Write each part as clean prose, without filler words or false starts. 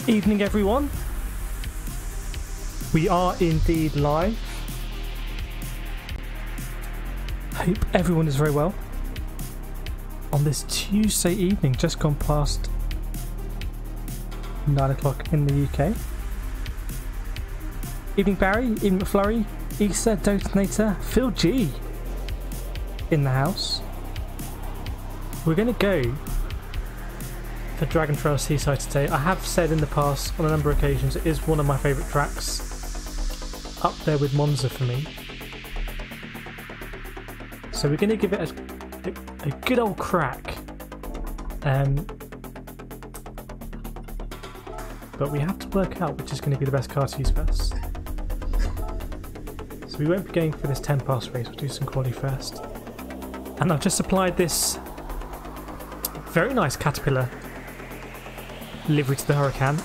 Evening everyone. We are indeed live. Hope everyone is very well. On this Tuesday evening, just gone past 9 o'clock in the UK. Evening Barry, evening McFlurry, Issa, Dotonator, Phil G in the house. We're going to go for Dragon Trail Seaside today. I have said in the past on a number of occasions it is one of my favourite tracks, up there with Monza for me. So we're going to give it a good old crack. But we have to work out which is going to be the best car to use first. So we won't be going for this 10 pass race, we'll do some quali first. And I've just applied this very nice Caterpillar livery to the Huracan.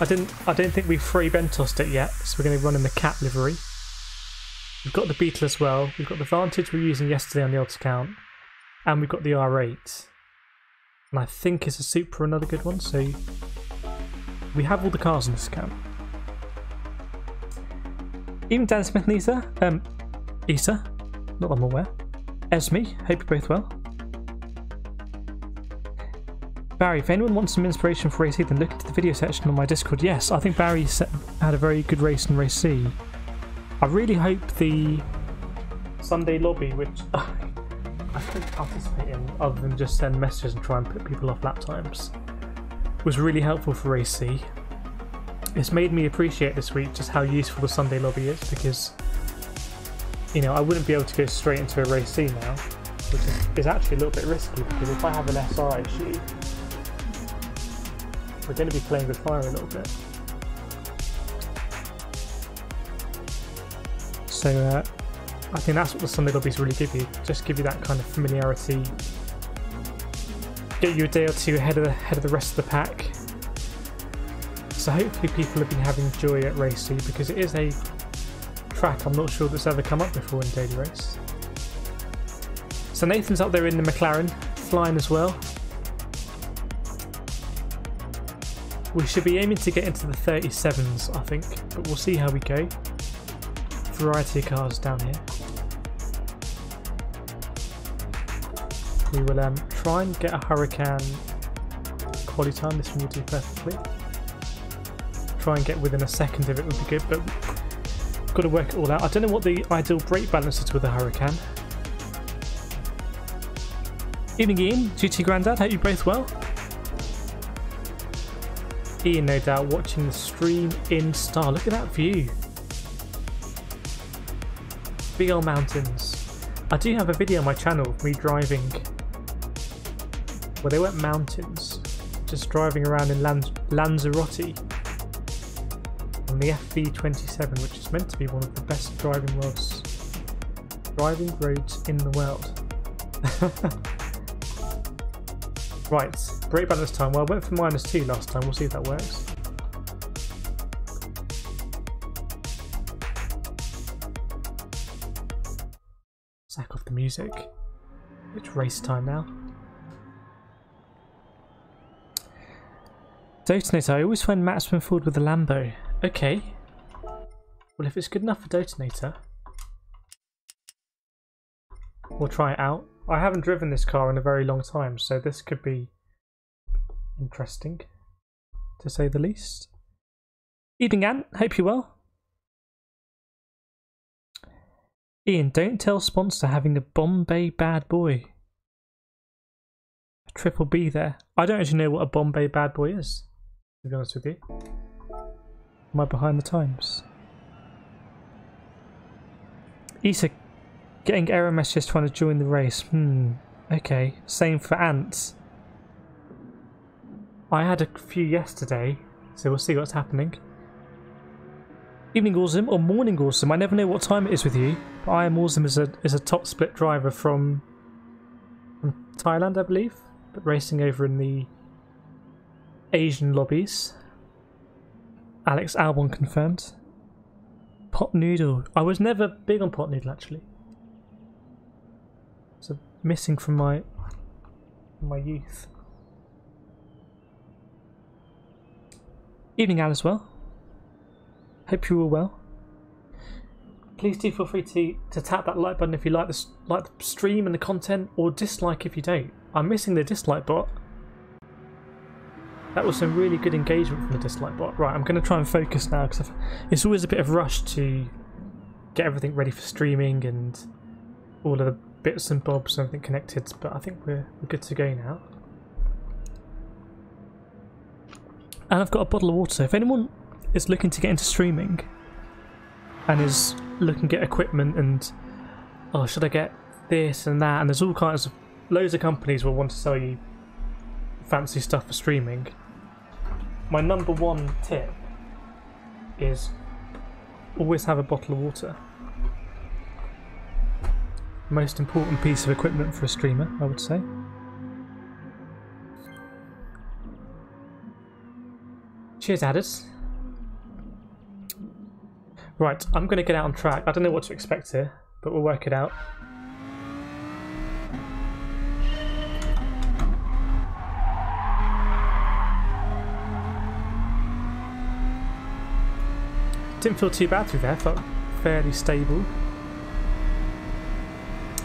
I don't think we've free Bentossed it yet, so we're going to run in the Cat livery. We've got the Beetle as well. We've got the Vantage we were using yesterday on the old account, and we've got the R8. And I think it's a Supra, another good one. So we have all the cars on this account. Even Dan Smith and Issa, not that I'm aware. Esme, hope you're both well. Barry, if anyone wants some inspiration for Race C, then look into the video section on my Discord. Yes, I think Barry had a very good race in Race C. I really hope the Sunday lobby, which I couldn't participate in other than just send messages and try and put people off lap times, was really helpful for Race C. It's made me appreciate this week just how useful the Sunday lobby is, because, you know, I wouldn't be able to go straight into a Race C now, which is actually a little bit risky, because if I have an SR issue, we're going to be playing with fire a little bit. So I think that's what the Sunday lobbies really give you. Just give you that kind of familiarity, get you a day or two ahead of the rest of the pack. So hopefully people have been having joy at Race C, because it is a track I'm not sure that's ever come up before in Daily Race. So Nathan's up there in the McLaren, flying as well. We should be aiming to get into the 37s, I think, but we'll see how we go. Variety of cars down here. We will try and get a Huracan quality time. This one will do perfectly. Try and get within a second of it would be good, but got to work it all out. I don't know what the ideal brake balance is with the Huracan. Evening Ian, GT Grandad, hope you both well. Ian, no doubt, watching the stream in style. Look at that view. Big old mountains. I do have a video on my channel of me driving, well, they weren't mountains, just driving around in Lanzarote on the FV27, which is meant to be one of the best driving roads in the world. Right, brake balance time. Well, I went for -2 last time. We'll see if that works. Sack off the music. It's race time now. Dotonator, I always find Matt swim forward with the Lambo. Okay. Well, if it's good enough for Dotonator, we'll try it out. I haven't driven this car in a very long time, so this could be interesting, to say the least. Evening Ant, hope you're well. Ian, don't tell sponsor having a Bombay bad boy. A triple B there. I don't actually know what a Bombay bad boy is, to be honest with you. Am I behind the times? Issa, getting error messages trying to join the race. Okay. Same for Ants. I had a few yesterday, so we'll see what's happening. Evening Awesome, or Morning Awesome. I never know what time it is with you. But I Am Awesome is a top split driver from Thailand, I believe, but racing over in the Asian lobbies. Alex Albon confirmed. Pot noodle. I was never big on pot noodle actually. So missing from my youth. Evening, Al, as well. Hope you're all well. Please do feel free to tap that like button if you like the stream and the content, or dislike if you don't. I'm missing the dislike bot. That was some really good engagement from the dislike bot. Right, I'm going to try and focus now because it's always a bit of rush to get everything ready for streaming and all of the bits and bobs and everything connected, but I think we're good to go now. And I've got a bottle of water. If anyone is looking to get into streaming and is looking at equipment and, oh, should I get this and that, and there's all kinds of, loads of companies will want to sell you fancy stuff for streaming. My number one tip is always have a bottle of water. Most important piece of equipment for a streamer, I would say. Cheers, Adders. Right, I'm going to get out on track. I don't know what to expect here, but we'll work it out. Didn't feel too bad through there, felt fairly stable.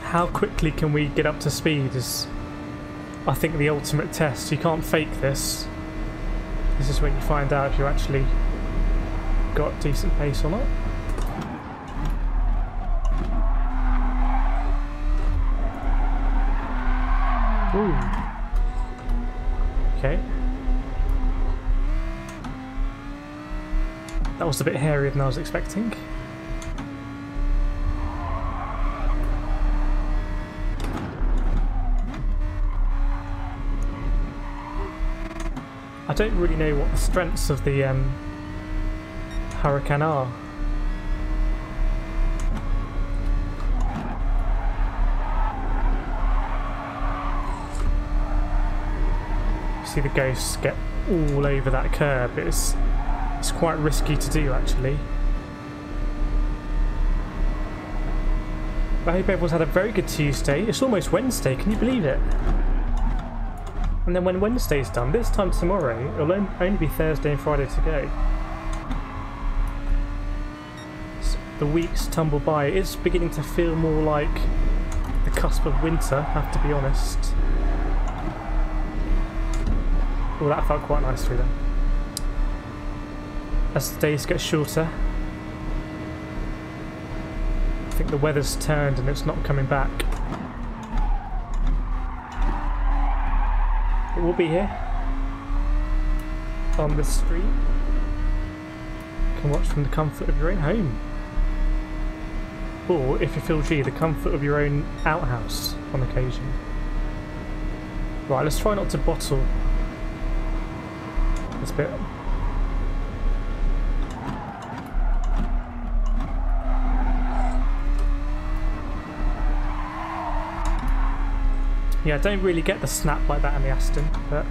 How quickly can we get up to speed is, I think, the ultimate test. You can't fake this. This is when you find out if you actually got decent pace or not. Ooh. Okay. That was a bit hairier than I was expecting. I don't really know what the strengths of the Hurricane are. You see the ghosts get all over that curb. It's quite risky to do, actually. I hope everyone's had a very good Tuesday. It's almost Wednesday, can you believe it? And then when Wednesday's done, this time tomorrow, it'll only be Thursday and Friday to go. So the weeks tumble by. It's beginning to feel more like the cusp of winter, I have to be honest. Oh, that felt quite nice through there. As the days get shorter, I think the weather's turned and it's not coming back. It will be here on the street. You can watch from the comfort of your own home, or if you feel G, the comfort of your own outhouse on occasion. Right, let's try not to bottle this bit. Yeah, I don't really get the snap like that in the Aston, but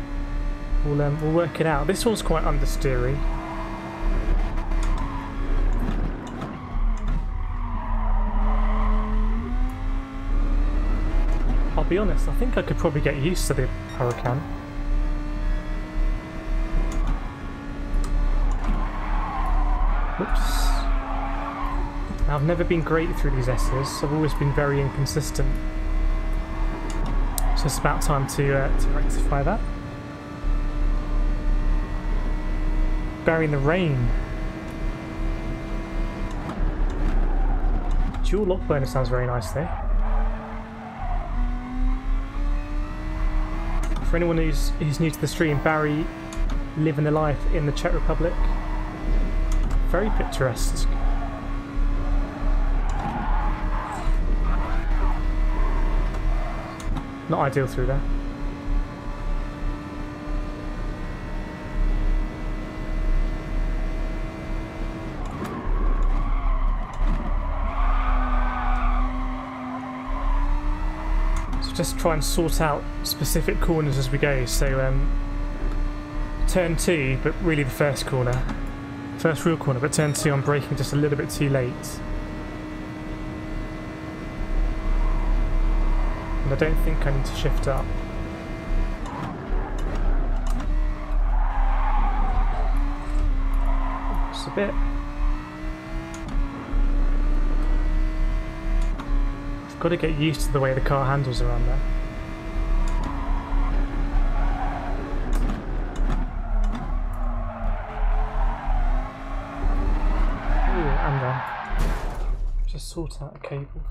we'll work it out. This one's quite understeery. I'll be honest, I think I could probably get used to the Hurricane. Whoops. I've never been great through these S's. I've always been very inconsistent. So it's about time to rectify that. Burying the rain. Dual log burner sounds very nice there. For anyone who's new to the stream, Barry living the life in the Czech Republic. Very picturesque. Not ideal through there. So just try and sort out specific corners as we go. So turn 2, but really the first corner. First real corner, but turn 2 I'm braking just a little bit too late. I don't think I need to shift up. Just a bit. I've got to get used to the way the car handles around there. Ooh, and then just sort out a cable.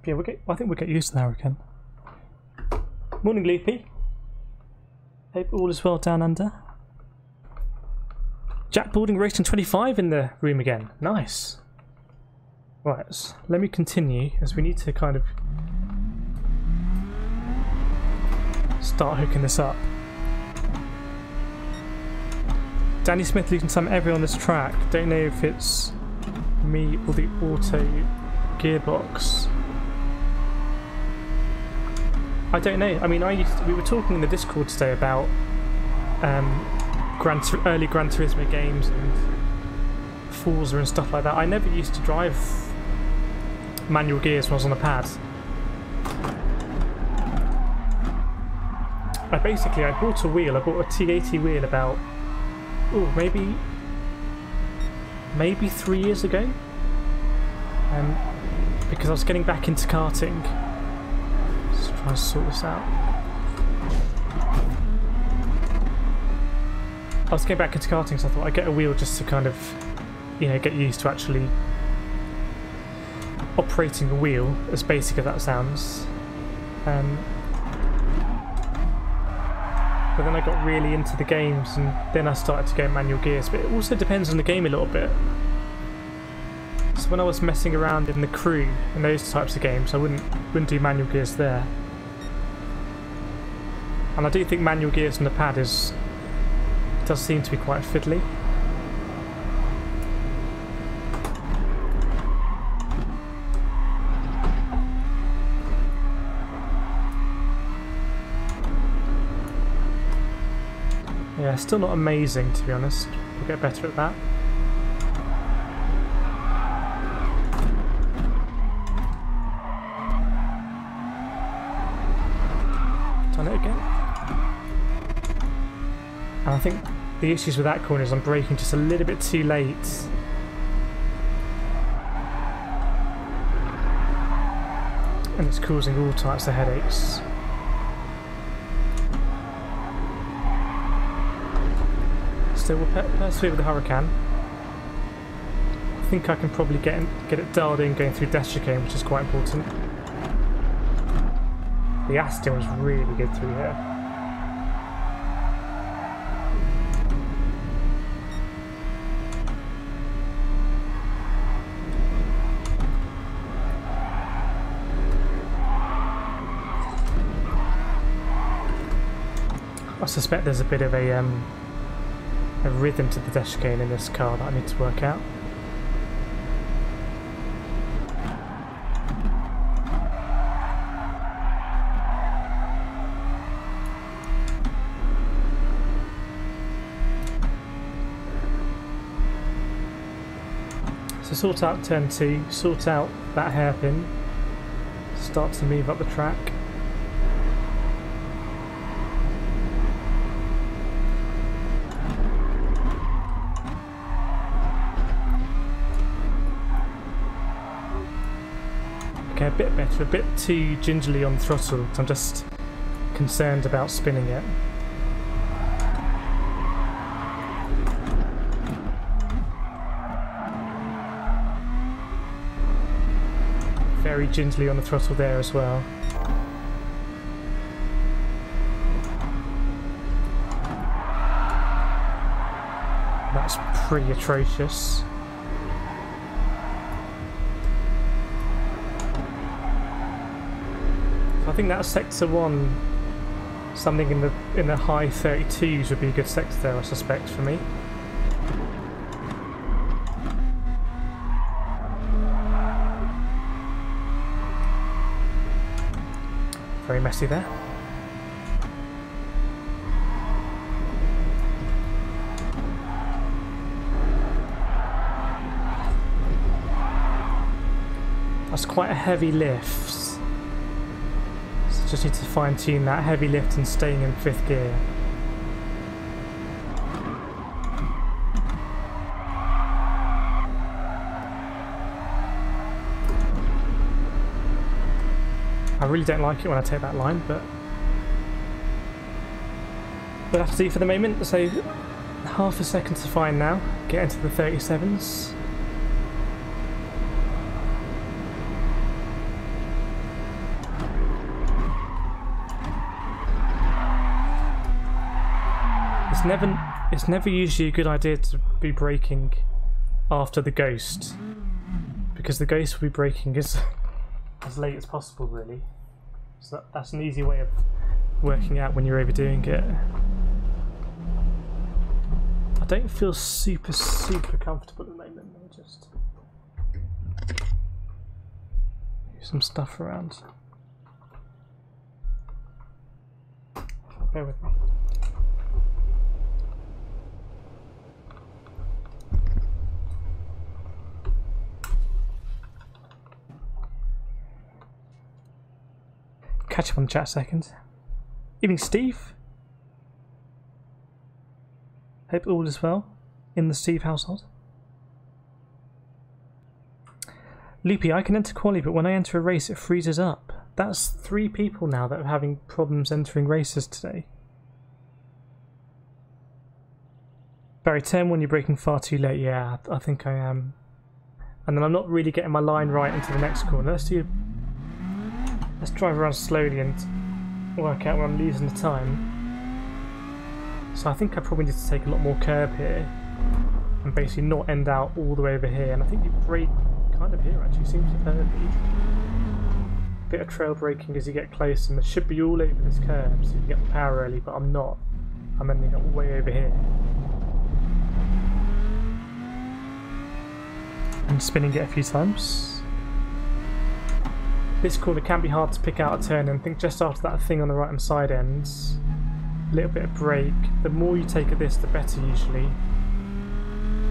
Yeah, I think we'll get used to the hurricane. Morning, Loopy. Hope all is well down under. Jack Balding Racing 25 in the room again. Nice. Right, so let me continue as we need to kind of start hooking this up. Danny Smith losing time ever on this track. Don't know if it's me or the auto gearbox. I don't know. I mean, we were talking in the Discord today about early Gran Turismo games and Forza and stuff like that. I never used to drive manual gears when I was on a pad. I bought a wheel. I bought a T80 wheel about maybe 3 years ago, because I was getting back into karting. Try to sort this out. I was getting back into karting, so I thought I'd get a wheel just to kind of, get used to actually operating a wheel, as basic as that sounds. But then I got really into the games, and then I started to go manual gears. But it also depends on the game a little bit. So when I was messing around in the crew and those types of games, I wouldn't do manual gears there. And I do think manual gears on the pad does seem to be quite fiddly. Yeah, still not amazing, to be honest. We'll get better at that. Done it again. And I think the issues with that corner is I'm braking just a little bit too late. And it's causing all types of headaches. So we'll persevere with the Hurricane. I think I can probably get it dialed in going through Death Chicane, which is quite important. The Aston was really good through here. I suspect there's a bit of a rhythm to the dash chicane in this car that I need to work out. So sort out turn 2, sort out that hairpin, start to move up the track. Okay, a bit better, a bit too gingerly on the throttle, because I'm just concerned about spinning it. Very gingerly on the throttle there as well. That's pretty atrocious. I think that sector 1, something in the high 32s would be a good sector there, I suspect, for me. Very messy there. That's quite a heavy lift. So just need to fine tune that heavy lift and staying in 5th gear. I really don't like it when I take that line, but we'll have to do for the moment. So half a second to find now, get into the 37s. It's never usually a good idea to be braking after the ghost, because the ghost will be braking as late as possible, really. So that's an easy way of working out when you're overdoing it. I don't feel super comfortable at the moment. Let me just move some stuff around. Bear with me. Catch up on the chat a second. Evening, Steve. Hope all is well in the Steve household. Loopy, I can enter quali, but when I enter a race it freezes up. That's 3 people now that are having problems entering races today. Barry, turn when you're braking far too late. Yeah, I think I am. And then I'm not really getting my line right into the next corner. Let's drive around slowly and work out where I'm losing the time. So I think I probably need to take a lot more curb here and basically not end out all the way over here. And I think you brake kind of here actually, seems to hurt me. Bit of trail braking as you get close, and it should be all over this curb so you can get the power early, but I'm not. I'm ending up way over here. And spinning it a few times. This corner can be hard to pick out a turn, and I think just after that thing on the right hand side ends, a little bit of brake. The more you take at this, the better usually,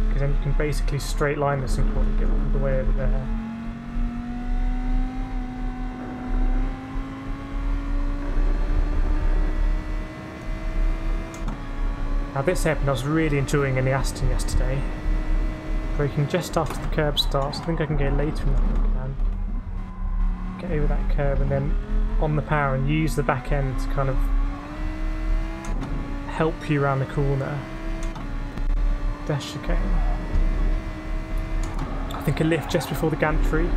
because then you can basically straight line this and probably get all the way over there. Now this hairpin I was really enjoying in the Aston yesterday. Braking just after the curb starts. I think I can go later than I can. Get over that curb and then on the power and use the back end to kind of help you around the corner. Dash chicane. I think a lift just before the gantry.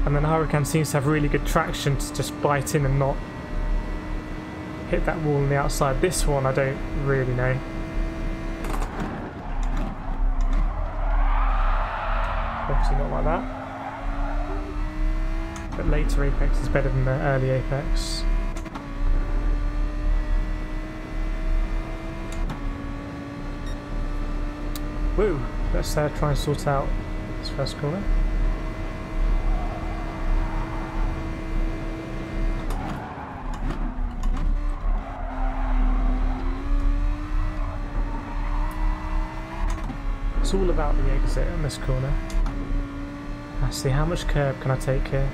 And then Hurricane seems to have really good traction to just bite in and not hit that wall on the outside. This one I don't really know. Obviously not like that. But later Apex is better than the early Apex. Woo! Let's try and sort out this first corner. It's all about the exit on this corner. Let's see, how much curb can I take here?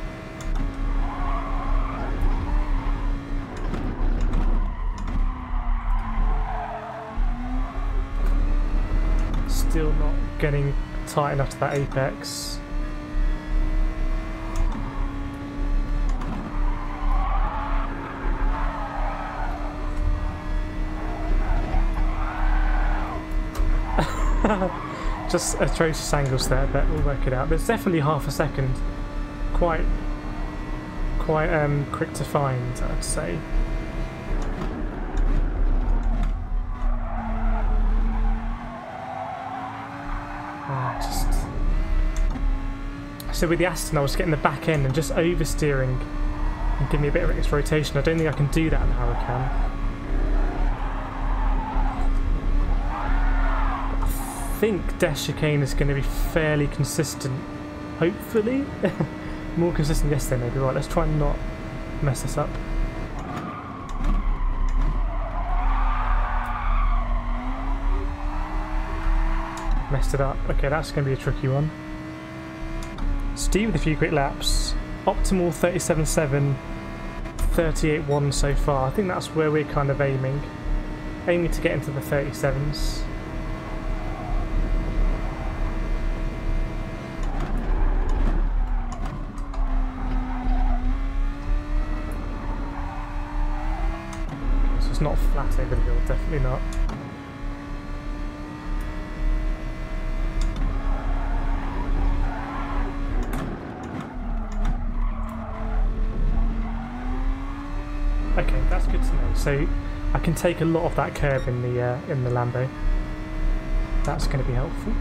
Still not getting tight enough to that apex. Just atrocious angles there, but we'll work it out. There's definitely half a second. Quite quick to find, I'd say. So with the Aston I was getting the back end and just oversteering and giving me a bit of extra rotation. I don't think I can do that in the Hurricane. I think Dash Chicane is going to be fairly consistent, hopefully. More consistent yesterday maybe. Right, let's try and not mess this up. Messed it up. Okay, that's going to be a tricky one. Steve with a few quick laps. Optimal 37.7, 38.1 so far. I think that's where we're kind of aiming. Aiming to get into the 37s. So it's not flat over the hill, definitely not. Okay, that's good to know. So I can take a lot of that curb in the Lambo. That's going to be helpful.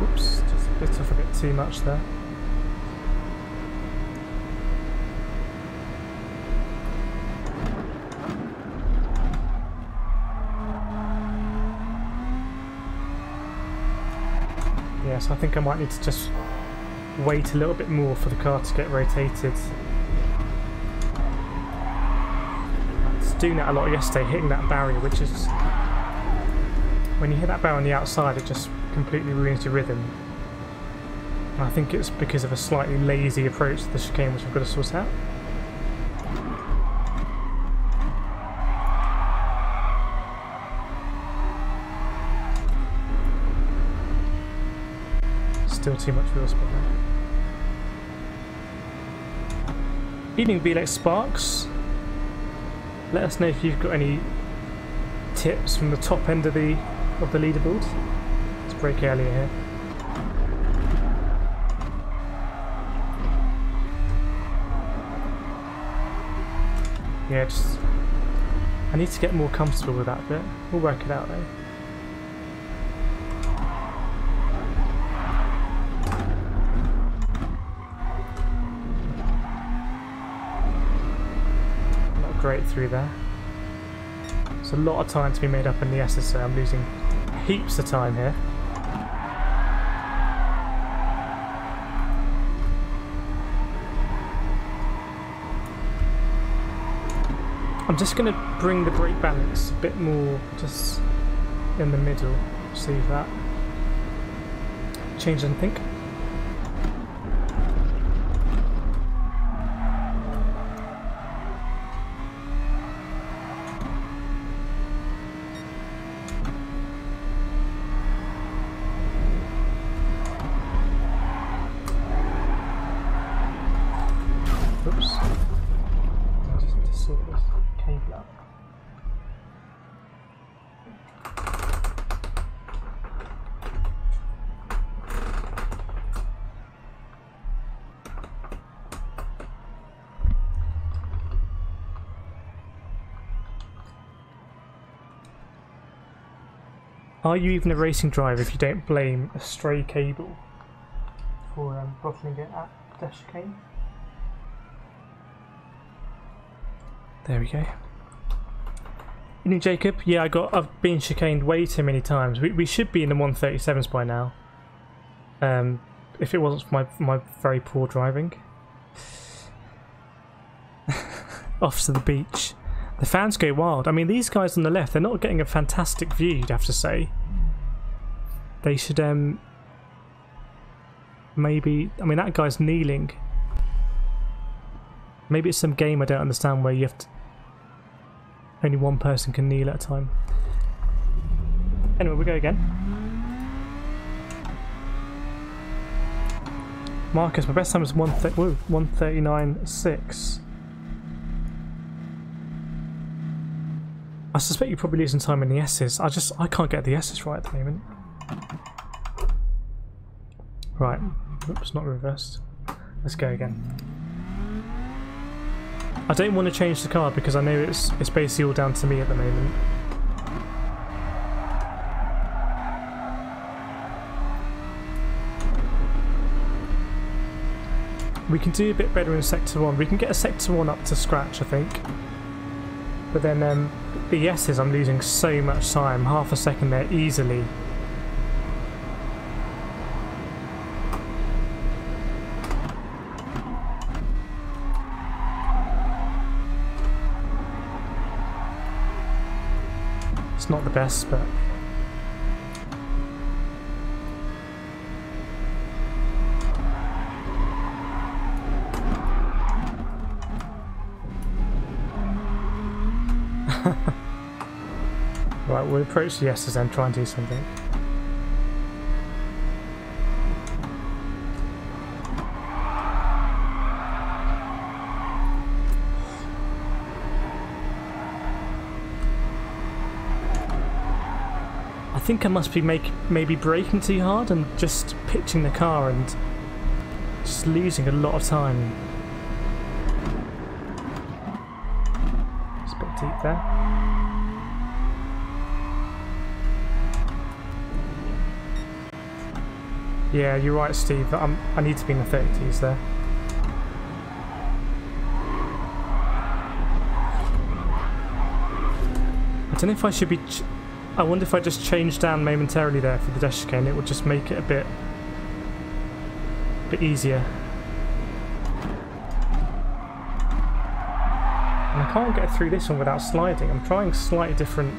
Oops, just a bit off a bit too much there. So I think I might need to just wait a little bit more for the car to get rotated. I was doing that a lot yesterday, hitting that barrier, which is... when you hit that barrier on the outside, it just completely ruins your rhythm. And I think it's because of a slightly lazy approach to the chicane, which I've got to sort out. Still too much wheel spin there. Evening VLX Sparks. Let us know if you've got any tips from the top end of the leaderboard. Let's break earlier here. Yeah, just I need to get more comfortable with that bit. We'll work it out though. Great through there. There's a lot of time to be made up in the S's, so I'm losing heaps of time here. I'm just going to bring the brake balance a bit more just in the middle, see if that changes anything. Are you even a racing driver if you don't blame a stray cable for bottling it at the chicane? There we go. Evening, Jacob. Yeah, I've been chicaned way too many times. We should be in the 137s by now. If it wasn't for my very poor driving. Off to the beach. The fans go wild. I mean, these guys on the left, they're not getting a fantastic view, you'd have to say. They should, maybe... I mean, that guy's kneeling. Maybe it's some game I don't understand where you have to... only one person can kneel at a time. Anyway, we go again. Marcus, my best time was 1:39.6. I suspect you're probably losing time in the S's. I can't get the S's right at the moment. Right. Oops, not reversed. Let's go again. I don't want to change the car because I know it's basically all down to me at the moment. We can do a bit better in Sector 1. We can get a Sector 1 up to scratch, I think. But then the S's, I'm losing so much time. Half a second there easily. It's not the best, but... Right, we'll approach the S's and try and do something. I think I must be maybe braking too hard and just pitching the car and just losing a lot of time. It's a bit deep there. Yeah, you're right, Steve. I need to be in the 30s there. I don't know if I should be... I wonder if I just change down momentarily there for the dash chicane, it would just make it a bit easier. And I can't get through this one without sliding. I'm trying slightly different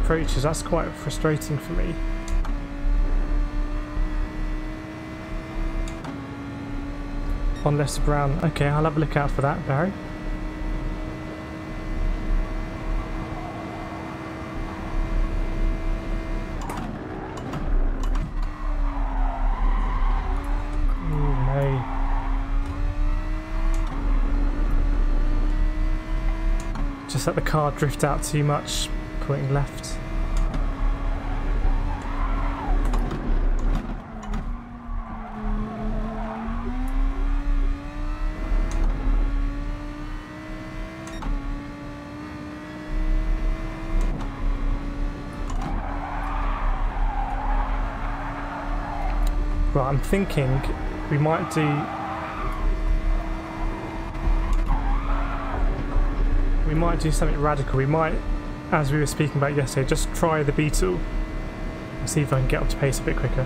approaches. That's quite frustrating for me. One less brown. Okay, I'll have a look out for that, Barry. Just let the car drift out too much, pointing left. Right, I'm thinking we might do... We might do something radical. We might, as we were speaking about yesterday, just try the Beetle and see if I can get up to pace a bit quicker.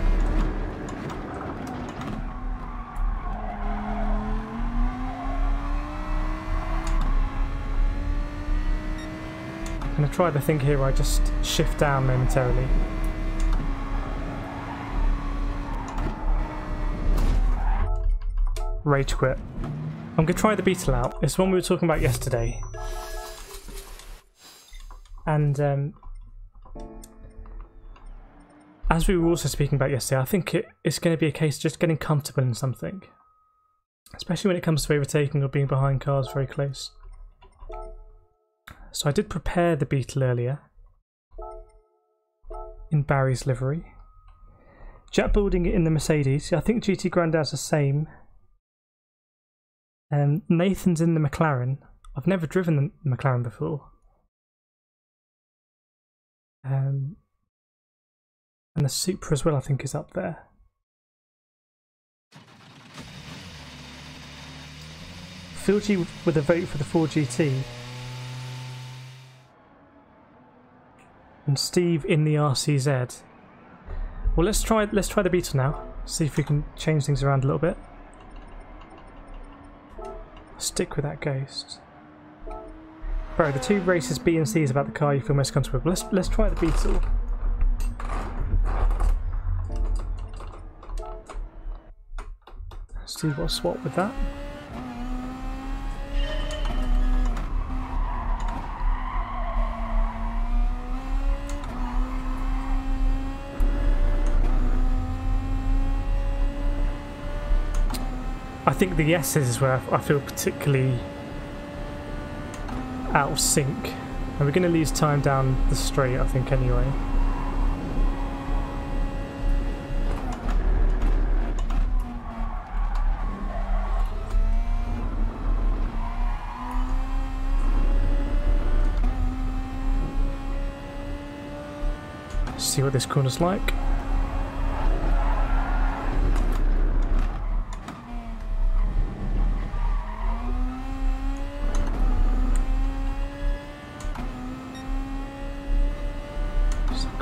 I'm going to try the thing here where I just shift down momentarily. Rage quit. I'm going to try the Beetle out. It's one we were talking about yesterday. And as we were also speaking about yesterday, I think it's going to be a case of just getting comfortable in something. Especially when it comes to overtaking or being behind cars very close. So I did prepare the Beetle earlier. In Barry's livery. Jet building it in the Mercedes. I think GT Grandad's the same. Nathan's in the McLaren. I've never driven the McLaren before. And the Supra as well, I think, is up there. Philgy with a vote for the 4GT. And Steve in the RCZ. Well, let's try the Beetle now. See if we can change things around a little bit. Stick with that Ghost. Bro, the two races B and C is about the car you feel most comfortable with. Let's try the Beetle. Let's do what swap with that. I think the S's is where I feel particularly out of sync. And we're going to lose time down the straight, I think, anyway. Let's see what this corner's like.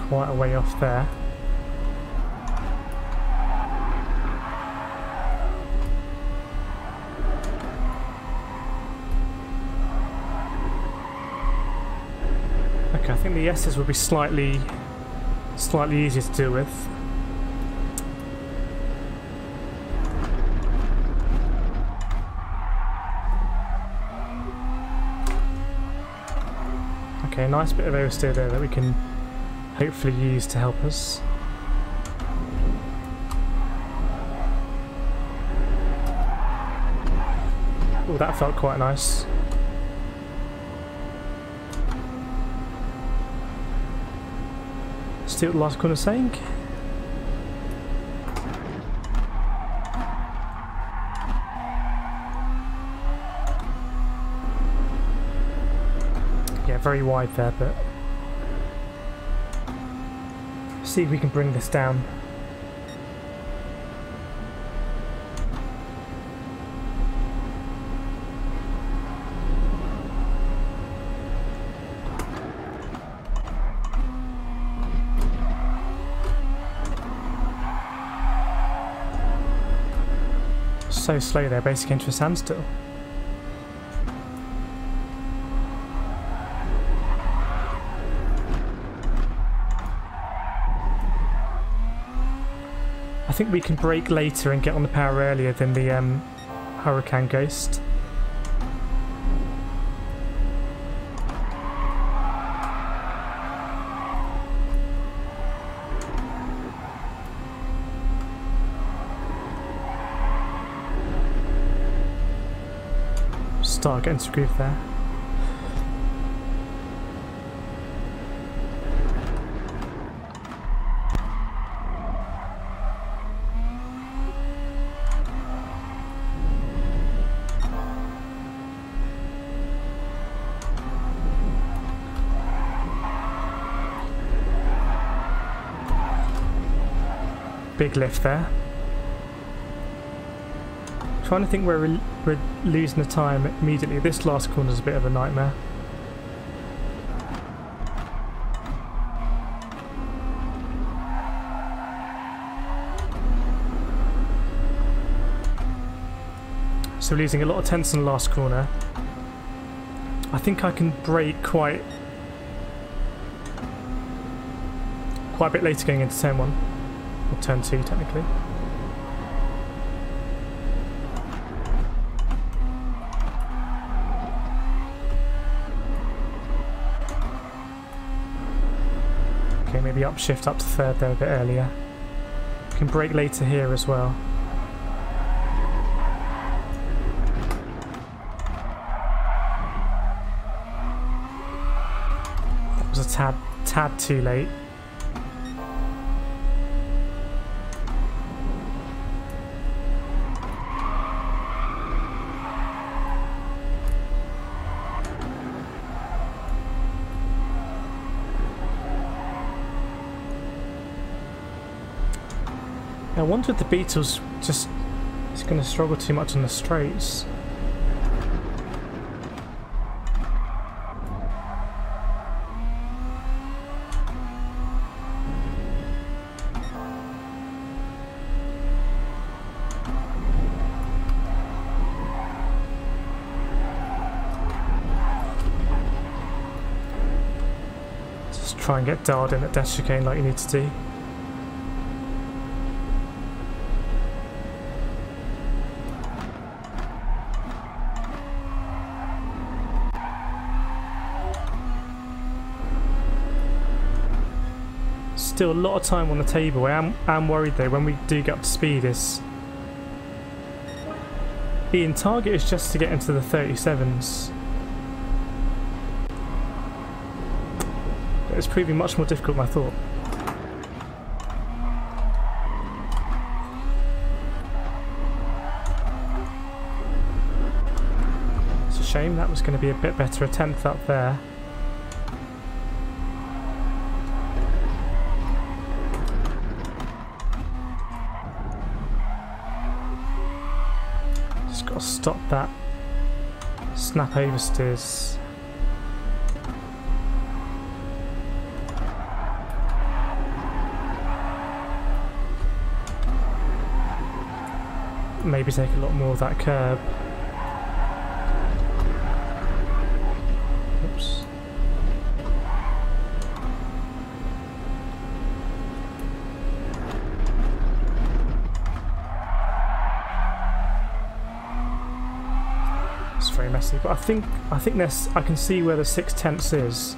Quite a way off there. Okay, I think the S's would be slightly easier to deal with. Okay, nice bit of oversteer there that we can hopefully use to help us. Oh, that felt quite nice. See what the last corner's saying. Yeah, very wide there, but see if we can bring this down. So slow there, basically into a standstill. I think we can brake later and get on the power earlier than the Hurricane Ghost. Start getting to groove there. Big lift there. Trying to think where we're losing the time immediately. This last corner is a bit of a nightmare. So we're losing a lot of tenths in the last corner. I think I can brake quite a bit later going into turn 1. Or turn 2 technically. Okay, maybe upshift up to third there a bit earlier. We can brake later here as well. That was a tad too late. I wonder if the Beetle's just is going to struggle too much on the straights. Just try and get dialed in at dash chicane like you need to do. Still a lot of time on the table. I am worried though when we do get up to speed is being target is just to get into the 37s. But it's proving much more difficult than I thought. It's a shame, that was going to be a bit better, a 10th up there. Got to stop that snap oversteers. Maybe take a lot more of that curb. Oops. very messy. But I think there's, I can see where the 6/10 is.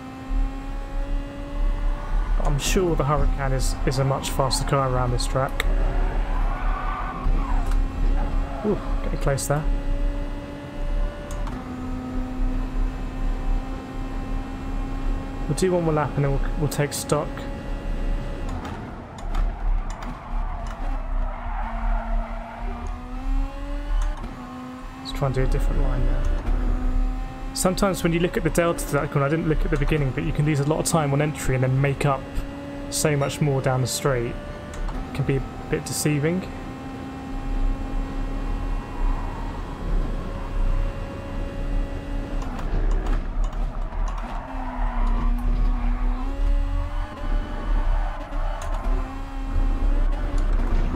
But I'm sure the Hurricane is a much faster car around this track. Ooh, getting close there. We'll do one more lap and then we'll take stock. Let's try and do a different line there. Sometimes when you look at the delta to that corner, I didn't look at the beginning, but you can lose a lot of time on entry and then make up so much more down the straight. It can be a bit deceiving.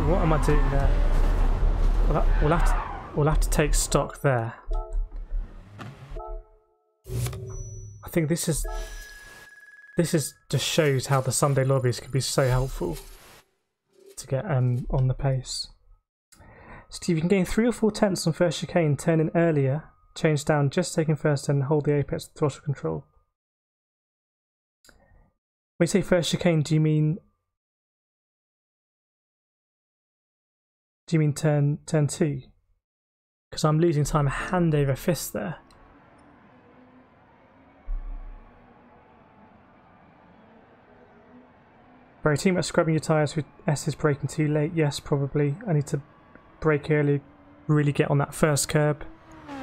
What am I doing there? We'll have to take stock there. I think this just shows how the Sunday lobbies can be so helpful to get on the pace. Steve, you can gain 3 or 4 tenths on first chicane, turn in earlier, change down, just taking first turn and hold the apex with throttle control. When you say first chicane, do you mean turn 2? Because I'm losing time hand over fist there. Very team about scrubbing your tyres with S is braking too late. Yes, probably. I need to brake early, really get on that first curb,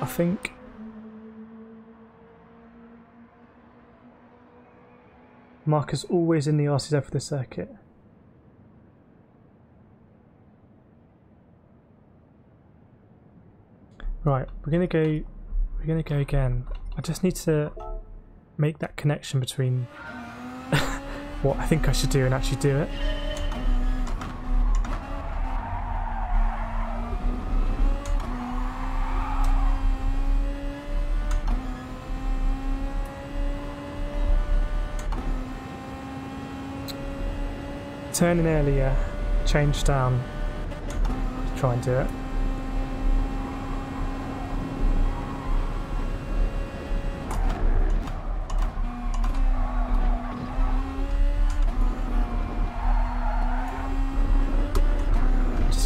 I think. Mark is always in the RCZ for this circuit. Right, we're gonna go again. I just need to make that connection between what I think I should do and actually do it. Turn in earlier, change down, try and do it.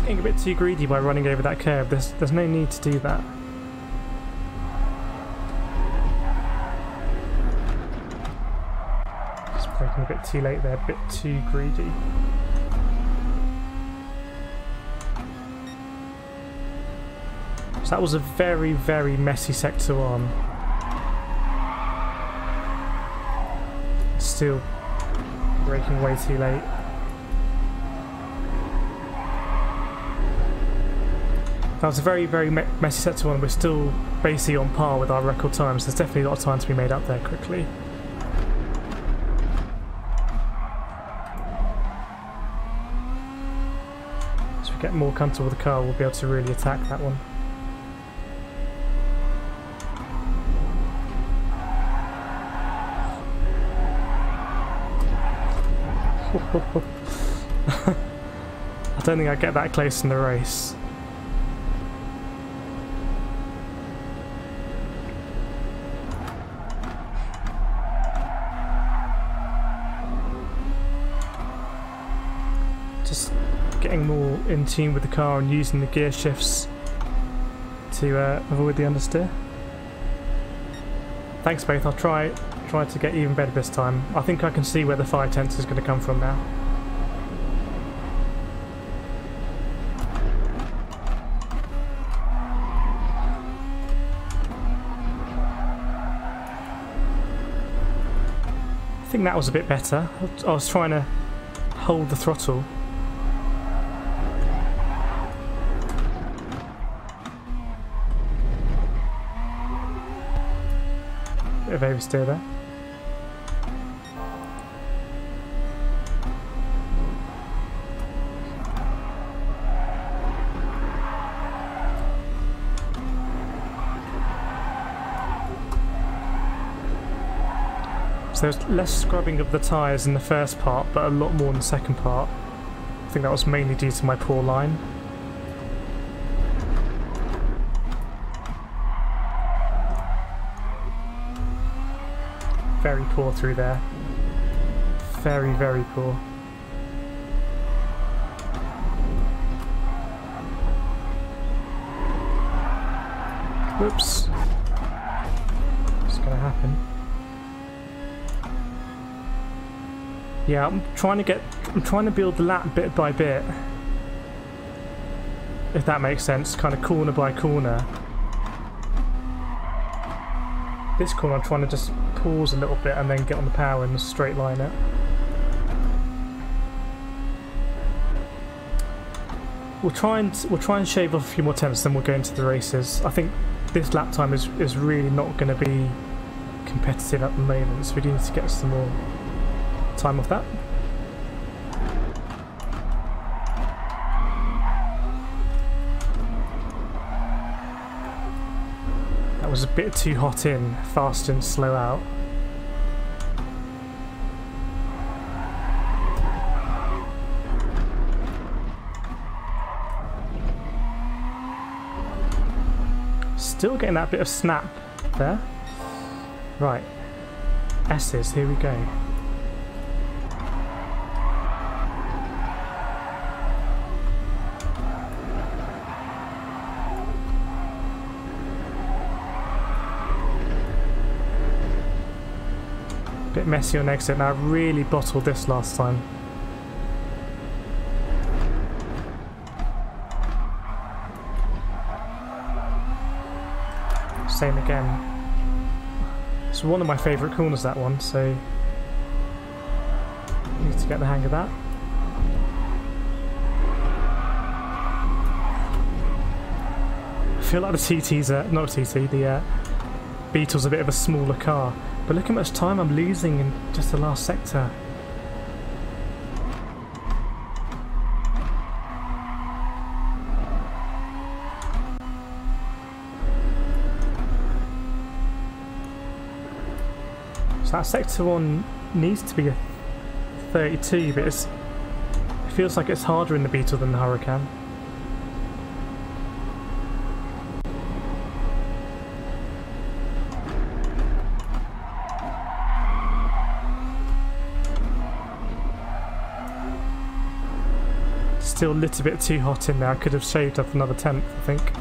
Getting a bit too greedy by running over that curb. There's no need to do that. Just braking a bit too late there, a bit too greedy. So that was a very, very messy sector 1. Still braking way too late. That was a very, very messy sector 1. We're still basically on par with our record times. There's definitely a lot of time to be made up there quickly. As we get more comfortable with the car, we'll be able to really attack that one. I don't think I get that close in the race. Just getting more in tune with the car and using the gear shifts to avoid the understeer. Thanks both, I'll try to get even better this time. I think I can see where the 5/10 is going to come from now. I think that was a bit better. I was trying to hold the throttle. Bit of oversteer there. So there's less scrubbing of the tyres in the first part, but a lot more in the second part. I think that was mainly due to my poor line. Very poor through there. Very, very poor. Whoops. What's gonna happen? Yeah, I'm trying to build the lap bit by bit. If that makes sense, kind of corner by corner. This corner I'm trying to just pause a little bit and then get on the power and straight line it. We'll try and shave off a few more attempts, then we'll go into the races. I think this lap time is really not going to be competitive at the moment, so we do need to get some more time off that. That was a bit too hot in, fast and slow out. Still getting that bit of snap there. Right. S's, here we go. Bit messy on exit now. I really bottled this last time. Same again. It's one of my favourite corners, that one, so need to get the hang of that. I feel like the TT's not TT, the Beetle's a bit of a smaller car, but look how much time I'm losing in just the last sector. That sector 1 needs to be a 32, but it feels like it's harder in the Beetle than the Hurricane. Still a little bit too hot in there. I could have shaved up another 10th, I think.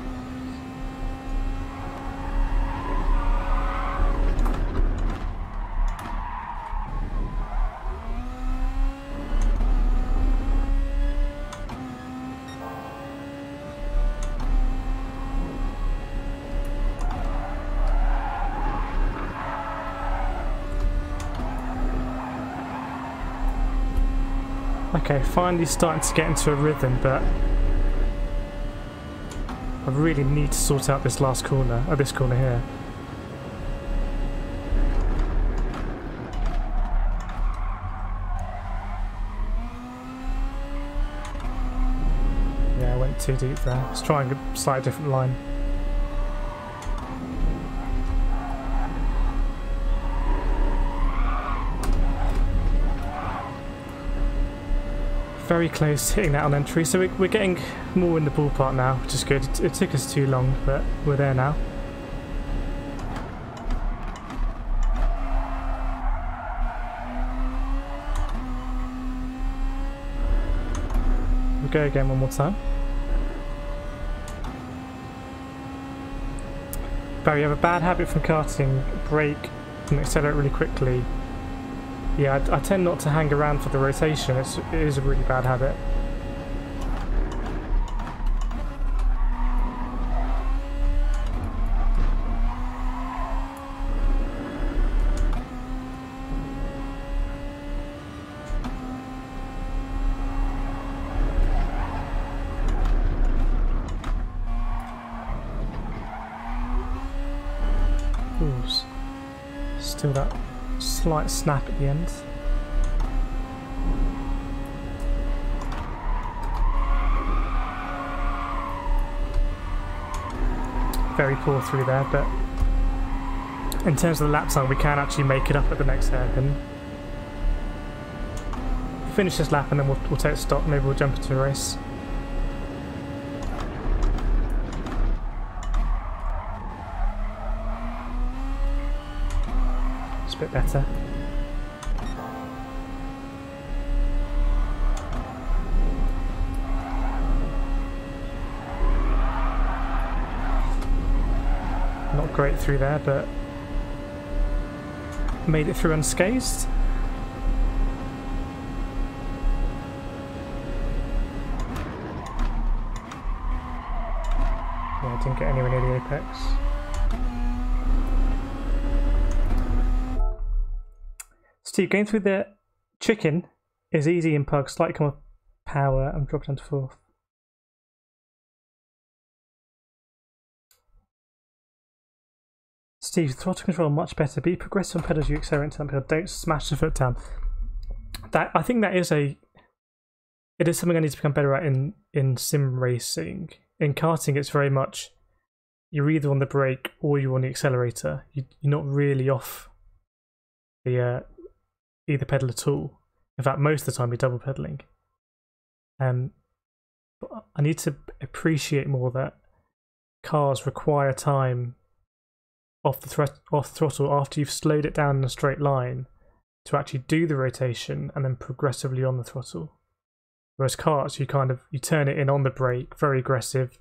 Okay, finally starting to get into a rhythm, but I really need to sort out this last corner, or this corner here. Yeah, I went too deep there. Let's try and get a slightly different line. Very close to hitting that on entry, so we're getting more in the ballpark now, which is good. It took us too long, but we're there now. We'll go again one more time. Barry, you have a bad habit from karting, brake and accelerate really quickly. Yeah, I tend not to hang around for the rotation. It is a really bad habit. Ooh, still that slight snap at the end. Very poor through there, but in terms of the lap time we can actually make it up at the next hairpin. Finish this lap and then we'll take stock, maybe we'll jump into a race. bit better. Not great through there, but made it through unscathed. Yeah, I didn't get anywhere near the apex. Steve, going through the chicken is easy in pug, slight come off power and drop down to 4th. Steve, throttle control much better. Be progressive on pedals you accelerate into that pedal. Don't smash the foot down. That I think that is it is something I need to become better at in sim racing. In karting, it's very much you're either on the brake or you're on the accelerator. You're not really off the either pedal at all. In fact, most of the time you're double pedaling. But I need to appreciate more that cars require time off the throttle after you've slowed it down in a straight line to actually do the rotation and then progressively on the throttle. Whereas cars, you turn it in on the brake, very aggressive,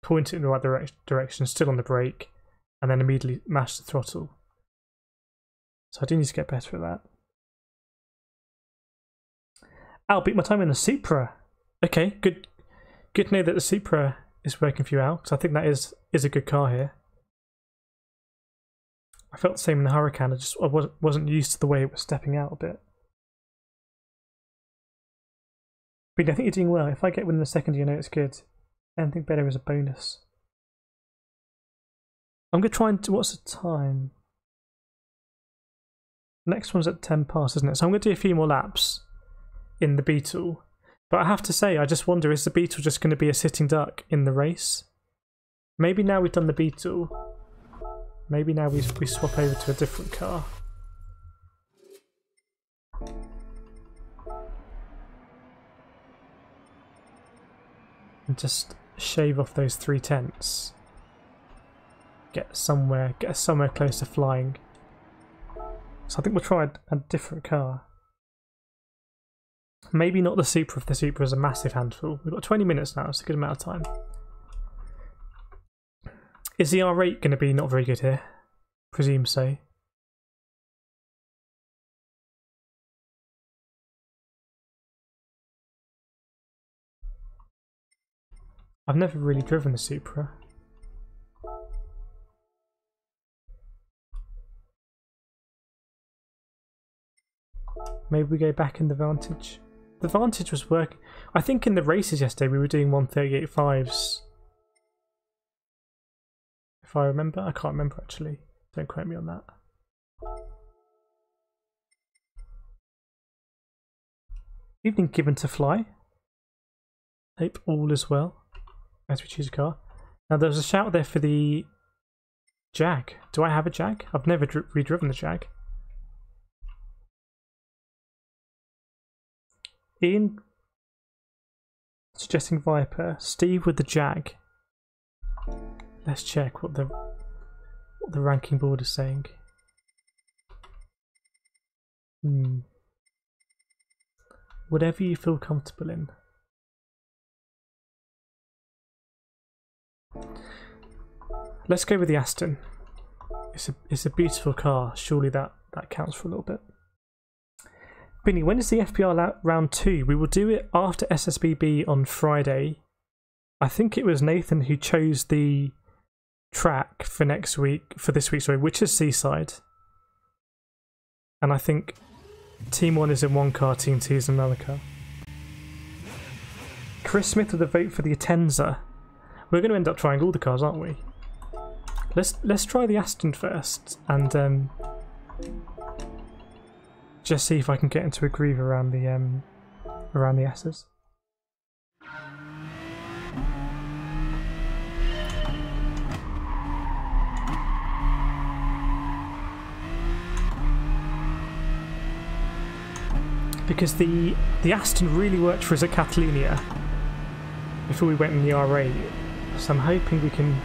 point it in the right direction, still on the brake, and then immediately mash the throttle. So I do need to get better at that. Al, beat my time in the Supra. Okay, good to know that the Supra is working for you, Al, because I think that is a good car here. I felt the same in the Hurricane. I wasn't used to the way it was stepping out a bit. But I think you're doing well. If I get within a second, you know it's good. Anything better is a bonus. I'm going to try and... What's the time? Next one's at 10 past, isn't it? So I'm going to do a few more laps in the Beetle. But I have to say, I just wonder, is the Beetle just going to be a sitting duck in the race? Maybe now we've done the Beetle. Maybe now we swap over to a different car. And just shave off those 3 tenths. Get somewhere close to flying. So I think we'll try a different car. Maybe not the Supra if the Supra is a massive handful. We've got 20 minutes now, it's a good amount of time. Is the R8 going to be not very good here? Presume so. I've never really driven the Supra. Maybe we go back in the Vantage. The Vantage was working. I think in the races yesterday we were doing 138.5s. If I remember. I can't remember actually. Don't quote me on that. Evening given to fly. Hope all is well as we choose a car. Now there's a shout there for the Jag. Do I have a Jag? I've never redriven the Jag. Ian suggesting Viper. Steve with the Jag. Let's check what the ranking board is saying. Whatever you feel comfortable in. Let's go with the Aston. It's a beautiful car. Surely that counts for a little bit. Binny, when is the FPR round 2? We will do it after SSBB on Friday. I think it was Nathan who chose the track for this week, sorry, which is Seaside. And I think Team 1 is in one car, Team 2 is in another car. Chris Smith with a vote for the Atenza. We're going to end up trying all the cars, aren't we? Let's try the Aston first, and just see if I can get into a groove around the S's. Because the Aston really worked for us at Catalonia before we went in the R8, so I'm hoping we can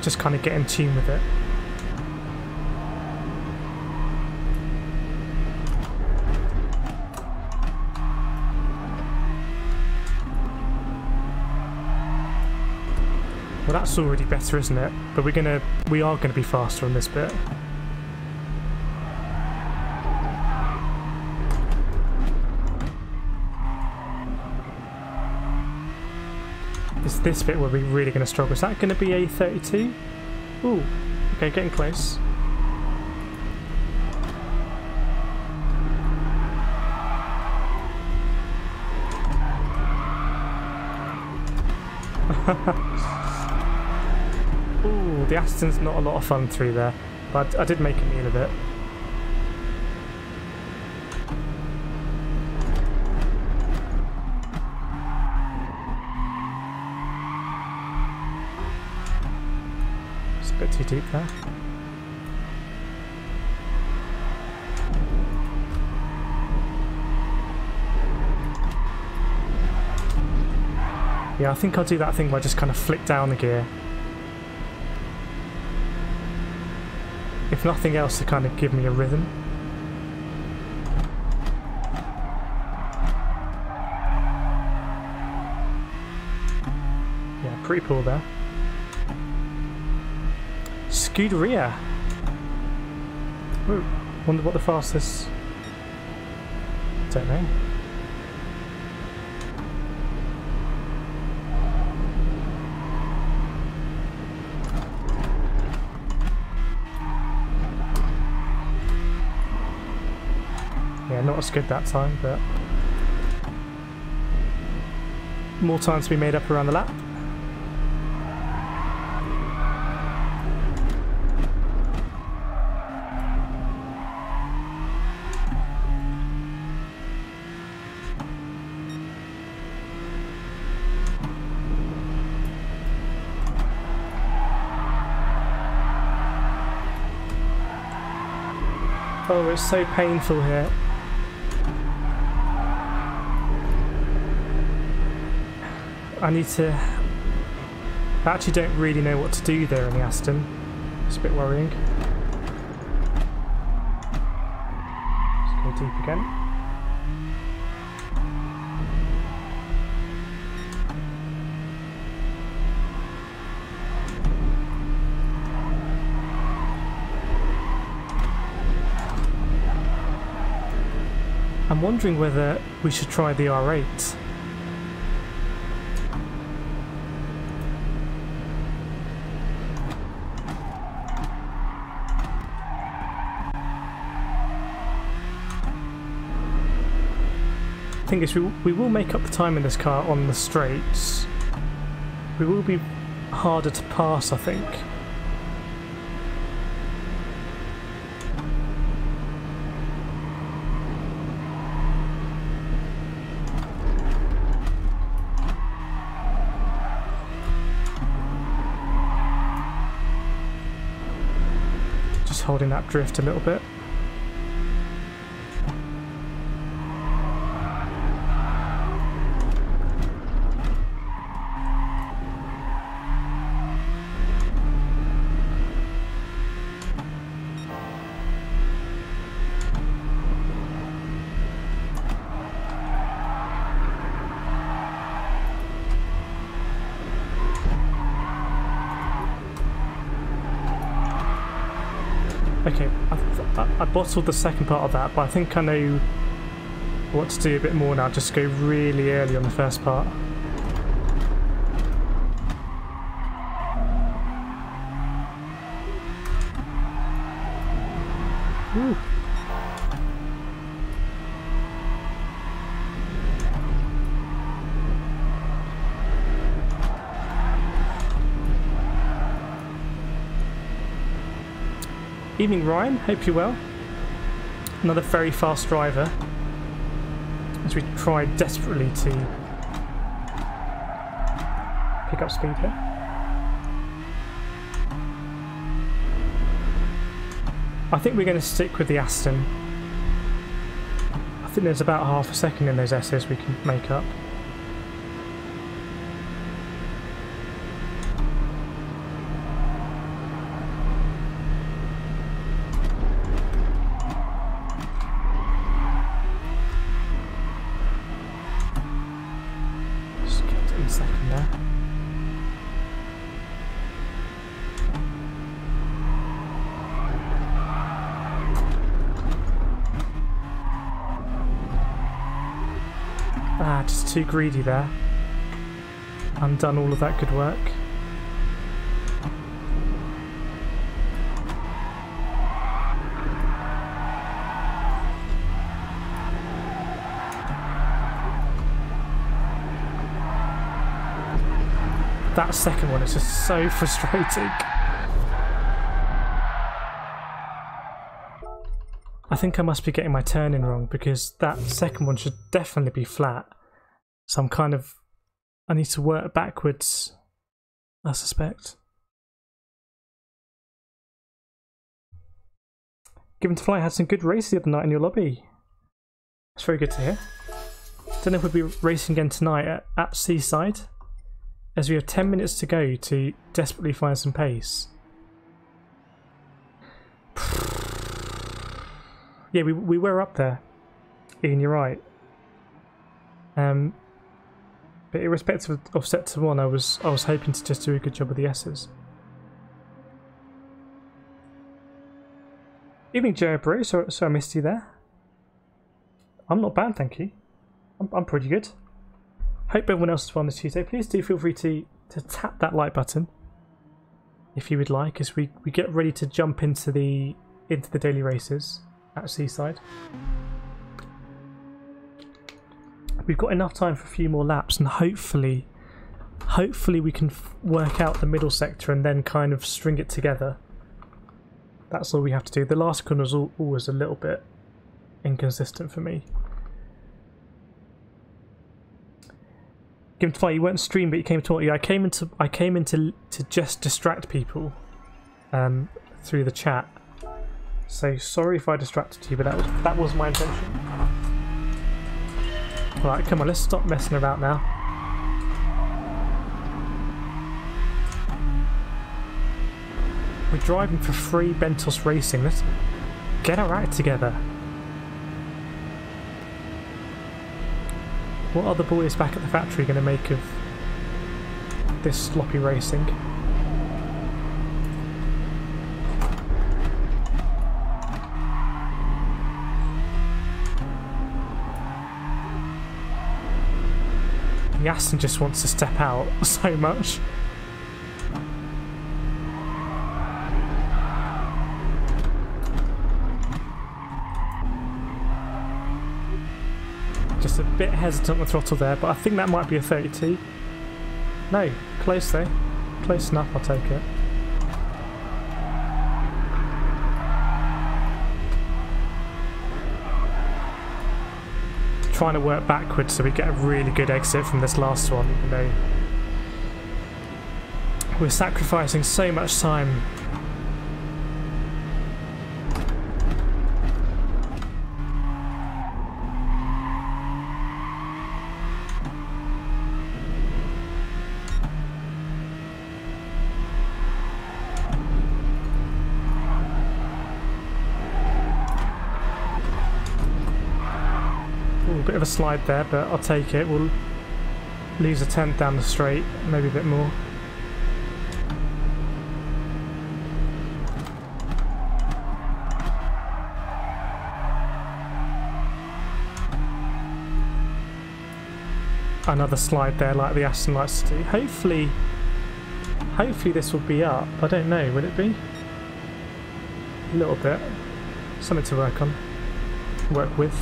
just kind of get in tune with it. Well, that's already better, isn't it? But we are gonna be faster on this bit. It's this bit where we're really gonna struggle. Is that gonna be a 32? Ooh, okay, getting close. Ooh, the Aston's not a lot of fun through there, but I did make a meal of it. It's a bit too deep there. Yeah, I think I'll do that thing where I just kind of flick down the gear. If nothing else, to kind of give me a rhythm. Yeah, pretty cool there. Scuderia. Ooh, wonder what the fastest... Don't know. Not as good that time, but more time to be made up around the lap. Oh, it's so painful here. I need to... I actually don't really know what to do there in the Aston. It's a bit worrying. Let's go deep again. I'm wondering whether we should try the R8. Thing is, we will make up the time in this car on the straights. We will be harder to pass, I think. Just holding that drift a little bit. Okay, I bottled the second part of that, but I think I know what to do a bit more now. Just go really early on the first part. Ooh. Evening Ryan, hope you're well. Another very fast driver as we try desperately to pick up speed here. I think we're going to stick with the Aston. I think there's about half a second in those S's we can make up. too greedy there. Undone all of that good work. That second one is just so frustrating. I think I must be getting my turning wrong because that second one should definitely be flat. So I need to work backwards, I suspect. Given to Fly had some good races the other night in your lobby. That's very good to hear. Don't know if we'll be racing again tonight at Seaside, as we have 10 minutes to go to desperately find some pace. Yeah, we were up there. Ian, you're right. But irrespective of Sector 1, I was hoping to just do a good job with the S's. Evening, Joe Bro. So I missed you there. I'm not bad, thank you. I'm pretty good. Hope everyone else is well on this Tuesday. Please do feel free to tap that like button if you would like, as we get ready to jump into the daily races at Seaside. We've got enough time for a few more laps, and hopefully we can work out the middle sector and then kind of string it together. That's all we have to do. The last corner was always a little bit inconsistent for me. Given to Fly, you weren't streamed, but you came to talk. Yeah, I came in to just distract people through the chat. So sorry if I distracted you, but that was my intention. Right, come on, let's stop messing about now. We're driving for free Bentos Racing. Let's get our act together. What are the boys back at the factory going to make of this sloppy racing? Yasin just wants to step out so much. Just a bit hesitant on the throttle there, but I think that might be a 32. No, close though. Close enough, I'll take it. Trying to work backwards so we get a really good exit from this last one, even though we're sacrificing so much time. Bit of a slide there, but I'll take it. We'll lose a tenth down the straight, maybe a bit more. Another slide there, like the Aston likes to do. Hopefully this will be up. I don't know. Will it be? A little bit. Something to work on. Work with.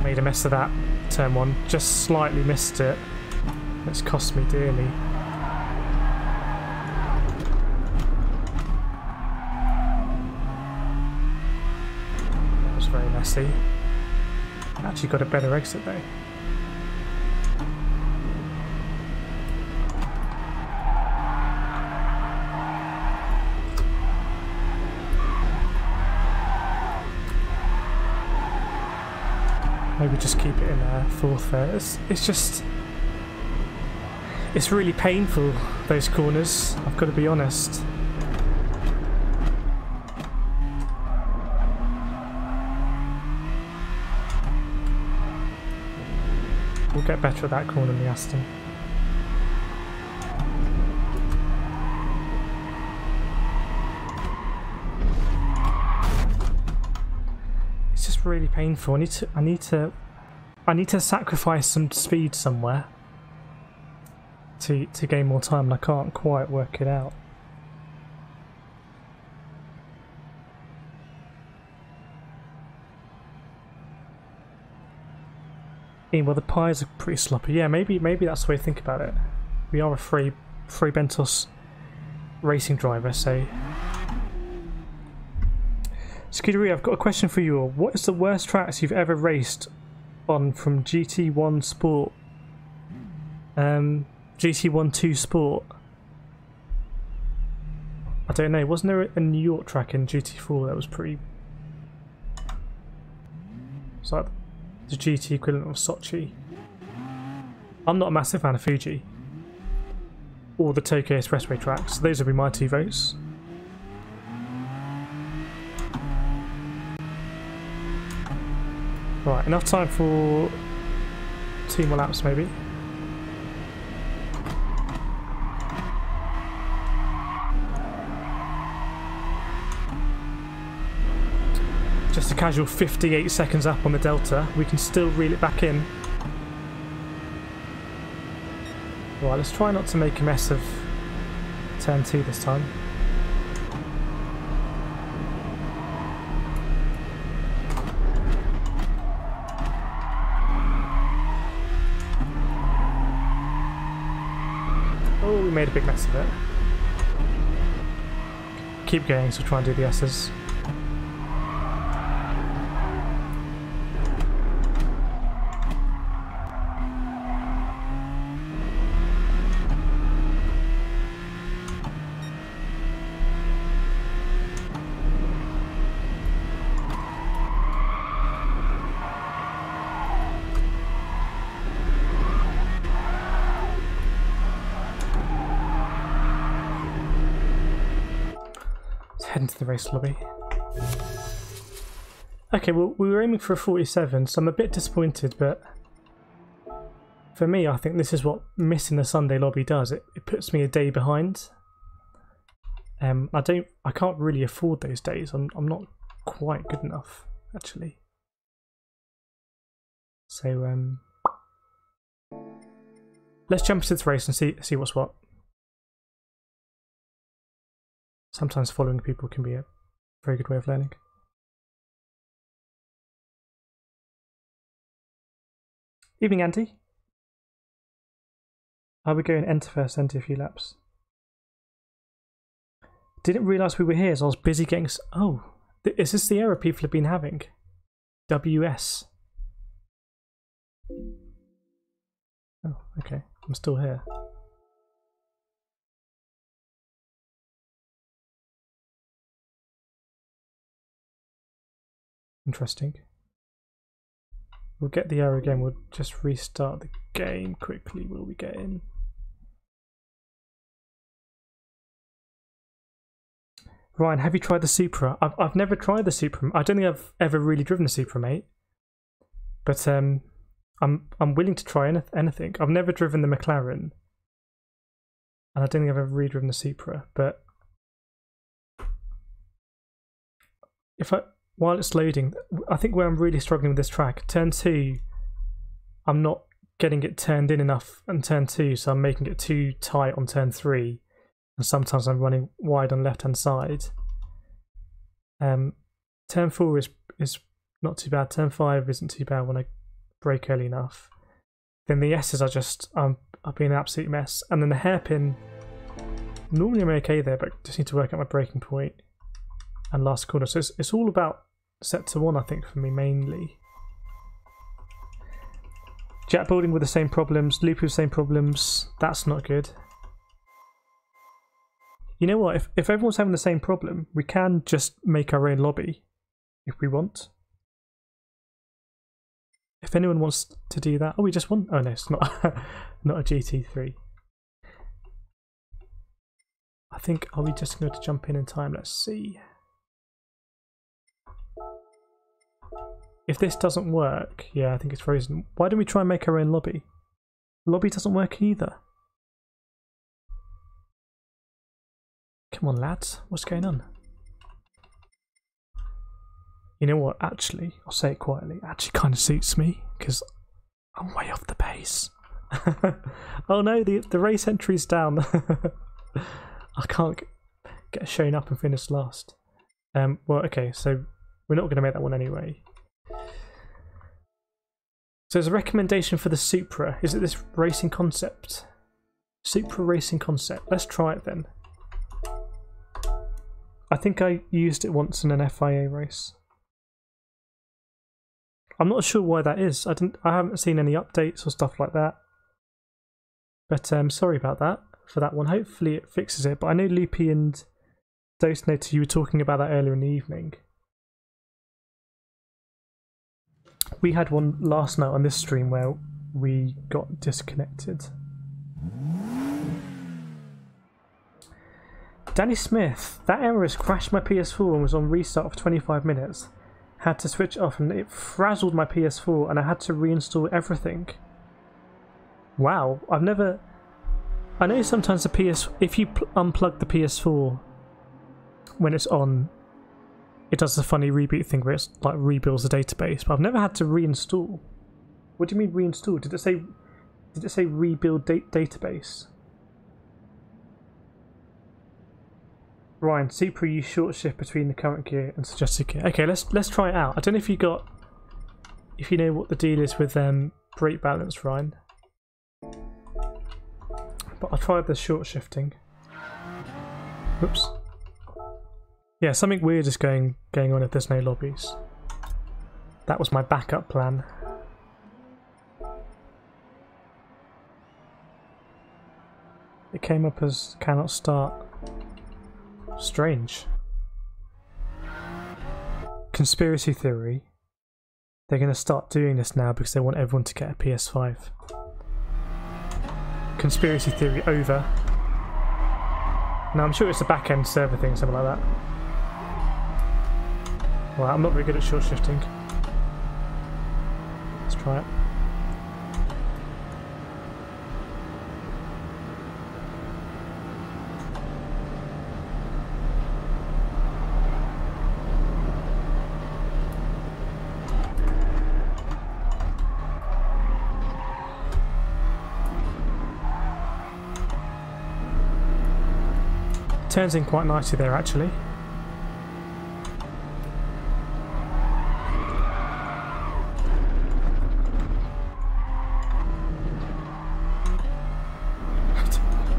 Made a mess of that turn one, just slightly missed it. It's cost me dearly. That was very messy. Actually got a better exit though. Maybe just keep it in fourth there. It's just... It's really painful, those corners, I've got to be honest. We'll get better at that corner in the Aston. That's really painful. I need to sacrifice some speed somewhere to gain more time, and I can't quite work it out. Well, the pies are pretty sloppy. Yeah, maybe that's the way to think about it. We are a free Bentos racing driver, so. Skidoo, I've got a question for you all. What is the worst tracks you've ever raced on from GT1 Sport? GT1 2 Sport? I don't know. Wasn't there a New York track in GT4 that was pretty... It's like the GT equivalent of Sochi. I'm not a massive fan of Fuji or the Tokyo Expressway tracks. Those would be my 2 votes. Right, enough time for 2 more laps maybe. Just a casual 58 seconds up on the Delta. We can still reel it back in. Right, let's try not to make a mess of turn 2 this time. Oh, we made a big mess of it. Keep going, so we'll try and do the S's. Head into the race lobby. Okay, well, we were aiming for a 47, so I'm a bit disappointed, but for me, I think this is what missing the Sunday lobby does. It puts me a day behind. I can't really afford those days. I'm not quite good enough, actually. So let's jump into this race and see what's what. Sometimes following people can be a very good way of learning. Evening, Andy. Are we going enter first, enter a few laps? Didn't realise we were here, so I was busy getting... Oh, is this the error people have been having? WS. Oh, okay. I'm still here. Interesting. We'll get the error again. We'll just restart the game quickly. Will we get in? Ryan, have you tried the Supra? I've never tried the Supra. I don't think I've ever really driven a Supra, mate. But I'm willing to try anything. I've never driven the McLaren, and I don't think I've ever really driven the Supra. But while it's loading, I think where I'm really struggling with this track, turn 2, I'm not getting it turned in enough on turn 2, so I'm making it too tight on turn 3, and sometimes I'm running wide on left hand side. Turn 4 is not too bad, turn 5 isn't too bad when I brake early enough. Then the S's are just, I've been an absolute mess, and then the hairpin, normally I'm okay there, but just need to work out my braking point and last corner. So it's all about set to 1, I think, for me mainly. Jet building with the same problems, loop with the same problems. That's not good. You know what? If everyone's having the same problem, we can just make our own lobby if we want. If anyone wants to do that. Oh, we just won. Oh no, it's not not a GT3. I think, are we just going to jump in time? Let's see. If this doesn't work, yeah, I think it's frozen. Why don't we try and make our own lobby? Lobby doesn't work either. Come on, lads. What's going on? You know what, actually, I'll say it quietly, it actually kind of suits me, because I'm way off the pace. Oh no, the race entry's down. I can't get shown up and finish last. Well, okay, so we're not going to make that one anyway. So there's a recommendation for the Supra. Is it this racing concept? Supra racing concept. Let's try it then. I think I used it once in an FIA race. I'm not sure why that is. I haven't seen any updates or stuff like that. But sorry about that for that one. Hopefully it fixes it. But I know Loopy and Dosnator, you were talking about that earlier in the evening. We had one last night on this stream where we got disconnected. Danny Smith, that error has crashed my PS4 and was on restart for 25 minutes. Had to switch off and it frazzled my PS4 and I had to reinstall everything. Wow, I know sometimes the if you unplug the PS4 when it's on, it does the funny reboot thing where it's like rebuilds the database, but I've never had to reinstall. What do you mean reinstall? Did it say rebuild database? Ryan, Supra use short shift between the current gear and suggested gear. Okay, let's try it out. I don't know if you know what the deal is with brake balance, Ryan. But I'll try the short shifting. Oops. Yeah, something weird is going on if there's no lobbies. That was my backup plan. It came up as cannot start. Strange. Conspiracy theory. They're going to start doing this now because they want everyone to get a PS5. Conspiracy theory over. No, I'm sure it's a back-end server thing, something like that. Well, I'm not very good at short shifting. Let's try it. Turns in quite nicely there, actually.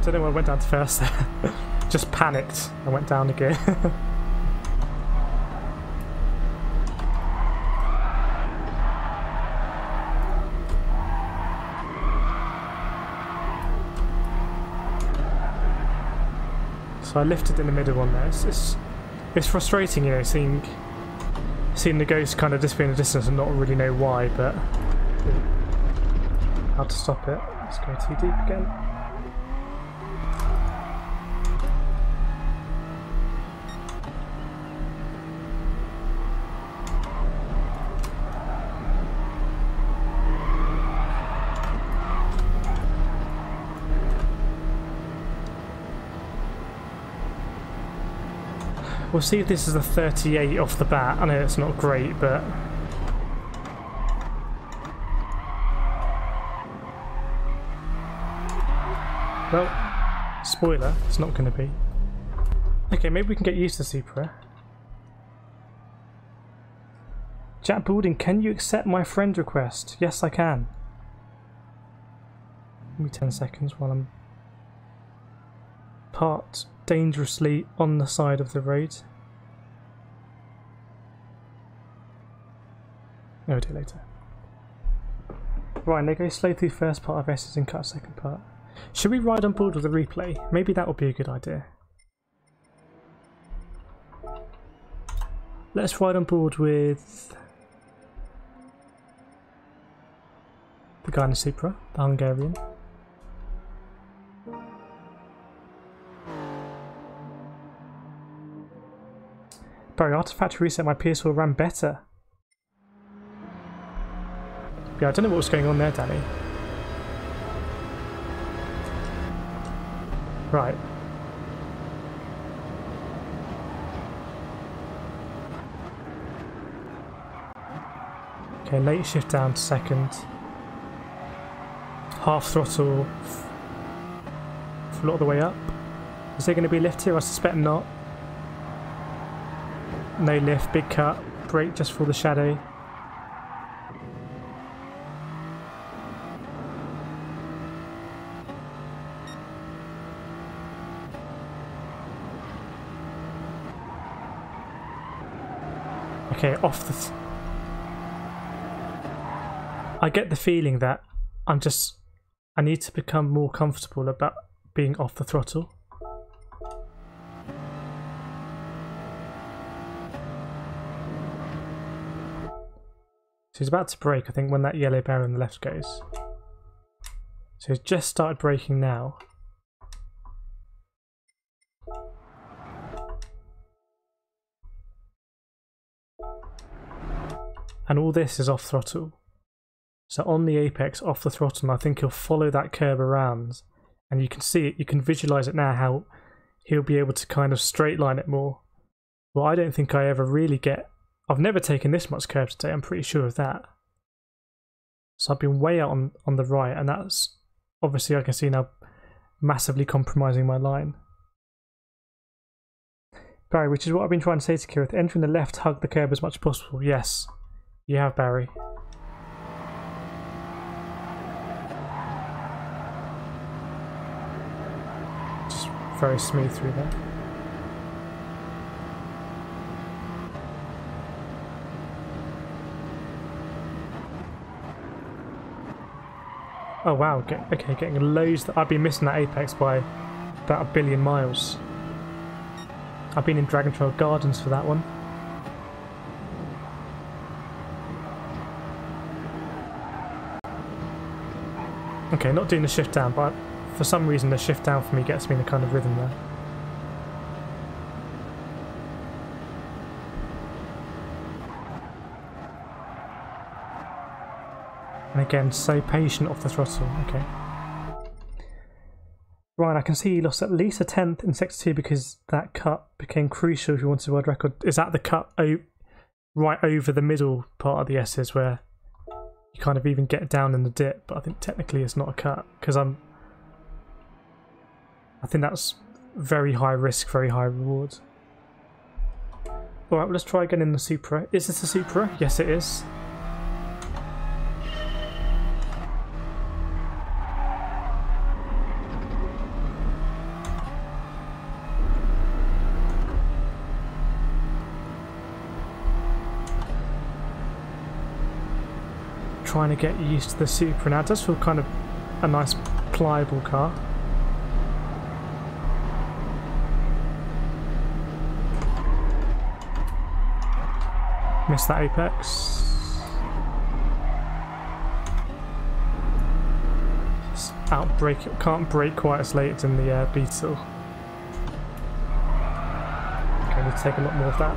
Don't know why I went down to first there. Just panicked. I went down again. So I lifted in the middle one there. It's frustrating, you know, seeing the ghost kind of disappear in the distance and not really know why, but how to stop it. Let's go too deep again. We'll see if this is a 38 off the bat. I know it's not great, but... Well, spoiler, it's not going to be. Okay, maybe we can get used to Supra. Jack Balding, can you accept my friend request? Yes, I can. Give me 10 seconds while I'm parked dangerously on the side of the road. No, I'll do it later. Right, they go slow through first part of S's and cut second part. Should we ride on board with a replay? Maybe that would be a good idea. Let's ride on board with the guy in the Supra, the Hungarian. Barry, Artifact reset my PS4 ran better. Yeah, I don't know what was going on there, Danny. Right. Okay, late shift down to second. Half throttle for a lot of the way up. Is there going to be a lift here? I suspect not. No lift, big cut. Brake just for the shadow. Okay, off the... I get the feeling that I need to become more comfortable about being off the throttle. So he's about to brake, I think, when that yellow barrier on the left goes. So he's just started braking now. And all this is off throttle. So on the apex, off the throttle, and I think he'll follow that curve around. And you can see it, you can visualise it now, how he'll be able to kind of straight line it more. Well, I don't think I ever really get... I've never taken this much curve today, I'm pretty sure of that. So I've been way out on the right, and that's obviously, I can see now, massively compromising my line. Barry, which is what I've been trying to say to Kireth, entering the left, hug the curb as much as possible. Yes, you have, Barry. Just very smooth through there. Oh wow, okay, getting loads. I've been missing that apex by about 1 billion miles. I've been in Dragon Trail Gardens for that one. Okay, not doing the shift down, but for some reason the shift down for me gets me in a kind of rhythm there. And again, so patient off the throttle. Okay. Ryan, I can see you lost at least a 10th in Sector 2 because that cut became crucial if you wanted a world record. Is that the cut right over the middle part of the S's where you kind of even get down in the dip? But I think technically it's not a cut because I think that's very high risk, very high reward. Alright, well, let's try again in the Supra. Is this a Supra? Yes, it is. Trying to get used to the Supra now. It does feel kind of a nice pliable car. Missed that apex. Just outbrake it. Can't brake quite as late as in the Beetle. Okay, need to take a lot more of that.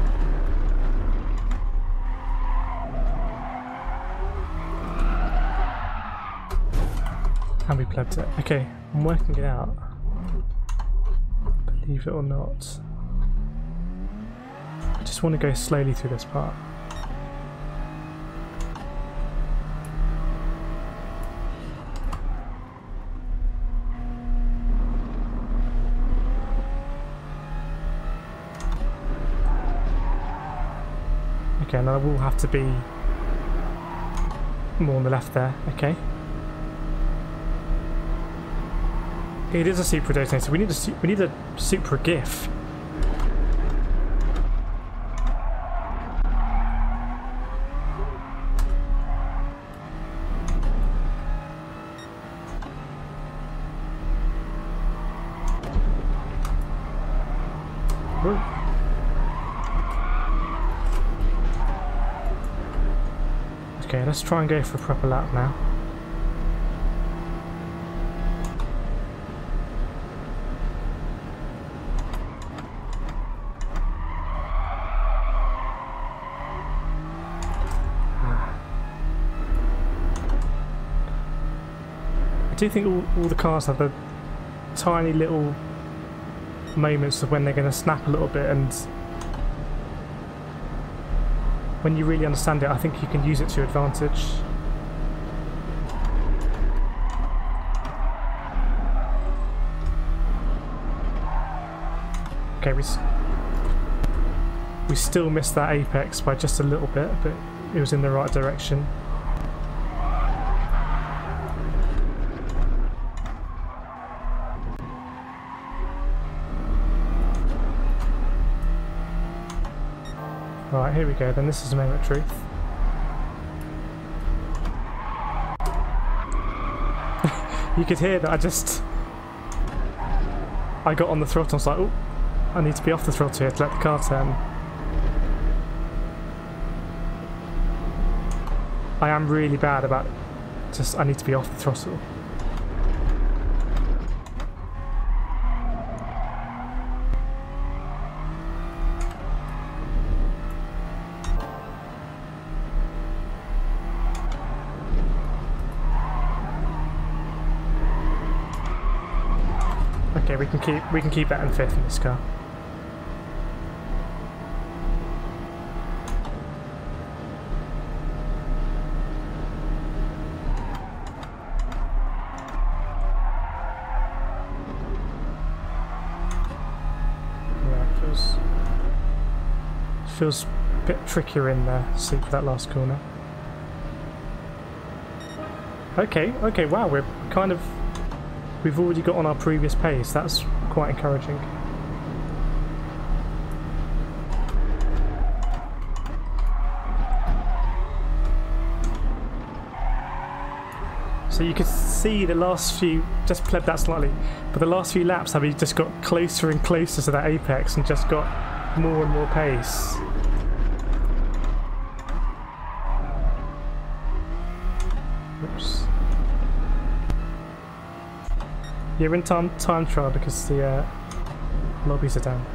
And we plugged it. Okay, I'm working it out. Believe it or not. I just want to go slowly through this part. Okay, now I will have to be more on the left there. Okay. It is a Supra detonator. We need a Supra GIF. Okay, let's try and go for a proper lap now. I do think all the cars have the tiny little moments of when they're going to snap a little bit, and when you really understand it, I think you can use it to your advantage. Okay, we still missed that apex by just a little bit, but it was in the right direction. Right, here we go then, this is a moment of truth. You could hear that I got on the throttle and I was like, oh, I need to be off the throttle here to let the car turn. I am really bad about I need to be off the throttle. Okay, we can keep that in 5th in this car. Feels a bit trickier in there, see for that last corner. Okay, wow, we've already got on our previous pace, that's quite encouraging. So you could see the last few, just pleb that slightly, but the last few laps have we just got closer and closer to that apex and just got more and more pace. Oops. You're in time trial because the lobbies are down.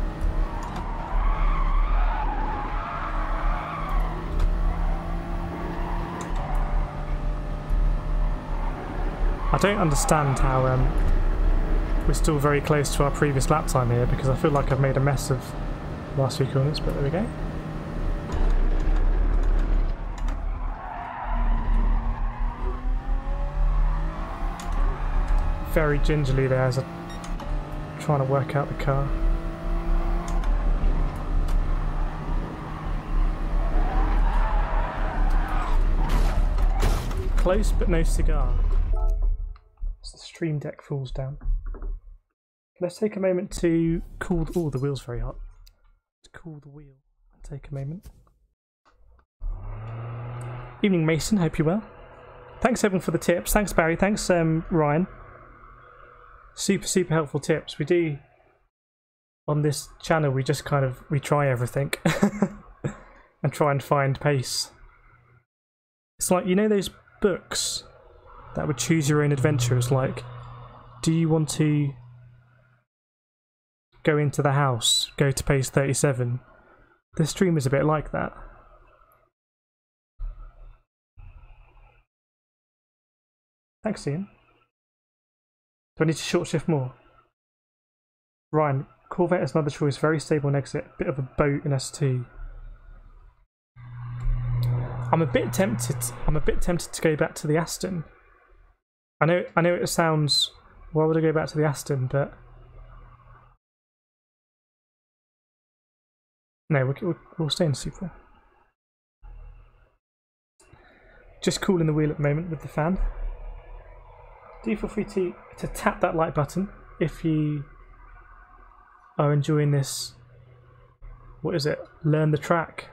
I don't understand how we're still very close to our previous lap time here, because I feel like I've made a mess of the last few corners, but there we go. Very gingerly there as I'm trying to work out the car. Close but no cigar. As the stream deck falls down. Let's take a moment to cool. Oh, the wheel's very hot. To cool the wheel. Take a moment. Evening, Mason. Hope you're well. Thanks everyone for the tips. Thanks Barry. Thanks Ryan. Super helpful tips. We do on this channel. We just we try everything and try and find pace. It's like, you know those books that would choose your own adventure. It's like, do you want to go into the house, go to pace 37? This stream is a bit like that. Thanks, Ian. Do I need to short shift more? Ryan, Corvette is another choice. Very stable on exit. Bit of a boat in S2. I'm a bit tempted to go back to the Aston. I know it sounds, why would I go back to the Aston, but no, we'll stay in Supra. Just cooling the wheel at the moment with the fan. Do feel free to tap that like button if you are enjoying this. What is it? Learn the track.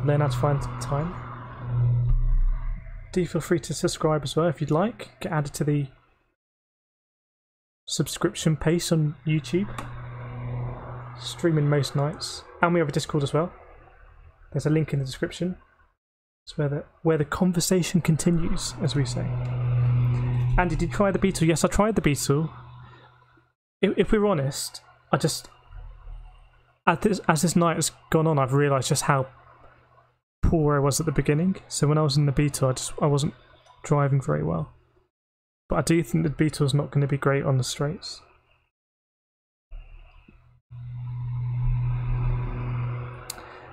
Learn how to find time. Do feel free to subscribe as well if you'd like. Get added to the subscription pace on YouTube. Streaming most nights. And we have a Discord as well. There's a link in the description. It's where the conversation continues, as we say. Andy, did you try the Beetle? Yes, I tried the Beetle. If we're honest, as this night has gone on, I've realised just how poor I was at the beginning. So when I was in the Beetle, I wasn't driving very well. But I do think the Beetle's not going to be great on the straights.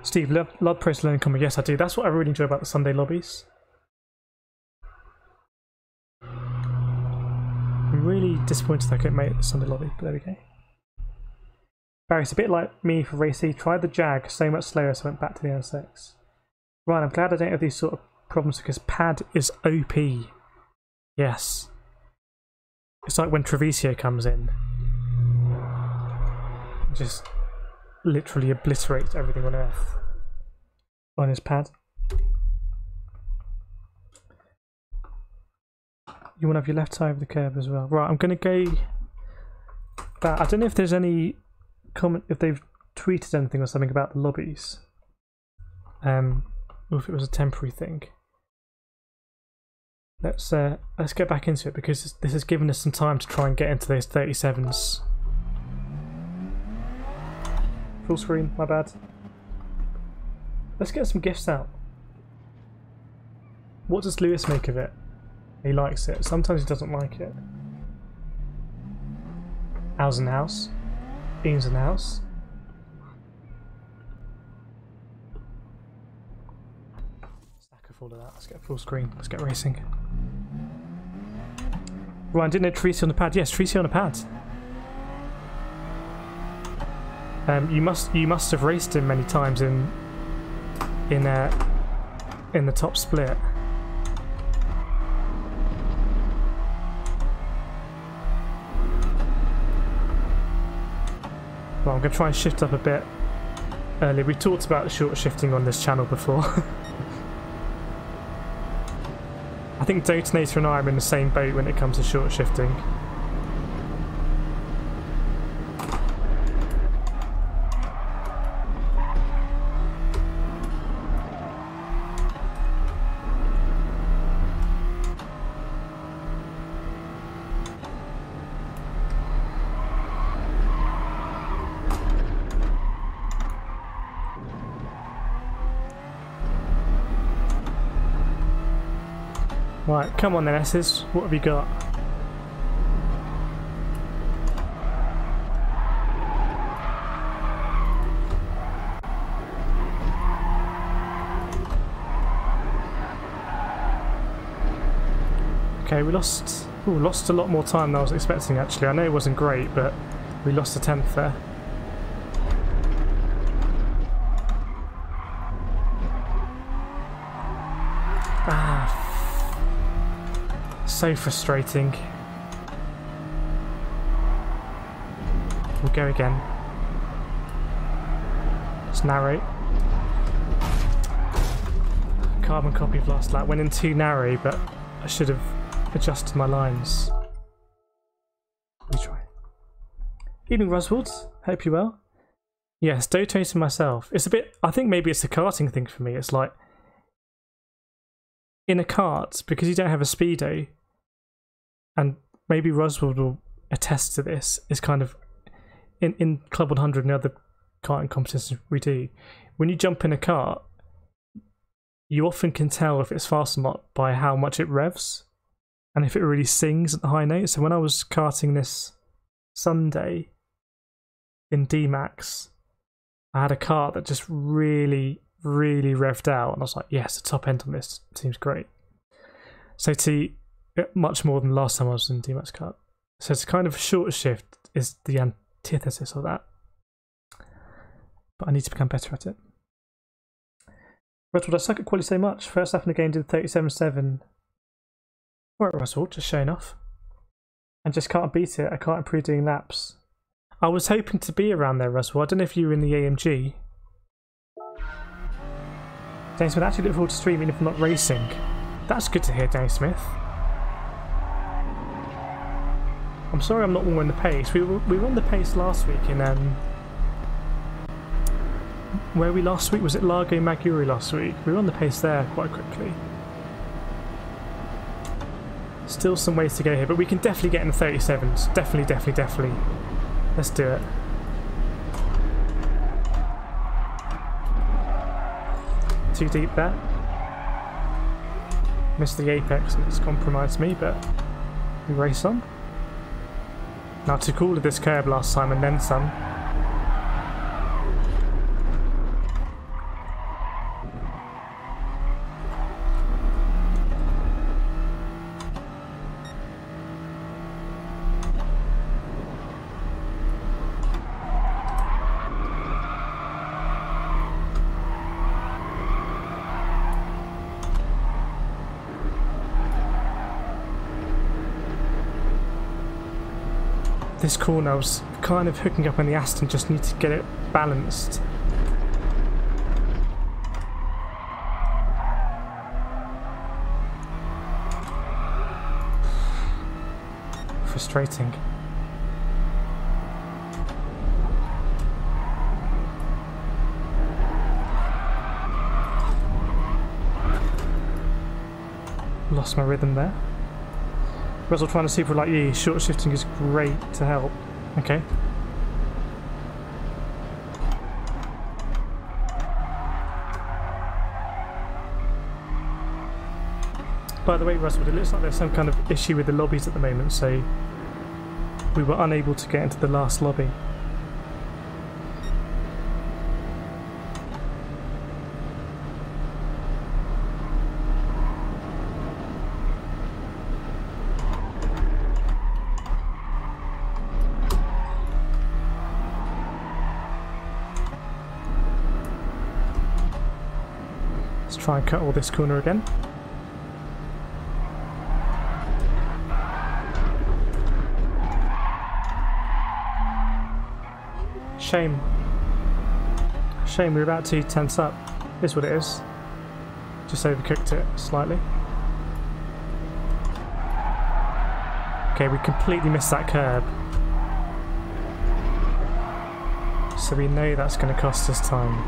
Steve, love press learning comment. Yes, I do. That's what I really enjoy about the Sunday lobbies. I'm really disappointed I couldn't make the Sunday lobby, but there we go. Barry, it's a bit like me for Race C. Tried the Jag, so much slower, so I went back to the NSX. Right, I'm glad I don't have these sort of problems because pad is OP. Yes. It's like when Treviso comes in. Just literally obliterates everything on Earth on his pad. You want to have your left eye over the curb as well. Right, I'm going to go back. I don't know if there's any comment, if they've tweeted anything or something about the lobbies. Or if it was a temporary thing. Let's get back into it because this has given us some time to try and get into those 37s. Full screen, my bad. Let's get some gifts out. What does Lewis make of it? He likes it. Sometimes he doesn't like it. Owls in the house. Beans in the house. Stack of all of that. Let's get full screen. Let's get racing. Ryan, didn't know Tracy on the pad? Yes, Tracy on the pad. You must have raced him many times in the top split. Well, I'm going to try and shift up a bit earlier. We talked about the short shifting on this channel before. I think Detonator and I are in the same boat when it comes to short shifting. Right, come on then, S's. What have you got? Okay, we lost a lot more time than I was expecting actually. I know it wasn't great, but we lost a 10th there. So frustrating. We'll go again. Let's narrow. Carbon copy of last lap. Went in too narrow, but I should have adjusted my lines. Let me try. Evening, Roswald. Hope you're well. Yes, dotating myself. It's a bit. I think maybe it's a karting thing for me. It's like in a kart, because you don't have a speedo. And maybe Roswell will attest to this, is kind of, in Club 100 and the other karting competitions we do, when you jump in a kart, you often can tell if it's fast or not by how much it revs, and if it really sings at the high notes. So when I was karting this Sunday in D-Max, I had a kart that just really, really revved out, and I was like, yes, the top end on this seems great. So to much more than last time I was in D-Max kart. So it's kind of a short shift is the antithesis of that. But I need to become better at it. Russell, I suck at quality so much. First lap in the game did 37.7. Alright, Russell, just showing off. And just can't beat it. I can't improve doing laps. I was hoping to be around there, Russell. I don't know if you were in the AMG. Danny Smith, actually look forward to streaming if I'm not racing. That's good to hear, Danny Smith. I'm sorry I'm not more on the pace. We were on the pace last week in where we last week? Was it Largo Maggiore last week? We were on the pace there quite quickly. Still some ways to go here, but we can definitely get in the 37s. Definitely. Let's do it. Too deep there. Missed the apex and it's compromised me, but we race on. Now took all of this curb last time and then some. this corner I was kind of hooking up on the Aston, just need to get it balanced. Frustrating. Lost my rhythm there. Russell trying to super like you, short shifting is great to help. Okay. By the way, Russell, it looks like there's some kind of issue with the lobbies at the moment, so we were unable to get into the last lobby. Let's try and cut all this corner again. Shame. Shame, we're about to tense up. Is what it is. Just overcooked it slightly. Okay, we completely missed that curb. So we know that's going to cost us time.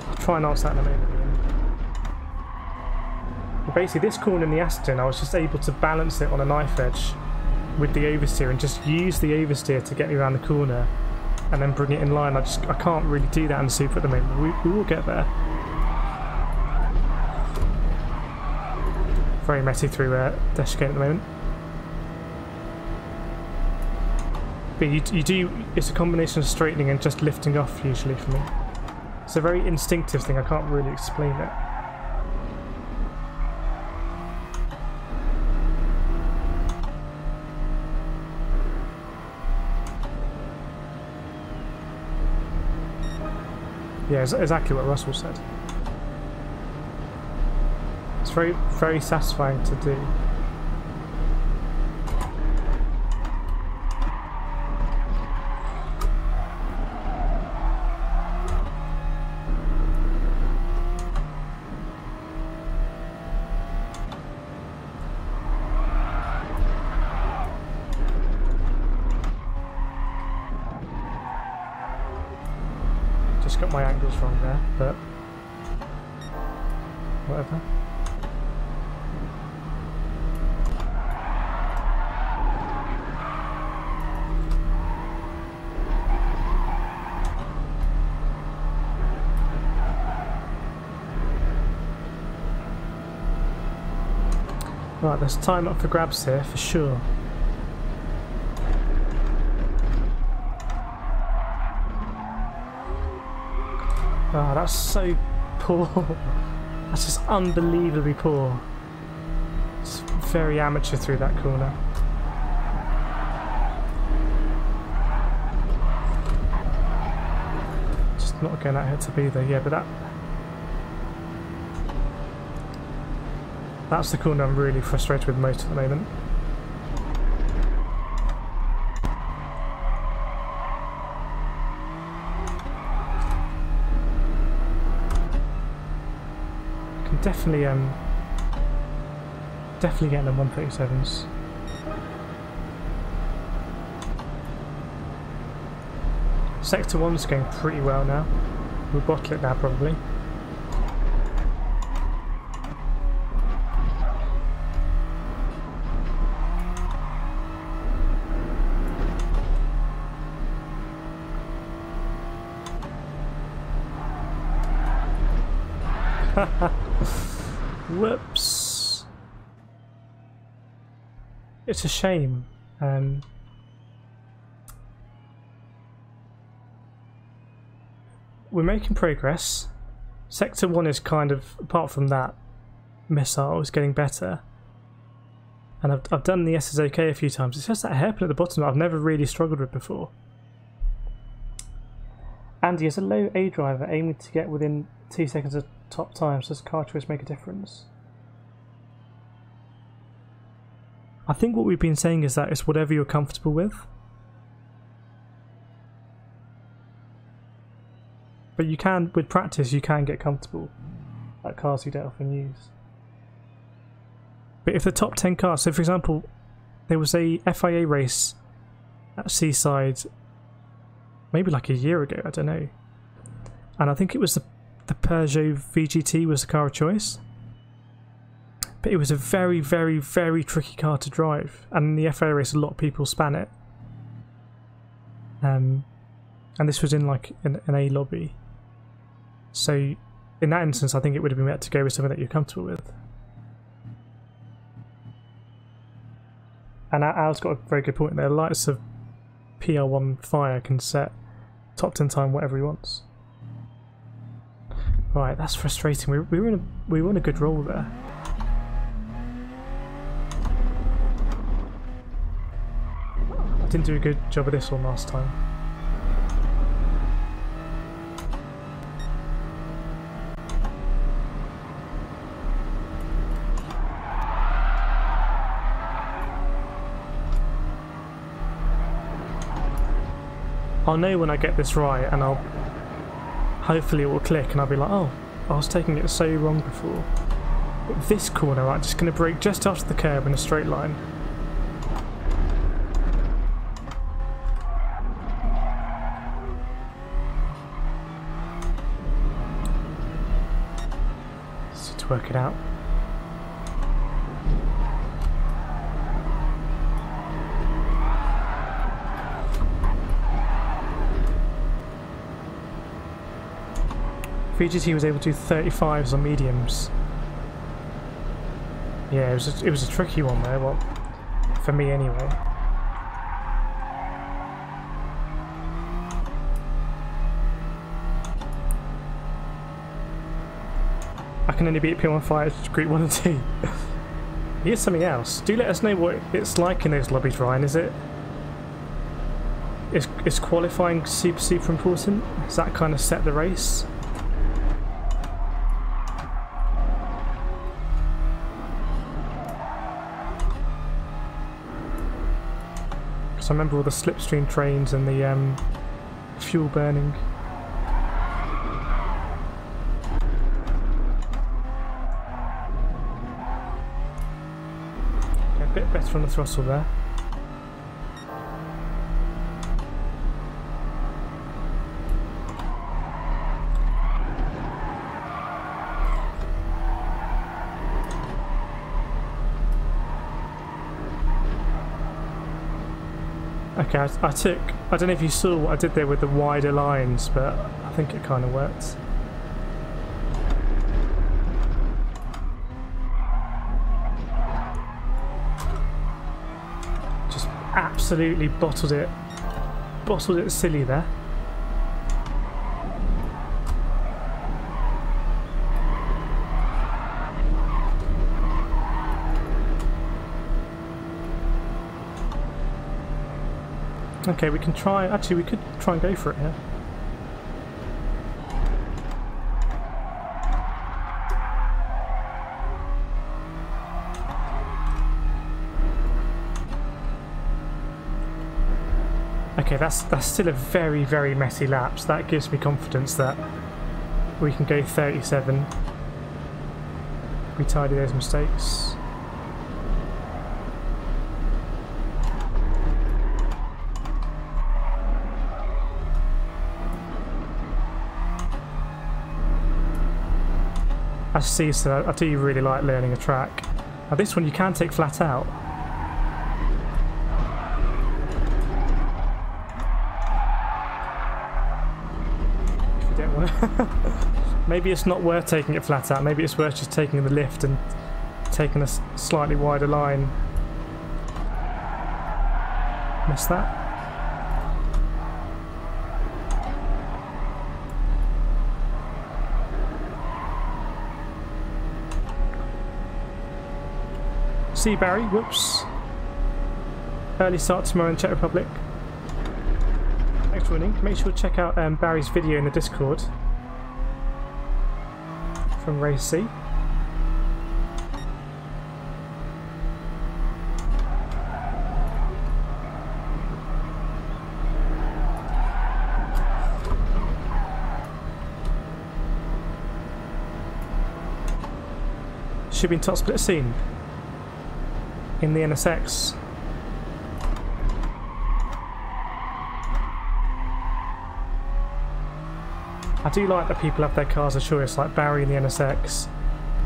I'll try and answer that in a moment. Basically, this corner in the Aston, I was just able to balance it on a knife edge with the oversteer and just use the oversteer to get me around the corner and then bring it in line. I can't really do that in the Super at the moment. We will get there. Very messy through dash gate at the moment. But you do, it's a combination of straightening and just lifting off usually for me. It's a very instinctive thing, I can't really explain it. Yeah, exactly what Russell said. It's very, very satisfying to do. Got my angles wrong there, but whatever. Right, there's time up for grabs here for sure. Oh, that's so poor. That's just unbelievably poor. It's very amateur through that corner. Just not going that head to be there, yeah, but that's the corner I'm really frustrated with most at the moment. Definitely getting them 137s. Sector 1's going pretty well now. We'll bottle it now probably. Whoops. It's a shame. We're making progress. Sector 1 is kind of, apart from that missile, is getting better. And I've done the SSOK a few times. It's just that hairpin at the bottom that I've never really struggled with before. Andy, as a low A driver aiming to get within 2 seconds of top time, so does car choice make a difference? I think what we've been saying is that it's whatever you're comfortable with. But you can, with practice, you can get comfortable at cars you don't often use. But if the top 10 cars, so for example, there was a FIA race at Seaside maybe like a year ago, I don't know. And I think it was the Peugeot VGT was the car of choice. But it was a very, very, very tricky car to drive. And in the FIA race, a lot of people span it. And this was in like an A lobby. So in that instance, I think it would have been better to go with something that you're comfortable with. And Al's got a very good point there. The likes of PR1 Fire can set top 10 time whatever he wants. Right, that's frustrating. We were in a good roll there. I didn't do a good job of this one last time. I'll know when I get this right, and hopefully it will click and I'll be like, oh, I was taking it so wrong before. But this corner, I'm just going to brake just after the curb in a straight line. Just to work it out. VGT was able to do 35s on mediums. Yeah, it was a tricky one there, well, for me anyway. I can only beat P1 Fire Group 1 and 2. Here's something else. Do let us know what it's like in those lobbies, Ryan. Is qualifying super important? Does that kind of set the race? I remember all the SlipStream trains and the fuel burning. Okay, a bit better on the throttle there. Okay, I don't know if you saw what I did there with the wider lines, but I think it kind of worked. Just absolutely bottled it silly there. Okay, we can try. Actually, we could try and go for it here. Okay, that's still a very, very messy lap, so that gives me confidence that we can go 37. We tidy those mistakes. As Seaside, I do really like learning a track. Now this one you can take flat out. If you don't want to. Maybe it's not worth taking it flat out. Maybe it's worth just taking the lift and taking a slightly wider line. Missed that. See Barry, whoops. Early start tomorrow in Czech Republic. Thanks for winning. Make sure to check out Barry's video in the Discord. from race C. Should be in top split scene in the NSX. I do like that people have their cars of choice, like Barry in the NSX,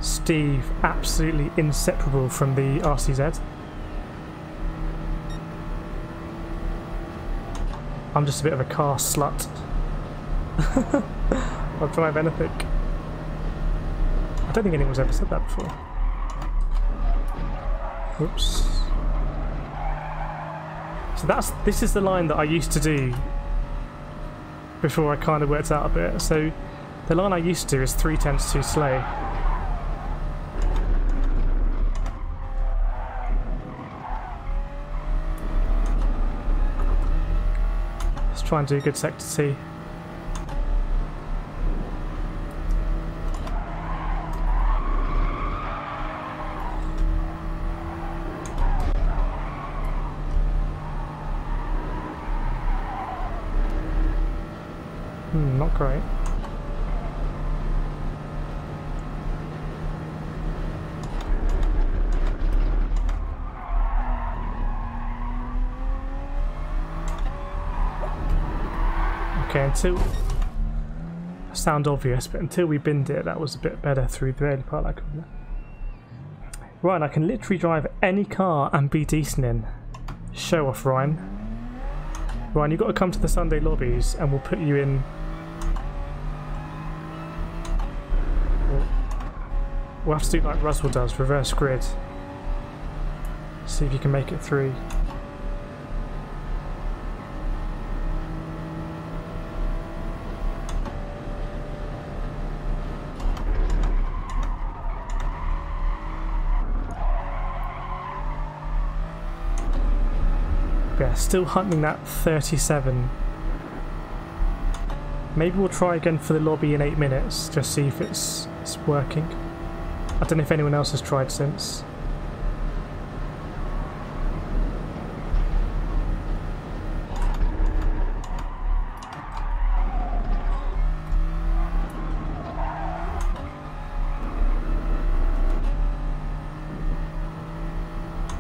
Steve absolutely inseparable from the RCZ. I'm just a bit of a car slut. I'll drive anything. I don't think anyone's ever said that before. Oops. So this is the line that I used to do before I kind of worked out a bit. So the line I used to do is 3/10 too slow. Let's try and do a good sector T. Not great. Okay, until... sound obvious, but until we binned it, that was a bit better through the early part of that corner. Right, I can literally drive any car and be decent in. Show off, Ryan. Ryan, you've got to come to the Sunday lobbies and we'll put you in... We'll have to do like Russell does, reverse grid. See if you can make it through. Yeah, still hunting that 37. Maybe we'll try again for the lobby in 8 minutes, just see if it's working. I don't know if anyone else has tried since.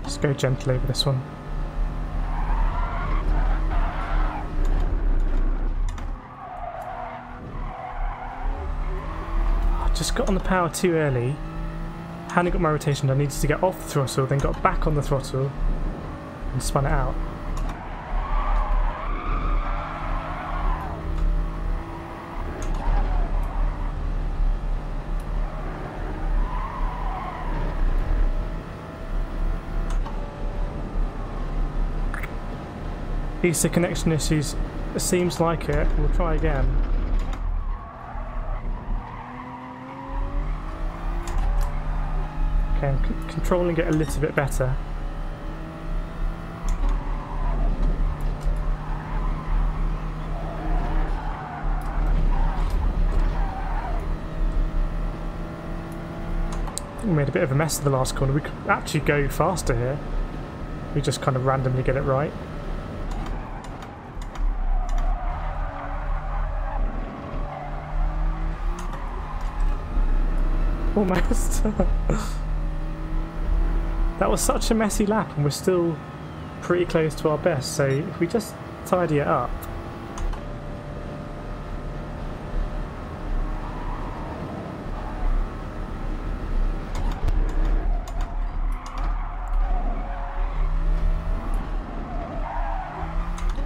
Just go gently over this one. I just got on the power too early. Hadn't got my rotation, I needed to get off the throttle, then got back on the throttle and spun it out. Easter connection issues, it seems like it. We'll try again. Okay, I'm controlling it a little bit better. I think we made a bit of a mess of the last corner. We could actually go faster here. We just kind of randomly get it right. Almost. That was such a messy lap and we're still pretty close to our best, so if we just tidy it up.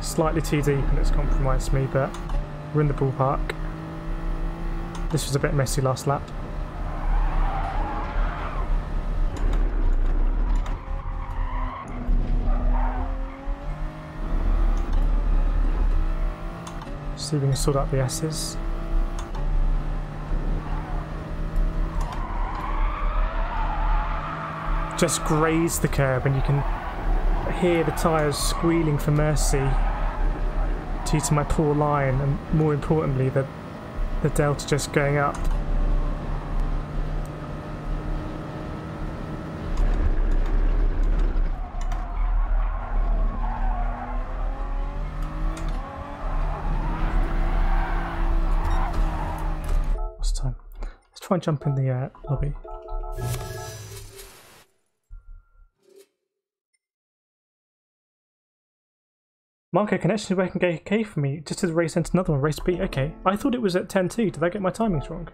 Slightly too deep and it's compromised me, but we're in the ballpark. This was a bit messy last lap. See if we can sort out the S's. Just graze the curb and you can hear the tyres squealing for mercy due to my poor line and more importantly the delta just going up. try and jump in the lobby. Marco connection is working okay for me. Just as race entered another one, race B. Okay, I thought it was at 10:2. Did I get my timings wrong?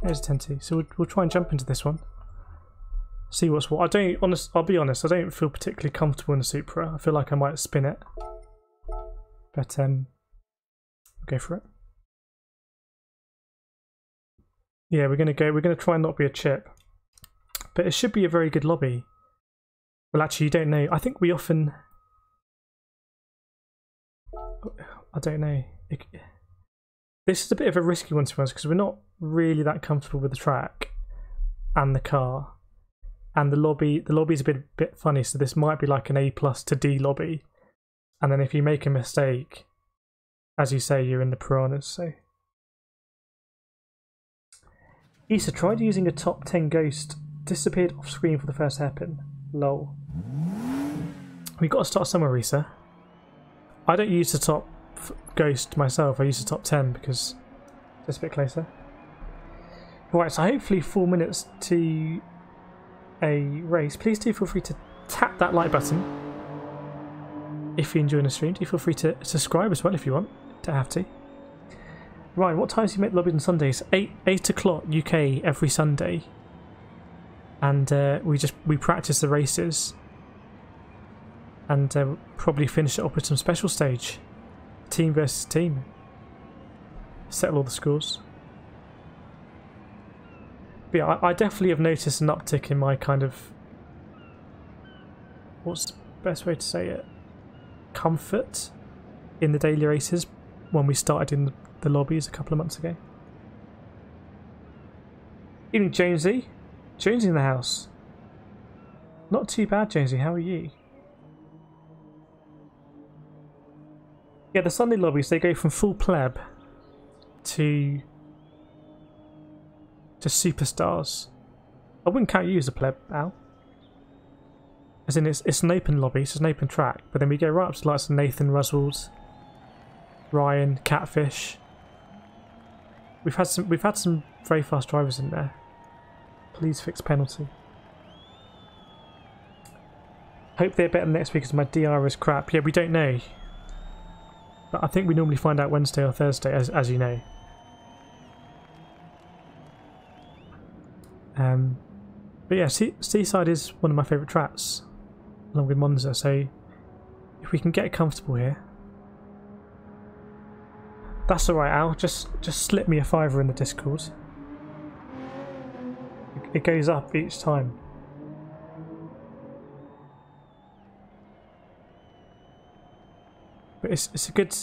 There's 10:2. So we'll try and jump into this one. See what's what. I'll be honest. I don't feel particularly comfortable in the Supra. I feel like I might spin it, but I'll go for it. Yeah, we're gonna try and not be a chip, but it should be a very good lobby. Well, actually, you don't know. I think we often... I don't know. This is a bit of a risky one to us because we're not really that comfortable with the track and the car. And the lobby is a bit funny, so this might be like an A+ to D lobby. And then if you make a mistake, as you say, you're in the piranhas, so... Issa tried using a top 10 ghost, disappeared off screen for the first hairpin. Lol. We've got to start somewhere, Issa. I don't use the top ghost myself, I use the top 10 because it's a bit closer. Right, so hopefully 4 minutes to a race. Please do feel free to tap that like button if you're enjoying the stream. Do feel free to subscribe as well if you want. Don't have to. Right, what times do you make the lobbies on Sundays? 8 o'clock UK every Sunday. And we practice the races. And probably finish it up with some special stage. Team versus team. Settle all the scores. But yeah, I definitely have noticed an uptick in my kind of... What's the best way to say it? Comfort in the daily races when we started in the lobbies a couple of months ago. Evening, Jonesy. Jonesy in the house. Not too bad, Jonesy. How are you? Yeah, the Sunday lobbies, they go from full pleb to superstars. I wouldn't count you as a pleb, Al. As in, it's an open lobby, so it's an open track, but then we go right up to like Nathan Russells, Ryan, Catfish. We've had some very fast drivers in there. Please fix penalty. Hope they're better next week because my DR is crap. Yeah, we don't know. But I think we normally find out Wednesday or Thursday, as you know. But yeah, Seaside is one of my favourite tracks, along with Monza, so if we can get comfortable here. That's alright, Al, just slip me a $5 in the Discord. It goes up each time. But it's a good...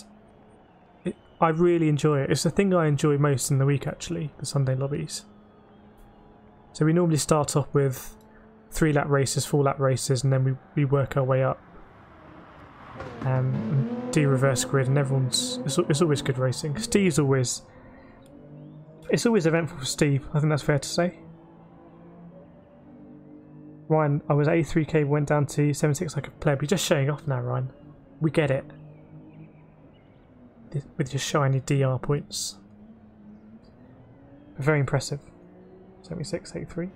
I really enjoy it. It's the thing I enjoy most in the week, actually, the Sunday lobbies. So we normally start off with 3-lap races, 4-lap races, and then we work our way up. And do reverse grid, and everyone's... It's always good racing. Steve's always... It's always eventful for Steve, I think that's fair to say. Ryan, I was A3K, went down to 7.6 like a pleb. You're just showing off now, Ryan. We get it. With your shiny DR points. Very impressive. 76, 83.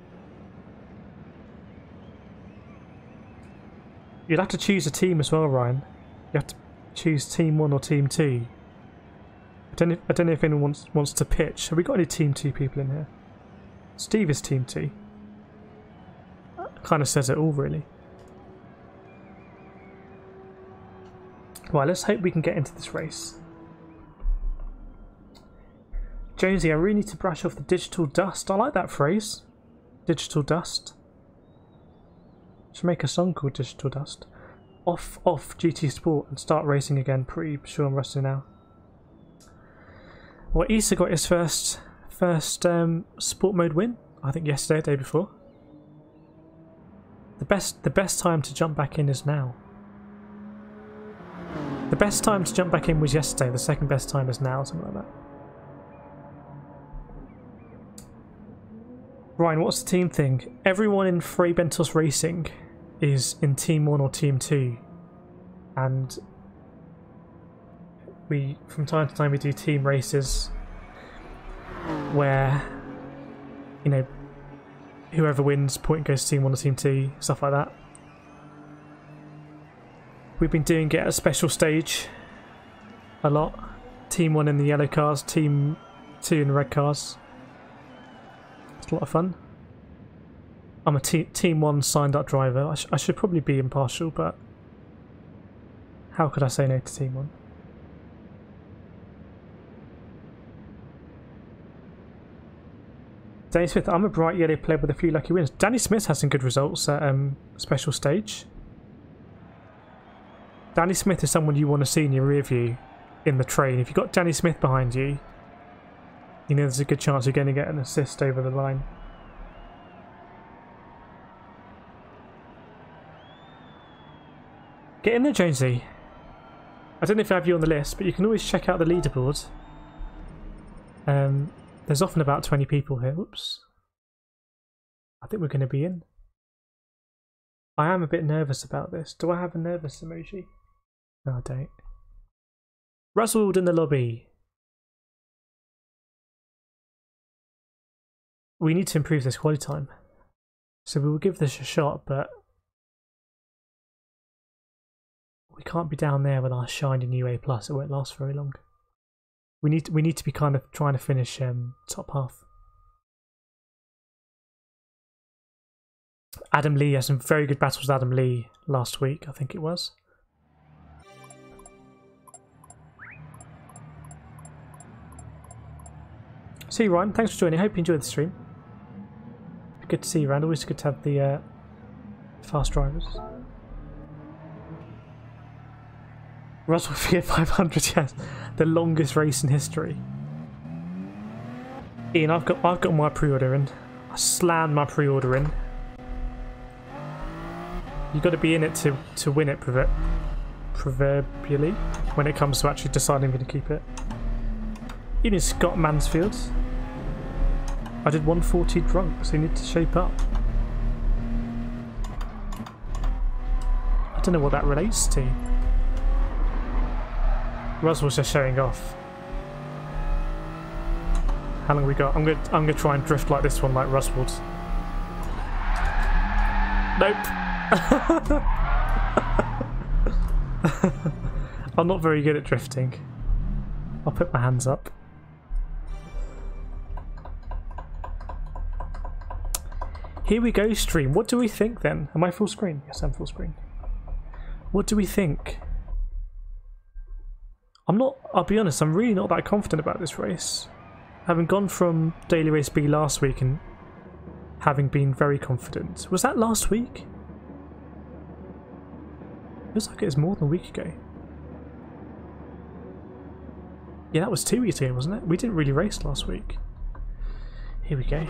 You'd have to choose a team as well, Ryan. You have to choose Team 1 or Team 2. I don't know if anyone wants to pitch. Have we got any Team 2 people in here? Steve is Team 2. That kind of says it all, really. Right, let's hope we can get into this race. Jonesy, I really need to brush off the digital dust. I like that phrase. Digital dust. Should make a song called Digital Dust. Off GT Sport and start racing again. Pretty sure I'm rusty now. Well, Issa got his first sport mode win. I think yesterday, the day before. The best time to jump back in is now. The best time to jump back in was yesterday. The second best time is now, something like that. Ryan, what's the team thing? Everyone in Frey Bentos Racing is in Team 1 or Team 2. And from time to time we do team races where, you know, whoever wins, point goes to Team 1 or Team 2, stuff like that. We've been doing it at a special stage a lot. Team 1 in the yellow cars, Team 2 in the red cars. It's a lot of fun. I'm a Team 1 signed up driver. I should probably be impartial, but how could I say no to Team 1? Danny Smith, I'm a bright yellow player with a few lucky wins. Danny Smith has some good results at special stage. Danny Smith is someone you want to see in your rear view in the train. If you've got Danny Smith behind you, you know there's a good chance you're going to get an assist over the line. Get in there, Jonesy. I don't know if I have you on the list, but you can always check out the leaderboard. There's often about 20 people here. Whoops. I think we're going to be in. I am a bit nervous about this. Do I have a nervous emoji? No, I don't. Russell in the lobby. We need to improve this quality time. So we will give this a shot, but we can't be down there with our shiny new A+. It won't last very long. We need to be kind of trying to finish top half. Adam Lee has some very good battles with Adam Lee last week, I think it was. See you, Ryan. Thanks for joining. Hope you enjoyed the stream. Good to see you, Rand. Always good to have the fast drivers. Russell Fiat 500, yes, the longest race in history. Ian, I've got my pre-order in. I slammed my pre-order in. You've got to be in it to win it, proverbially, when it comes to actually deciding I'm going to keep it. Ian Scott Mansfield. I did 140 drunk, so you need to shape up. I don't know what that relates to. Russell's just showing off. How long we got? I'm gonna try and drift like this one, like Russell's. Nope. I'm not very good at drifting. I'll put my hands up. Here we go, stream. What do we think then? Am I full screen? Yes, I'm full screen. What do we think? I'll be honest, I'm really not that confident about this race. Having gone from Daily Race B last week and having been very confident. Was that last week? It feels like it was more than a week ago. Yeah, that was 2 weeks ago, wasn't it? We didn't really race last week. Here we go.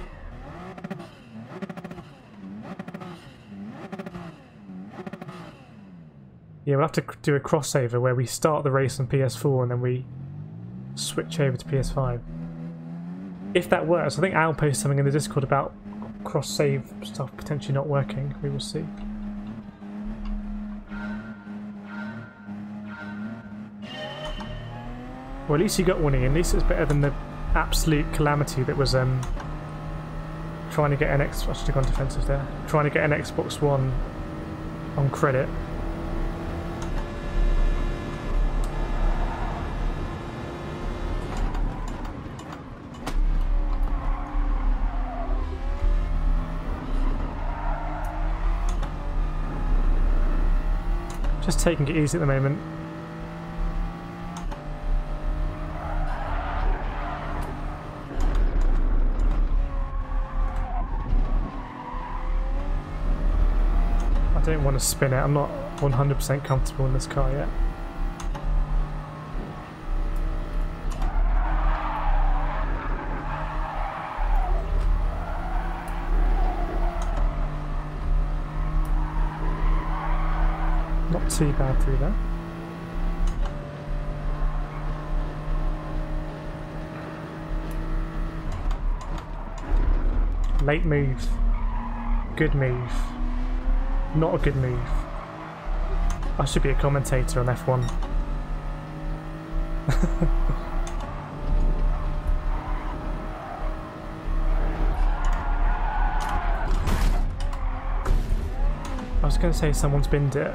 Yeah, we'll have to do a crossover where we start the race on PS4 and then we switch over to PS5. If that works, I think Al posted something in the Discord about cross-save stuff potentially not working. We will see. Well, at least you got one in. At least it's better than the absolute calamity that was trying to get an I should have gone defensive there. Trying to get an Xbox One on credit. Just taking it easy at the moment. I don't want to spin it. I'm not 100% comfortable in this car yet. Not too bad through there. Late move. Good move. Not a good move. I should be a commentator on F1. I was going to say someone's binned it.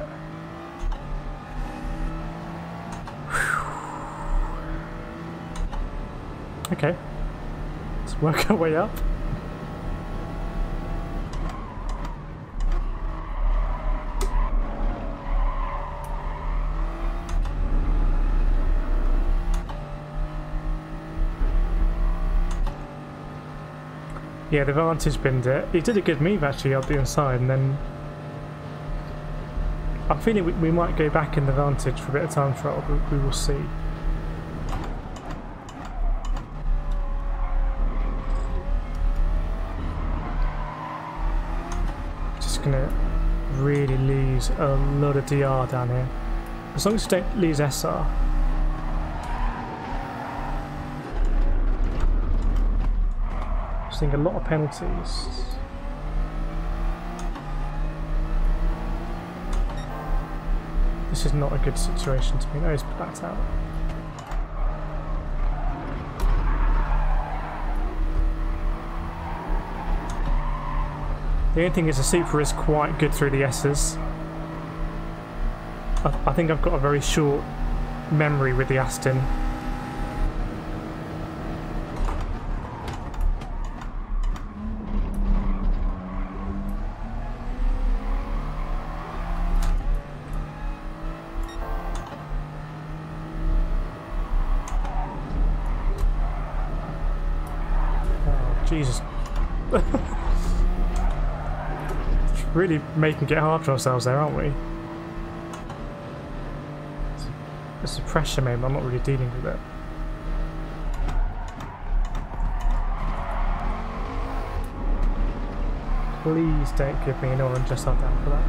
Okay, let's work our way up. Yeah, the Vantage binned it. He did a good move actually up the inside, and then I'm feeling we might go back in the Vantage for a bit of time trial, but we will see. Just gonna really lose a lot of DR down here. As long as you don't lose SR. A lot of penalties. This is not a good situation to be. No, he's backed out. The only thing is the Supra is quite good through the S's. I think I've got a very short memory with the Aston. Jesus. Really making it hard for ourselves there, aren't we? It's a pressure maybe, I'm not really dealing with it. Please don't give me an orange, just sat down for that.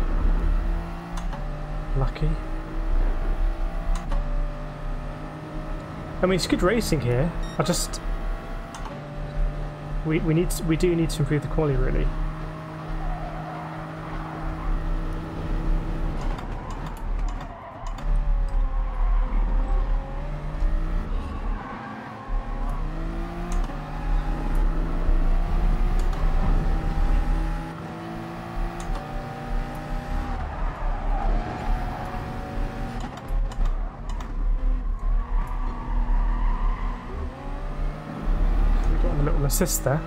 Lucky. I mean, it's good racing here. I just... We do need to improve the quality, really. Assist there.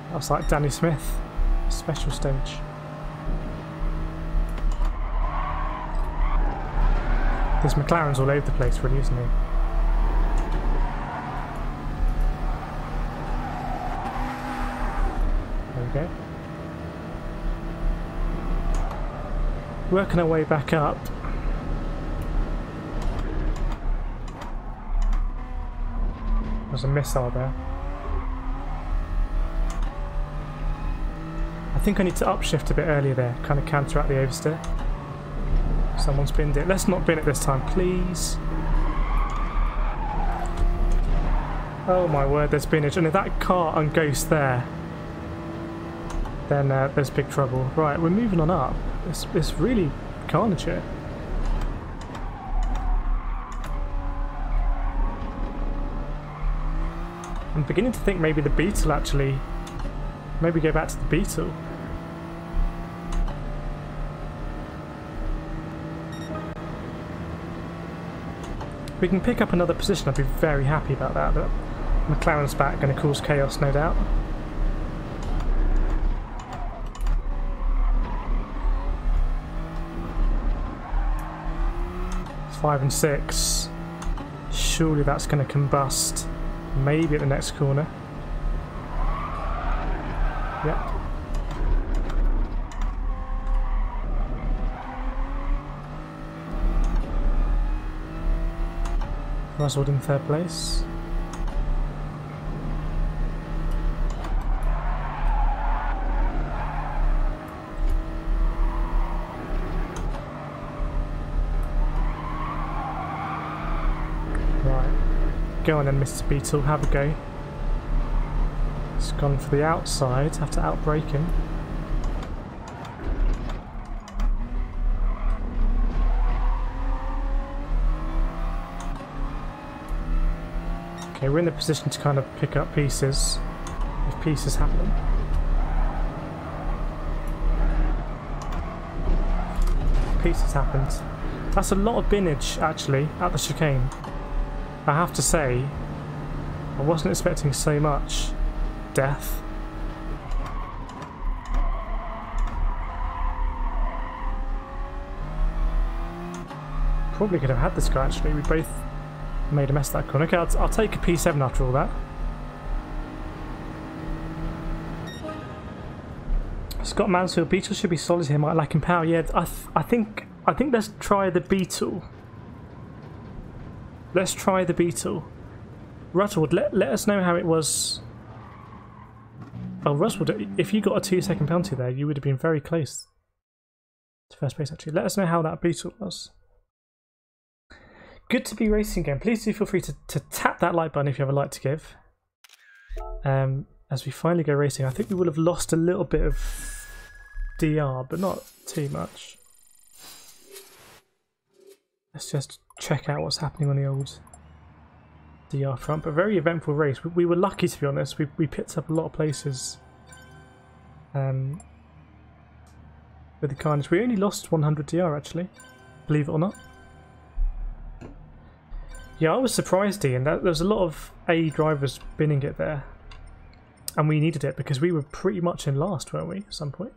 That was like Danny Smith. Special stage. This McLaren's all over the place, really, isn't he? There we go. Working our way back up. There's a missile there. I think I need to upshift a bit earlier there, kind of counteract the oversteer. Someone's binned it. Let's not bin it this time, please. Oh my word, there's binnage. And if that car unghosts there, then there's big trouble. Right, we're moving on up. It's really carnage here. I'm beginning to think maybe the Beetle actually... Maybe go back to the Beetle. If we can pick up another position, I'd be very happy about that. But McLaren's back, going to cause chaos, no doubt. It's 5 and 6. Surely that's going to combust. Maybe at the next corner. Yep. Russelled in third place. Right. Go on then, Mr. Beetle, have a go. It's gone for the outside, have to outbrake him. Okay, we're in the position to kind of pick up pieces if pieces happen. Pieces happened. That's a lot of binnage actually at the chicane. I have to say, I wasn't expecting so much death. Probably could have had this guy actually. We both made a mess of that corner. Okay, I'll take a P7 after all that. Scott Mansfield, Beetle should be solid here. Might lack in power. Yeah, I think let's try the Beetle. Let's try the Beetle. Russell, let us know how it was. Oh, Russell, if you got a 2-second penalty there, you would have been very close to first place actually. Let us know how that Beetle was. Good to be racing again. Please do feel free to tap that like button if you have a like to give. As we finally go racing, I think we will have lost a little bit of DR, but not too much. Let's just check out what's happening on the old DR front. But very eventful race. We were lucky, to be honest. We picked up a lot of places with the carnage. We only lost 100 DR actually, believe it or not. Yeah, I was surprised, Ian. There was a lot of A drivers binning it there. And we needed it because we were pretty much in last, weren't we, at some point?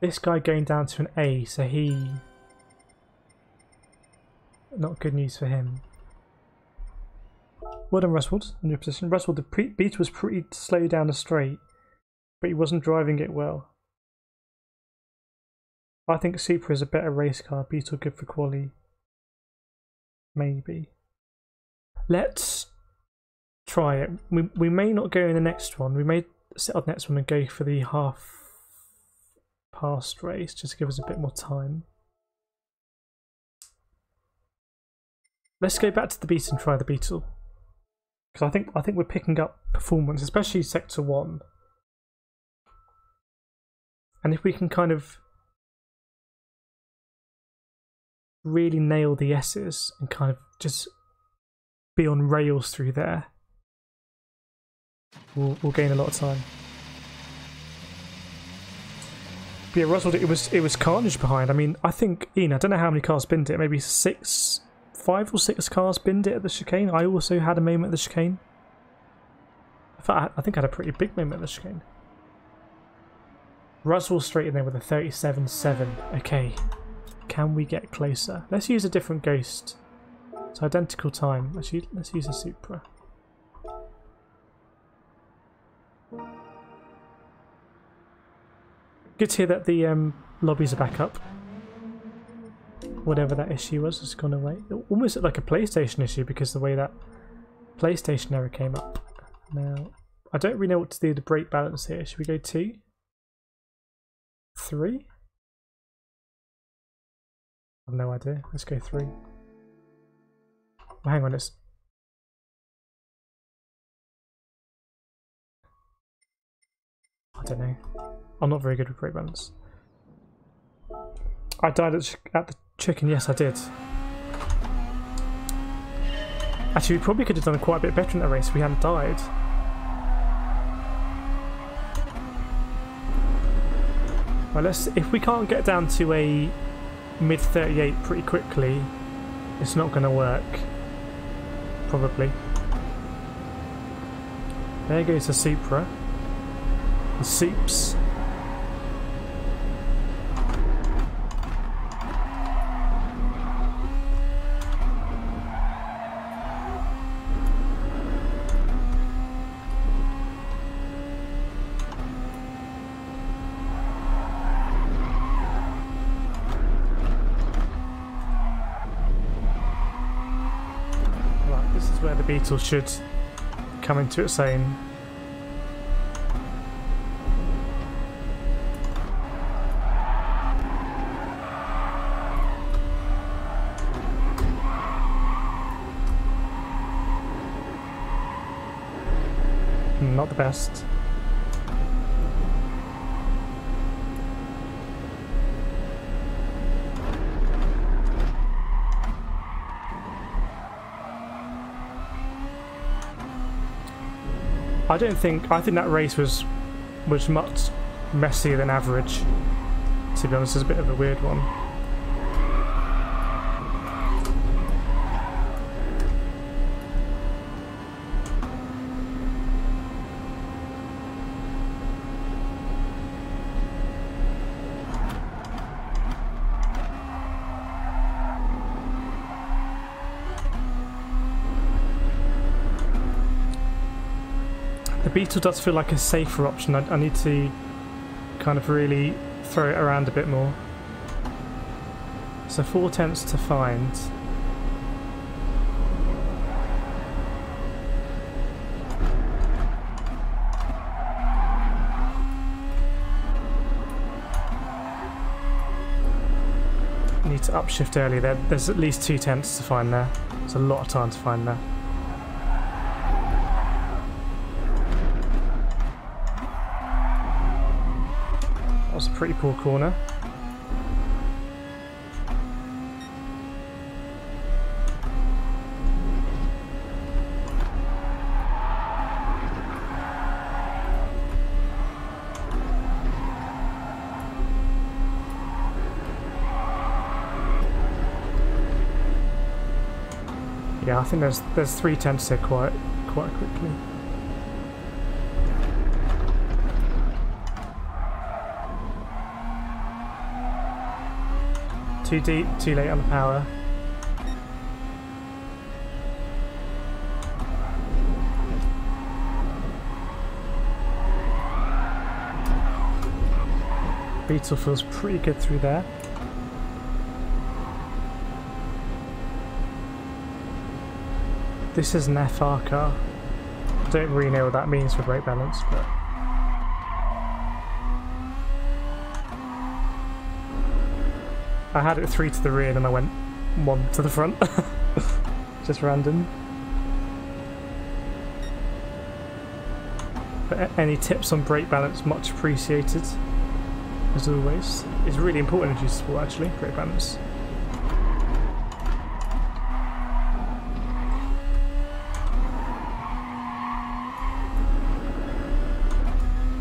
This guy going down to an A, so he... Not good news for him. Well done, Russwood, in your position. Russwood, the Beetle was pretty slow down the straight, but he wasn't driving it well. I think Supra is a better race car. Beetle good for quali. Maybe. Let's try it. We may not go in the next one. We may set up the next one and go for the half past race just to give us a bit more time. Let's go back to the Beetle and try the Beetle. Because I think we're picking up performance, especially sector 1. And if we can kind of really nail the S's and kind of just be on rails through there, we'll gain a lot of time. But yeah, Russell, it was carnage behind. I mean, I think, Ian, I don't know how many cars binned it. Maybe 5 or 6 cars binned it at the chicane. I also had a moment at the chicane. In fact, I think I had a pretty big moment at the chicane. Russell straight in there with a 37.7. Okay. Can we get closer? Let's use a different ghost. It's identical time. Let's use a Supra. Good to hear that the lobbies are back up. Whatever that issue was has gone away. It almost looked like a PlayStation issue because the way that PlayStation error came up. Now, I don't really know what to do to brake balance here. Should we go 2? 3? I have no idea. Let's go 3. Well, hang on, I don't know. I'm not very good with brake balance. I died at the chicken. Yes, I did. Actually, we probably could have done quite a bit better in that race if we hadn't died. Well, if we can't get down to a mid 38 pretty quickly, it's not going to work. Probably. There goes the Supra. The Soups. Where the Beetle should come into its own. Not the best. I think that race was much messier than average. To be honest, it's a bit of a weird one. The Beetle does feel like a safer option. I need to kind of really throw it around a bit more. So 4 tenths to find. Need to upshift early there. There's at least 2 tenths to find there. There's a lot of time to find there. That was a pretty poor corner. Yeah, I think there's 3 tenths here quite quickly. Too deep, too late on the power. Beetle feels pretty good through there. This is an FR car. I don't really know what that means for brake balance, but I had it 3 to the rear and then I went 1 to the front. Just random. But any tips on brake balance, much appreciated. As always. It's really important in GT Sport actually, brake balance.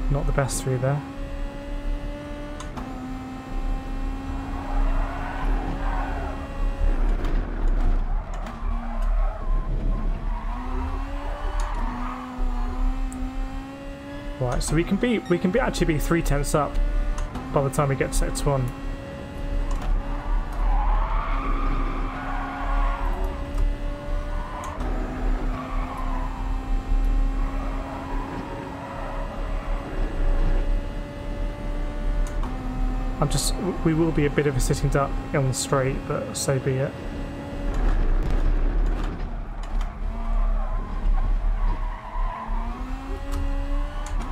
Not the best through there. Right, so we can actually be 3 tenths up by the time we get to sector 1. We will be a bit of a sitting duck on the straight, but so be it.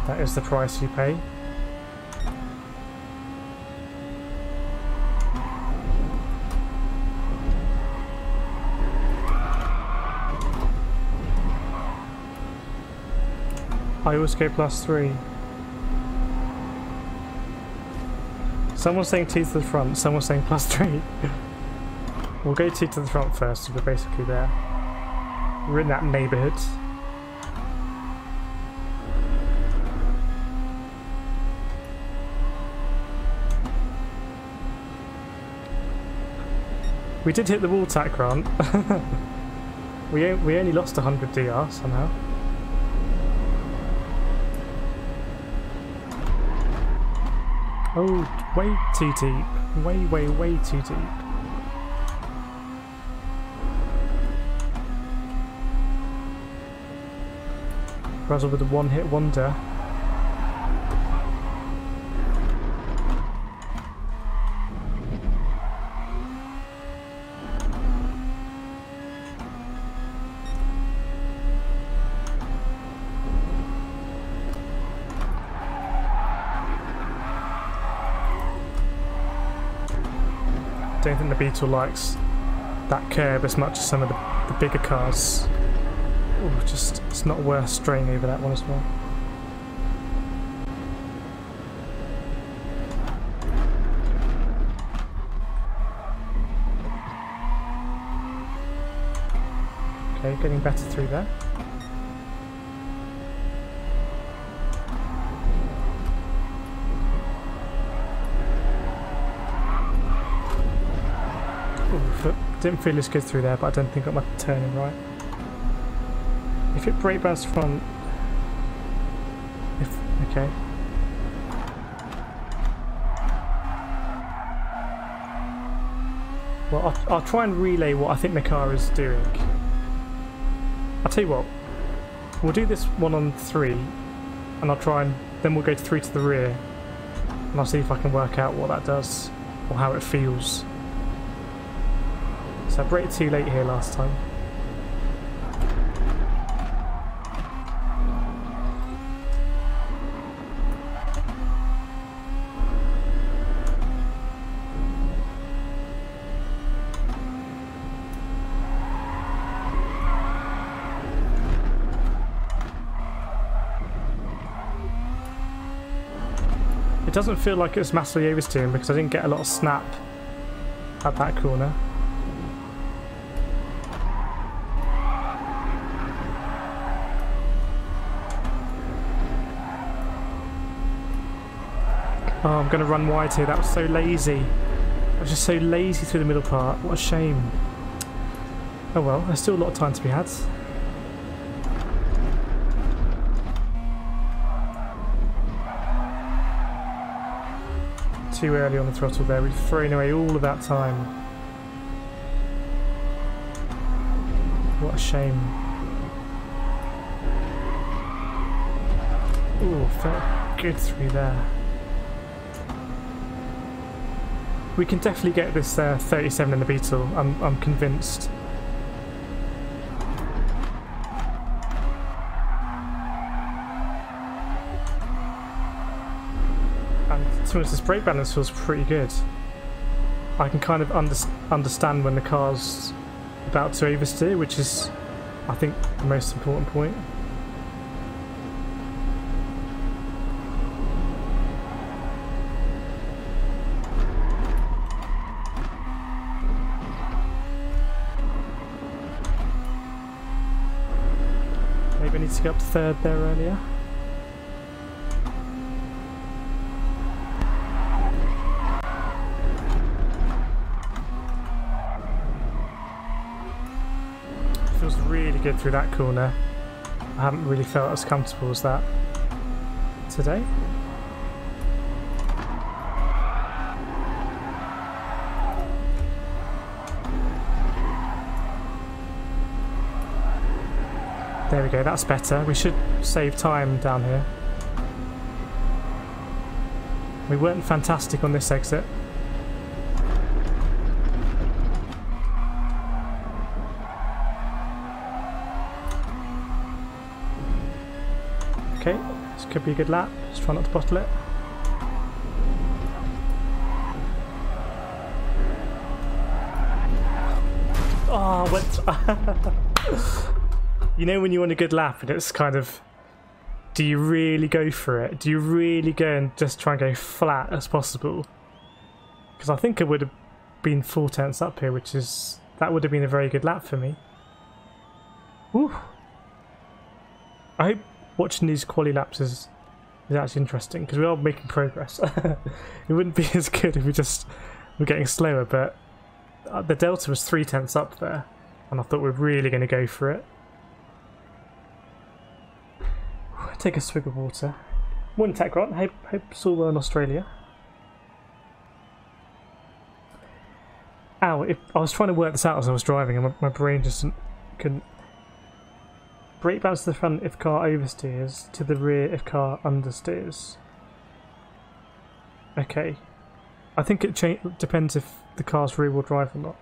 That is the price you pay. I always go +3. Someone's saying 2 to the front, someone's saying +3. We'll go 2 to the front first, so we're basically there. We're in that neighbourhood. We did hit the wall tack, Grant. we only lost 100 DR somehow. Oh, way too deep. Way too deep. Russell with a one-hit wonder. I don't think the Beetle likes that curb as much as some of the bigger cars. Ooh, just it's not worth straying over that one as well. Okay, getting better through there. Didn't feel as good through there, but I don't think I got my turning right. If it brake bounce front... Okay. Well, I'll try and relay what I think the car is doing. I'll tell you what. We'll do this one on 3, and I'll try and... Then we'll go 3 to the rear, and I'll see if I can work out what that does, or how it feels. So I braked too late here last time. It doesn't feel like it's massively oversteering because I didn't get a lot of snap at that corner. Oh, I'm going to run wide here. That was so lazy. I was just so lazy through the middle part. What a shame. Oh well, there's still a lot of time to be had. Too early on the throttle there. We've thrown away all of that time. What a shame. Ooh, felt good through there. We can definitely get this 37 in the Beetle. I'm convinced. To be honest, this brake balance feels pretty good. I can kind of understand when the car's about to oversteer, which is, I think, the most important point. Maybe I need to get up to 3rd there earlier. Really good through that corner. I haven't really felt as comfortable as that today. There we go, that's better. We should save time down here. We weren't fantastic on this exit. Okay, this could be a good lap. Just try not to bottle it. Oh, what? You know when you want a good lap and it's kind of... Do you really go for it? Do you really go and just try and go flat as possible? Because I think it would have been 4 tenths up here, which is... That would have been a very good lap for me. Whew. I hope watching these quali laps is actually interesting because we are making progress. It wouldn't be as good if we just were getting slower, but the delta was 3 tenths up there, and I thought we were really going to go for it. Take a swig of water. Morning, Tech Grant. Hope it's all well in Australia. Ow! I was trying to work this out as I was driving, and my brain just couldn't. Brake bounce to the front if car oversteers, to the rear if car understeers. Okay. I think it depends if the car's rear wheel drive or not.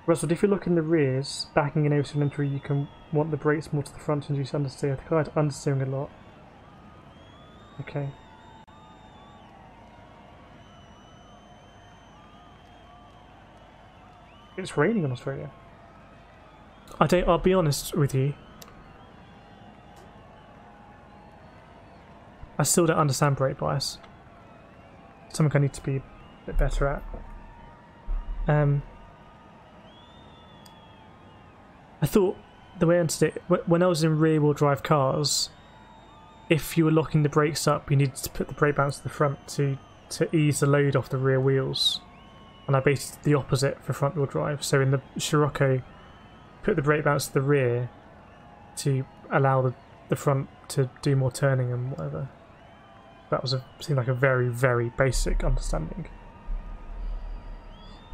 Russell, if you look in the rears, backing in over entry, you can want the brakes more to the front and reduce understeer. The car had understeering a lot. Okay. It's raining in Australia. I'll be honest with you. I still don't understand brake bias. Something I need to be a bit better at. I thought the way I understood it, when I was in rear wheel drive cars, if you were locking the brakes up, you needed to put the brake bounce to the front to to ease the load off the rear wheels, and I basically did the opposite for front wheel drive. So in the Scirocco, put the brake balance to the rear to allow the front to do more turning and whatever. That seemed like a very, very basic understanding.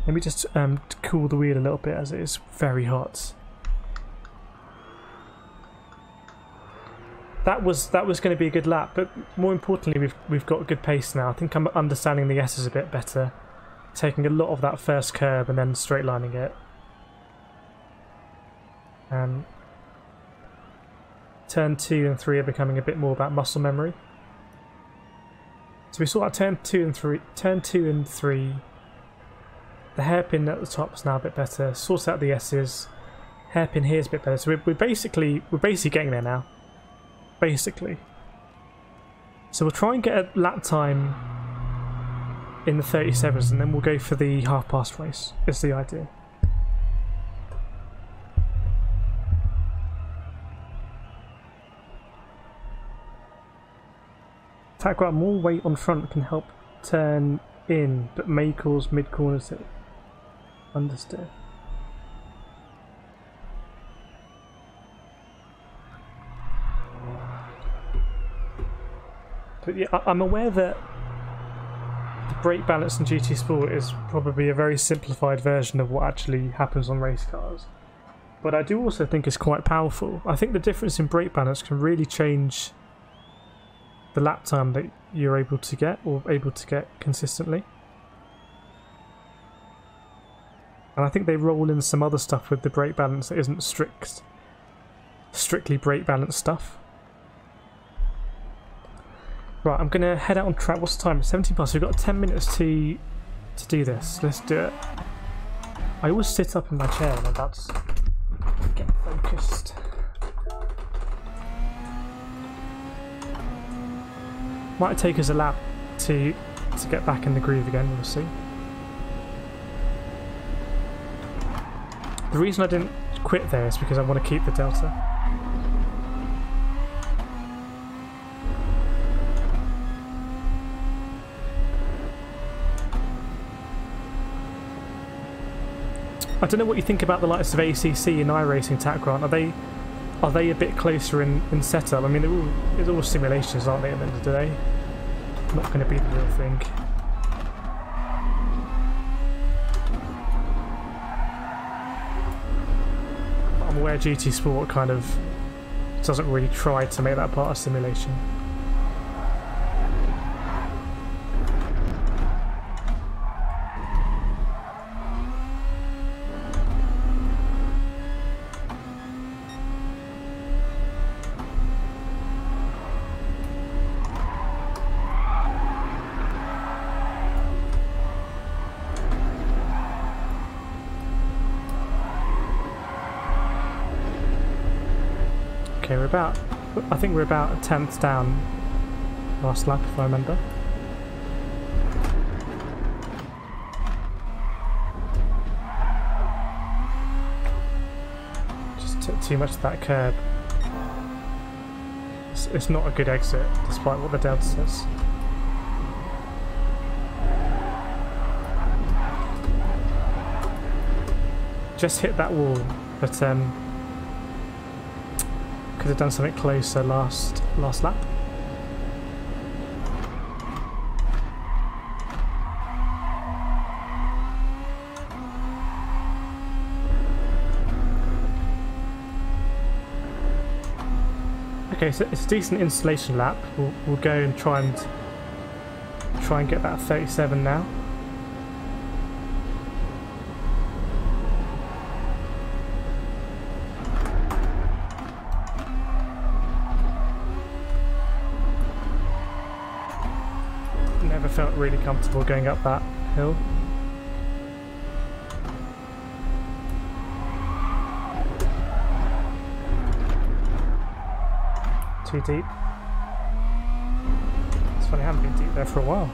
Let me just cool the wheel a little bit as it is very hot. That was going to be a good lap, but more importantly, we've got good pace now. I think I'm understanding the S's a bit better, taking a lot of that first curb and then straight lining it. Turn 2 and 3 are becoming a bit more about muscle memory. So we saw that turn 2 and 3. The hairpin at the top is now a bit better. Sort out the S's. Hairpin here is a bit better. So we're basically getting there now. Basically. So we'll try and get a lap time in the 37s, and then we'll go for the half-past race. Is the idea. Tack more weight on front can help turn in, but may cause mid-corners to understeer. But yeah, I'm aware that the brake balance in GT Sport is probably a very simplified version of what actually happens on race cars. But I do also think it's quite powerful. I think the difference in brake balance can really change the lap time that you're able to get, or able to get consistently. And I think they roll in some other stuff with the brake balance that isn't strictly brake balance stuff. Right, I'm gonna head out on track. What's the time? It's 17 past. We've got 10 minutes to do this. Let's do it. I always sit up in my chair and I'm about to get focused. Might take us a lap to get back in the groove again, we'll see. The reason I didn't quit there is because I want to keep the delta. I don't know what you think about the likes of ACC and iRacing, Tack Grant. Are they a bit closer in setup? I mean, it's all simulations, aren't they, at the end of the day? Not going to be the real thing. I'm aware GT Sport kind of doesn't really try to make that part of simulation. Okay, I think we're about a 10th down last lap, if I remember. Just took too much of that curb. It's not a good exit, despite what the delta says. Just hit that wall, but could have done something closer last lap. Okay, so it's a decent installation lap. We'll go and try and get that 37 now. Felt really comfortable going up that hill. Too deep. It's funny, I haven't been deep there for a while.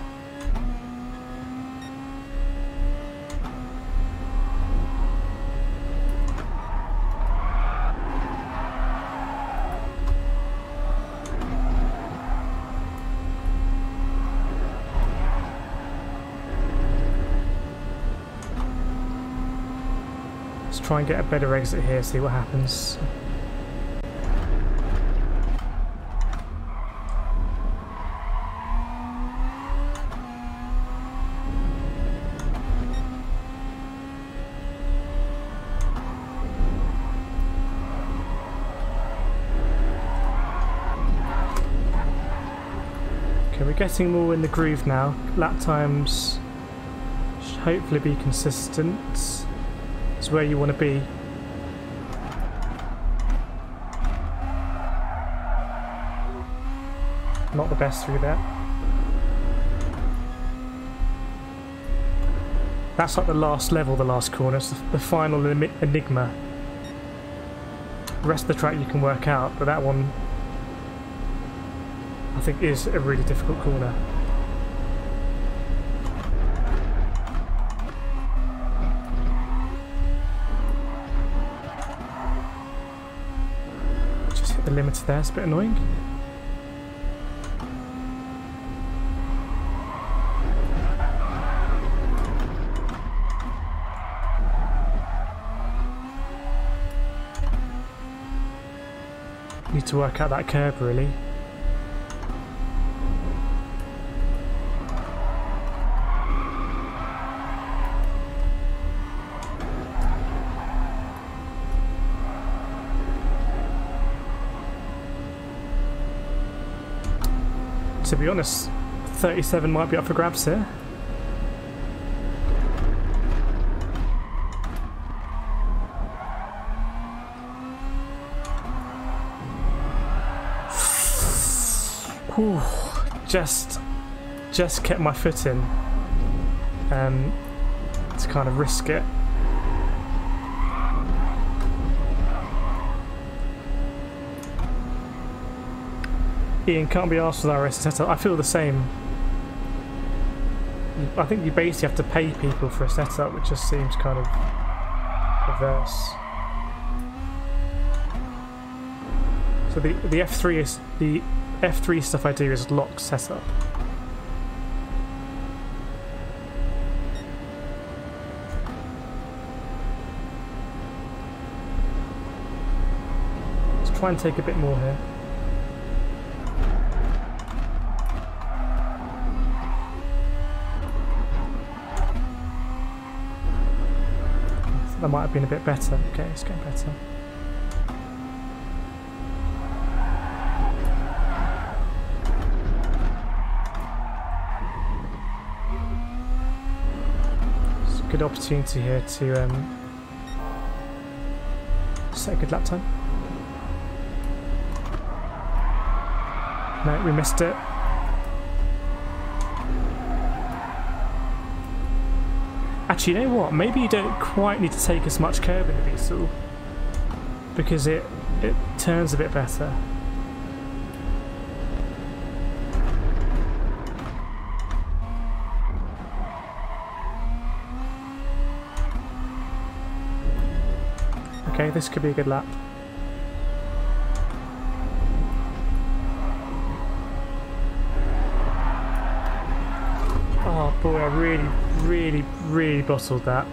try and get a better exit here, see what happens. Okay, we're getting more in the groove now. Lap times should hopefully be consistent. It's where you want to be. Not the best through there. That's like the last level, the last corner. It's the final enigma. The rest of the track you can work out, but that one I think is a really difficult corner. Just hit the limiter there, it's a bit annoying. Need to work out that curb really. To be honest, 37 might be up for grabs here. Whew, just kept my foot in to kind of risk it. Ian can't be asked for that racing setup. I feel the same. I think you basically have to pay people for a setup, which just seems kind of perverse. So the F3 is the F3 stuff I do is lock setup. Let's try and take a bit more here. That might have been a bit better. Okay, it's getting better. It's a good opportunity here to set a good lap time. No, we missed it. Actually, you know what? Maybe you don't quite need to take as much curb in the Beetle because it turns a bit better. Okay, this could be a good lap. Oh boy, I really bottled that.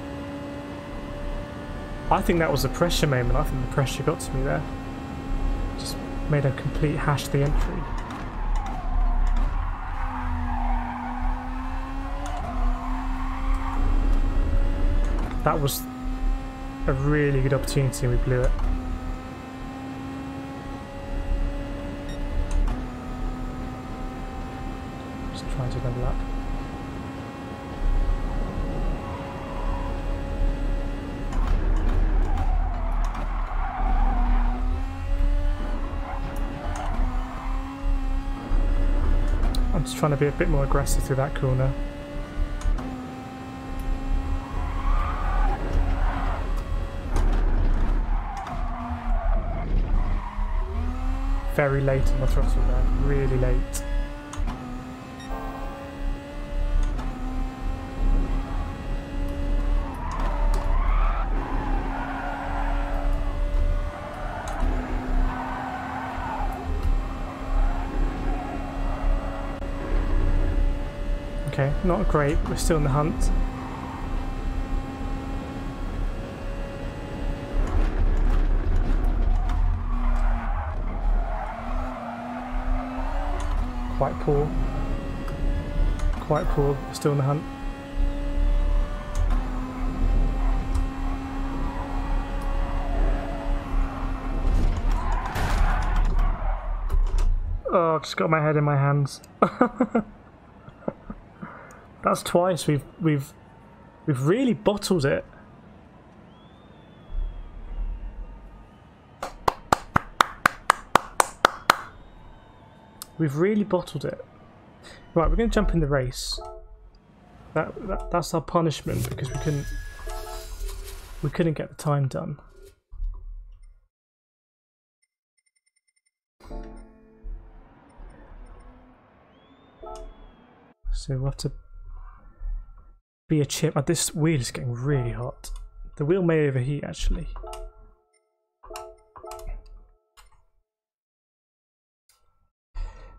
I think that was a pressure moment. I think the pressure got to me there. Just made a complete hash of the entry. That was a really good opportunity and we blew it. Just trying to level up. I'm just trying to be a bit more aggressive through that corner. Very late on the throttle there, really late. Okay, not great, we're still in the hunt. quite poor. Quite poor, still in the hunt. Oh, I've just got my head in my hands. That's twice we've really bottled it. We've really bottled it. Right, we're going to jump in the race. That's our punishment because we couldn't get the time done. So we'll have to be a chip. This wheel is getting really hot. The wheel may overheat actually.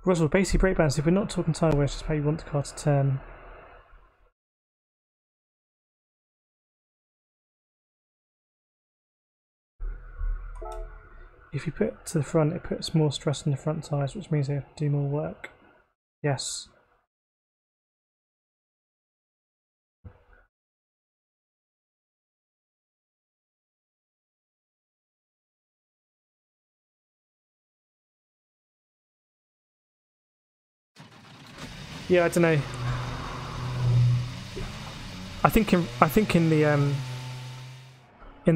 Russell, basically breakdowns. If we're not talking time waste, just how you want the car to turn. If you put it to the front, it puts more stress on the front tyres, which means they have to do more work. Yes. Yeah, I don't know. I think in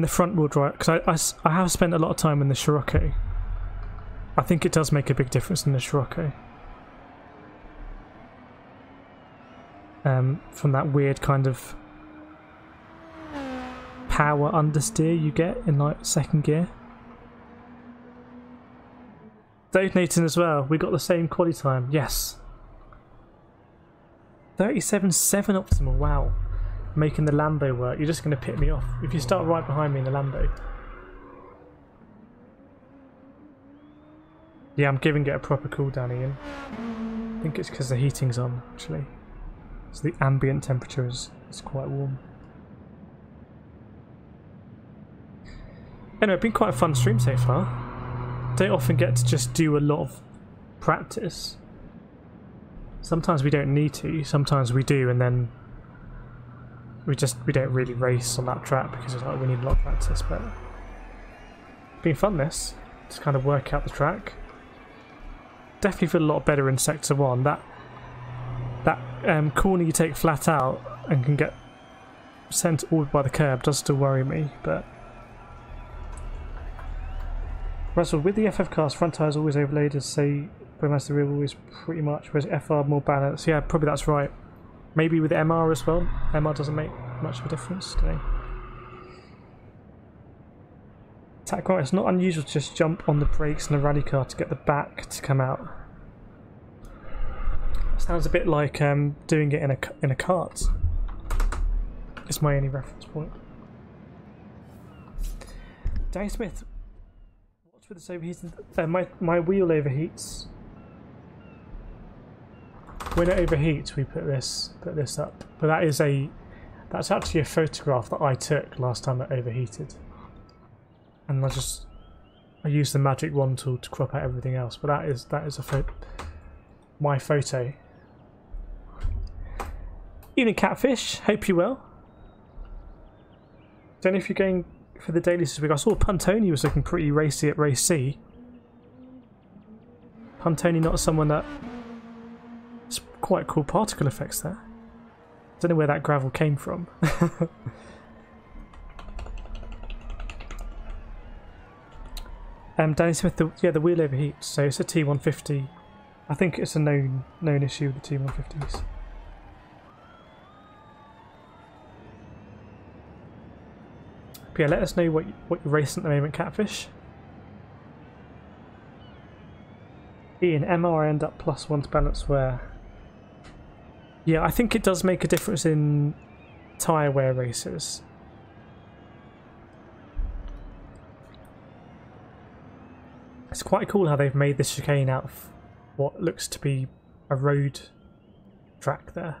the front wheel drive, because I have spent a lot of time in the Scirocco. I think it does make a big difference in the Scirocco. From that weird kind of power understeer you get in like second gear. Dave Nathan as well. We got the same quality time. Yes. 37.7 optimal, wow. Making the Lambo work. You're just going to pit me off. If you start right behind me in the Lambo. Yeah, I'm giving it a proper cooldown, Ian. I think it's because the heating's on, actually. So the ambient temperature is quite warm. Anyway, it's been quite a fun stream so far. Don't often get to just do a lot of practice. Sometimes we don't need to, sometimes we do, and then we don't really race on that track because it's like we need a lot of practice. But it's been fun this, to kind of work out the track. Definitely feel a lot better in Sector 1. That corner you take flat out and can get sent all by the curb does still worry me, but Russell, with the FF cars, front tyres always overloaded, so Playmaster rear always pretty much, whereas FR more balanced. Yeah, probably that's right. Maybe with MR as well. MR doesn't make much of a difference today. Tack right, it's not unusual to just jump on the brakes in a rally car to get the back to come out. Sounds a bit like doing it in a kart. It's my only reference point. Danny Smith, what's with this overheating? My wheel overheats. When it overheats, we put this up. But that's actually a photograph that I took last time it overheated. And I used the magic wand tool to crop out everything else. But that is my photo. Evening Catfish, hope you well. Don't know if you're going for the dailies this week. I saw Puntoni was looking pretty racy at race C. Puntoni not someone that... It's quite cool particle effects there. Don't know where that gravel came from. Danny Smith, the wheel overheats, so it's a T150. I think it's a known issue with the T150s. But yeah, let us know what you're racing at the moment, Catfish. Ian, MR end up +1 to balance wear. Yeah, I think it does make a difference in tyre wear races. It's quite cool how they've made this chicane out of what looks to be a road track there.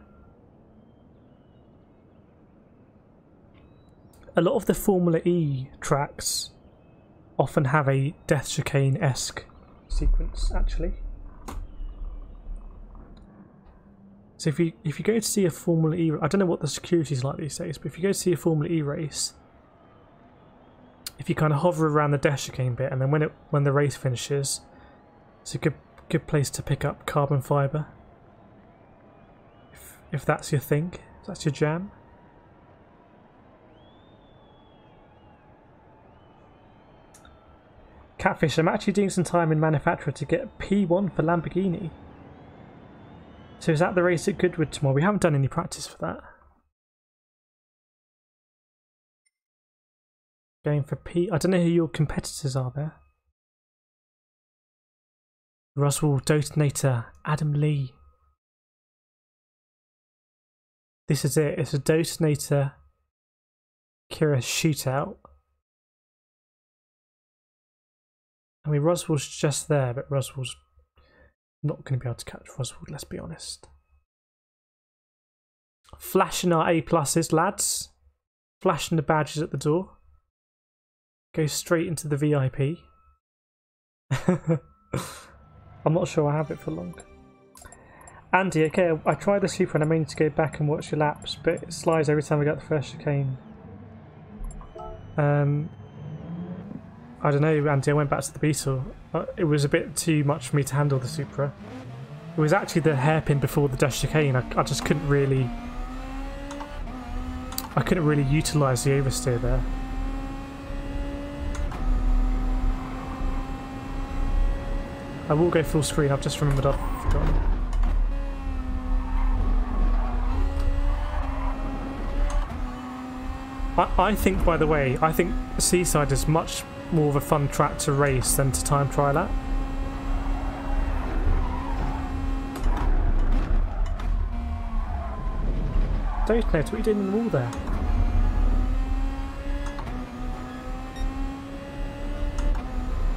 A lot of the Formula E tracks often have a death chicane-esque sequence, actually. So if you go to see a Formula E, I don't know what the security's like these days, but if you go to see a Formula E race, if you kind of hover around the dash chicane bit, and then when the race finishes, it's a good place to pick up carbon fibre. If that's your thing, if that's your jam. Catfish, I'm actually doing some time in manufacturer to get P1 for Lamborghini. So is that the race at Goodwood tomorrow? We haven't done any practice for that. Going for P. I don't know who your competitors are there. Roswell, Detonator, Adam Lee. This is it. It's a Detonator Kireth shootout. I mean, Roswell's just there, but Roswell's not going to be able to catch Roswell, let's be honest. Flashing our A+'s, lads. Flashing the badges at the door. Go straight into the VIP. I'm not sure I have it for long. Andy, okay, I tried the Super and I may need to go back and watch your laps, but it slides every time I get the first chicane. I don't know, Andy, I went back to the Beetle. It was a bit too much for me to handle the Supra. It was actually the hairpin before the dash chicane. I just couldn't really... I couldn't really utilise the oversteer there. I will go full screen, I've just remembered I've forgotten. I think, by the way, I think Seaside is much more of a fun track to race than to time trial at. Detonator, what are you doing in the wall there?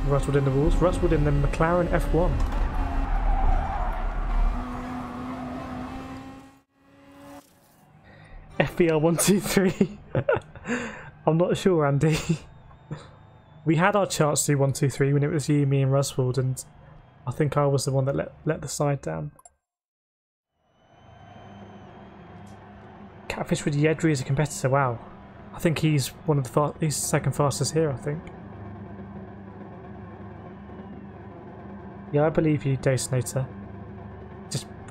Rustled in the walls, rustled in the McLaren F1. FBR 123. I'm not sure, Andy. We had our chance to do 123 when it was you, me and Ruswold, and I think I was the one that let the side down. Catfish with Yedri as a competitor, wow. I think he's one of the he's second fastest here, I think. Yeah, I believe you, Detonator.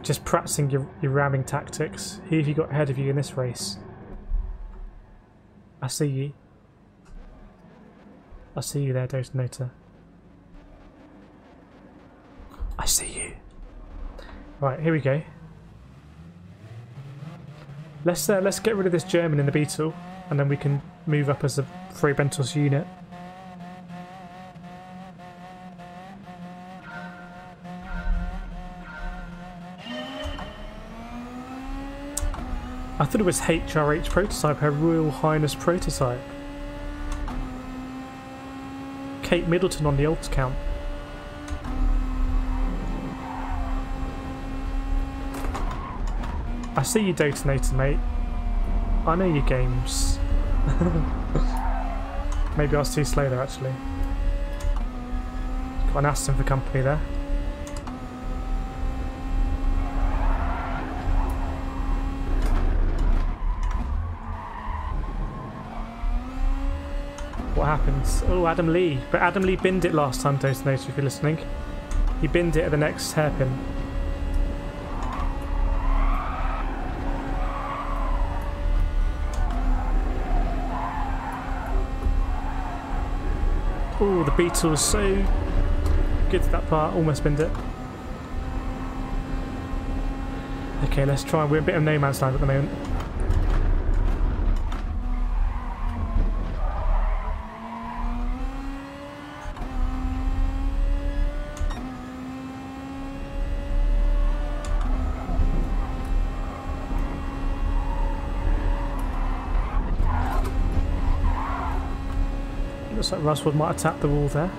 Just practicing your ramming tactics. Who have you got ahead of you in this race? I see you. I see you there, Detonator. I see you. Right, here we go. Let's get rid of this German in the Beetle, and then we can move up as a Frey Bentos unit. I thought it was HRH Prototype, Her Royal Highness Prototype. Kate Middleton on the alt count. I see you, Detonator, mate. I know your games. Maybe I was too slow there, actually. Got an Aston for company there. What happens? Oh, Adam Lee. But Adam Lee binned it last time, Detonator, if you're listening. He binned it at the next hairpin. Oh, the Beetle's so good to that part. Almost binned it. Okay, let's try. We're a bit of no man's land at the moment. Looks like Ruswood might have tapped the wall there.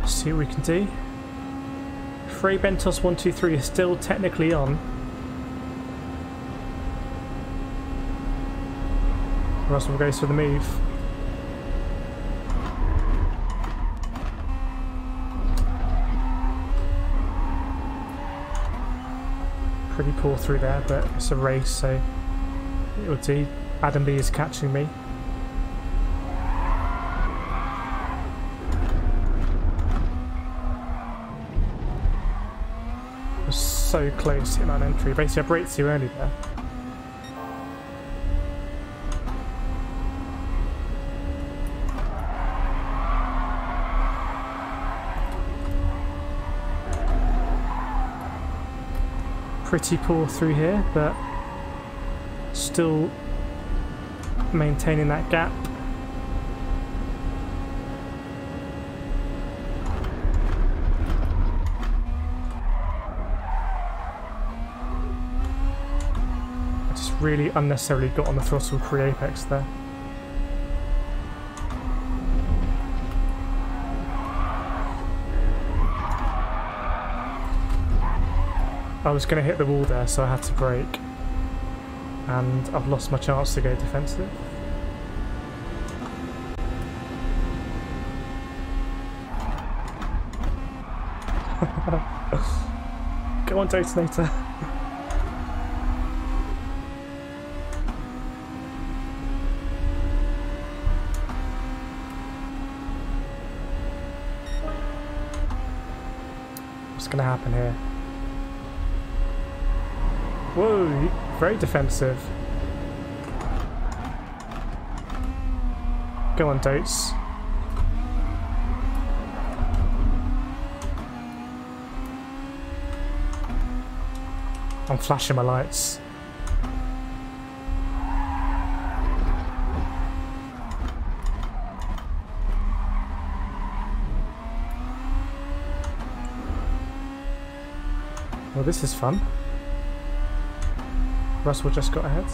Let's see what we can do. Frey Bentos 123 is still technically on. Russell goes for the move. Pretty poor through there, but it's a race, so it'll do. Adam Lee is catching me. I was so close to hitting that entry. Basically, I braked too early there. Pretty poor through here, but still maintaining that gap. I just really unnecessarily got on the throttle pre-apex there. I was going to hit the wall there, so I had to brake. And I've lost my chance to go defensive. Go on, Detonator. What's going to happen here? Whoa, very defensive. Go on, Dotes. I'm flashing my lights. Well, this is fun. Russell just got ahead.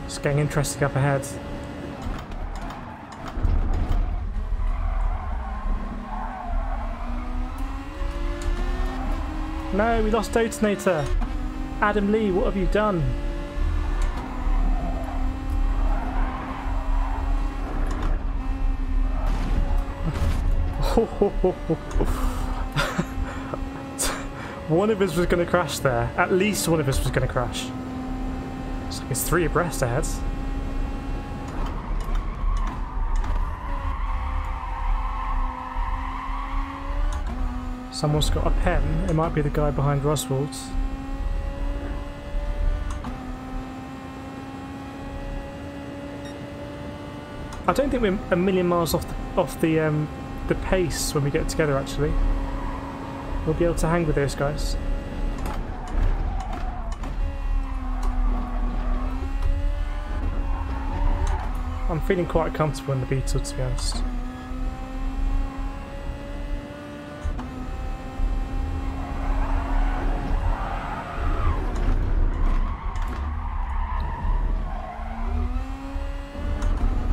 It's getting interesting up ahead. No, we lost Detonator. Adam Lee, what have you done? One of us was going to crash there. At least one of us was going to crash. It's like it's 3 abreast ahead. Someone's got a pen. It might be the guy behind Roswald's. I don't think we're a million miles off the pace when we get together. Actually, we'll be able to hang with those guys. I'm feeling quite comfortable in the Beetle, to be honest.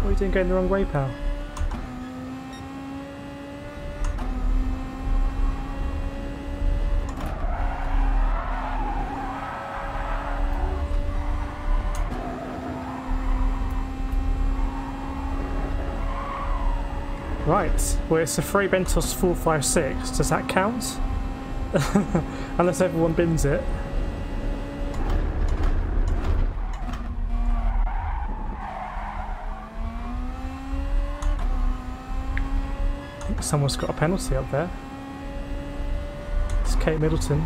What are you doing going the wrong way, pal? Right, well it's a Frey Bentos 456, does that count? Unless everyone bins it. I think someone's got a penalty up there. It's Kate Middleton.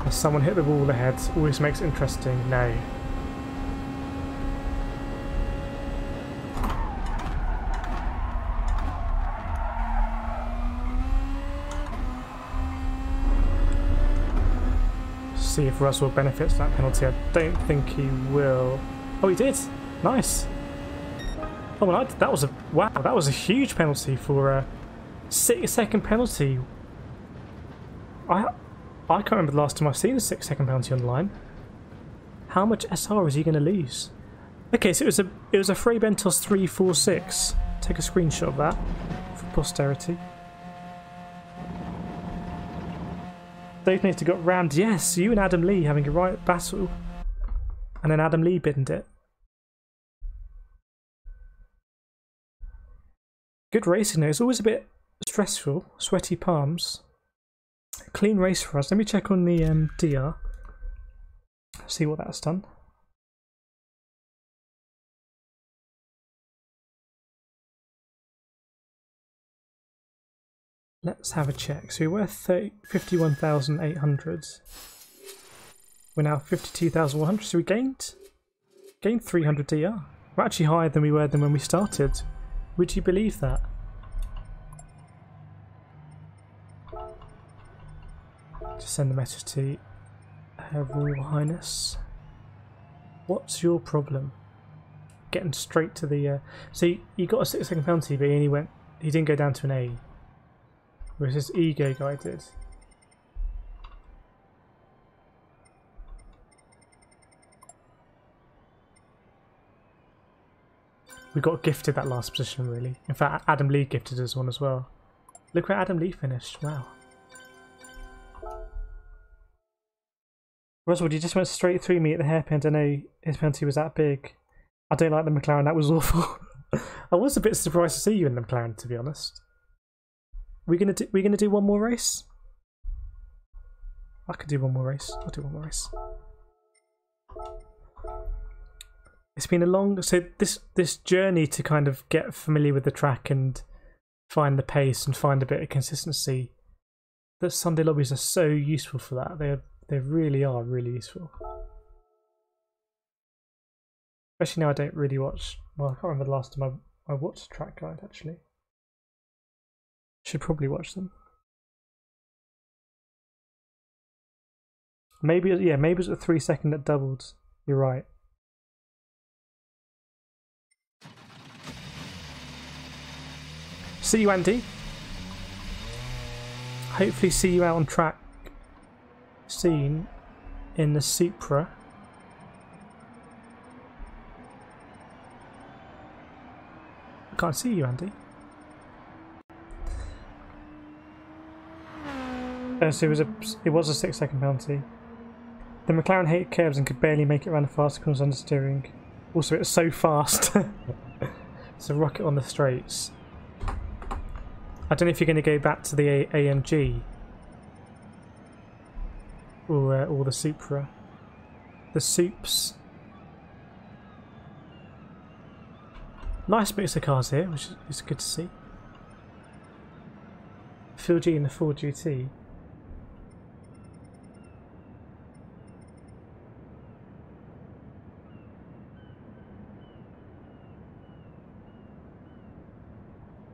Has someone hit the wall ahead? Always makes it interesting. No. See if Russell benefits that penalty. I don't think he will. Oh, he did. Nice. Oh, well, that was a wow. That was a huge penalty for a 6-second penalty. I can't remember the last time I've seen a 6-second penalty on the line. How much SR is he going to lose? Okay, so it was a Frey Bentos 346. Take a screenshot of that for posterity. Dave Nater got rammed. Yes, you and Adam Lee having a right battle, and then Adam Lee binned it. Good racing though. It's always a bit stressful. Sweaty palms. Clean race for us. Let me check on the DR. See what that's done. Let's have a check. So we were 51,800. We're now 52,100. So we gained 300 DR. We're actually higher than we were when we started. Would you believe that? Just send the message to Her Royal Highness. What's your problem? Getting straight to the. So you got a 6-second penalty, but he didn't go down to an A. Whereas this ego guy did. We got gifted that last position, really. In fact, Adam Lee gifted us one as well. Look where Adam Lee finished. Wow. Roswell, you just went straight through me at the hairpin. I know his penalty was that big. I don't like the McLaren. That was awful. I was a bit surprised to see you in the McLaren, to be honest. We gonna do one more race? I could do one more race. I'll do one more race. It's been a long this journey to kind of get familiar with the track and find the pace and find a bit of consistency. The Sunday lobbies are so useful for that. They really are really useful. Especially now I don't really watch. Well, I can't remember the last time I watched Track Guide actually. Should probably watch them. Maybe yeah, maybe it was a 3-second that doubled. You're right. See you, Andy. Hopefully see you out on track soon in the Supra. I can't see you, Andy. So it was a 6-second penalty. The McLaren hated curves and could barely make it around the fast corners under steering. Also, it's so fast. It's a rocket on the straights. I don't know if you're going to go back to the AMG or the Supra. The Soups. Nice mix of cars here, which is good to see. Phil G and the Ford GT.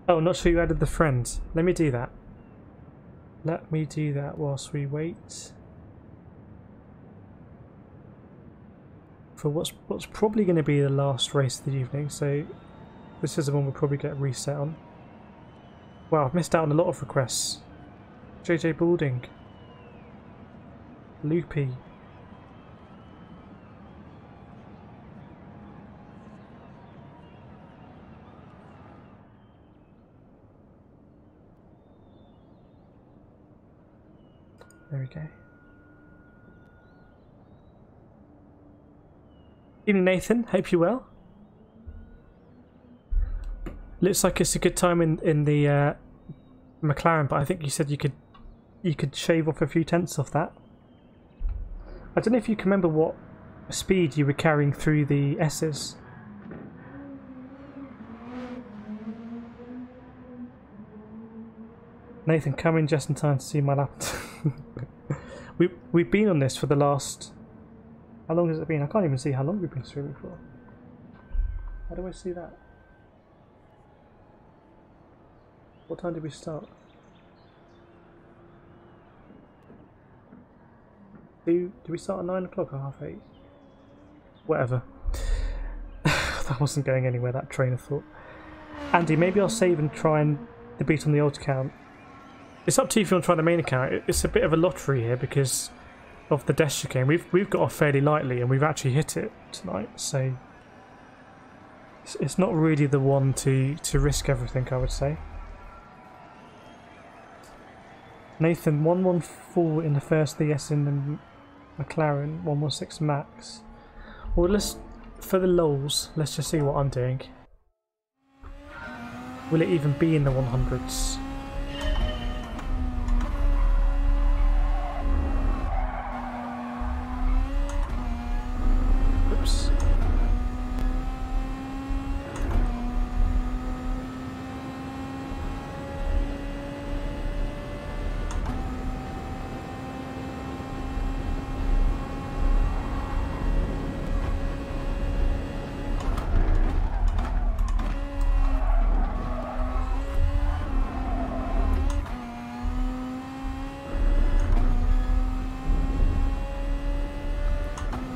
Oh, not sure you added the friend. Let me do that. Let me do that whilst we wait for what's probably going to be the last race of the evening. So this is the one we'll probably get reset on. Wow, I've missed out on a lot of requests. JJ Balding, Loopy. There we go. Evening, Nathan. Hope you're well. Looks like it's a good time in the McLaren, but I think you said you could shave off a few tenths off that. I don't know if you can remember what speed you were carrying through the S's. Nathan, come in just in time to see my laptop. We've been on this for the last. How long has it been? I can't even see how long we've been streaming for. How do I see that? What time did we start? Did we start at 9 o'clock or half 8? Whatever. That wasn't going anywhere, that train of thought. Andy, maybe I'll save and try and the beat on the old account. It's up to you if you want to try the main account. It's a bit of a lottery here because of the death chicane. We've got off fairly lightly and we've actually hit it tonight, so it's not really the one to risk everything, I would say. Nathan, 114 in the first DS in the McLaren, 116 max. Well, for the lols, let's just see what I'm doing. Will it even be in the 100s? Oops.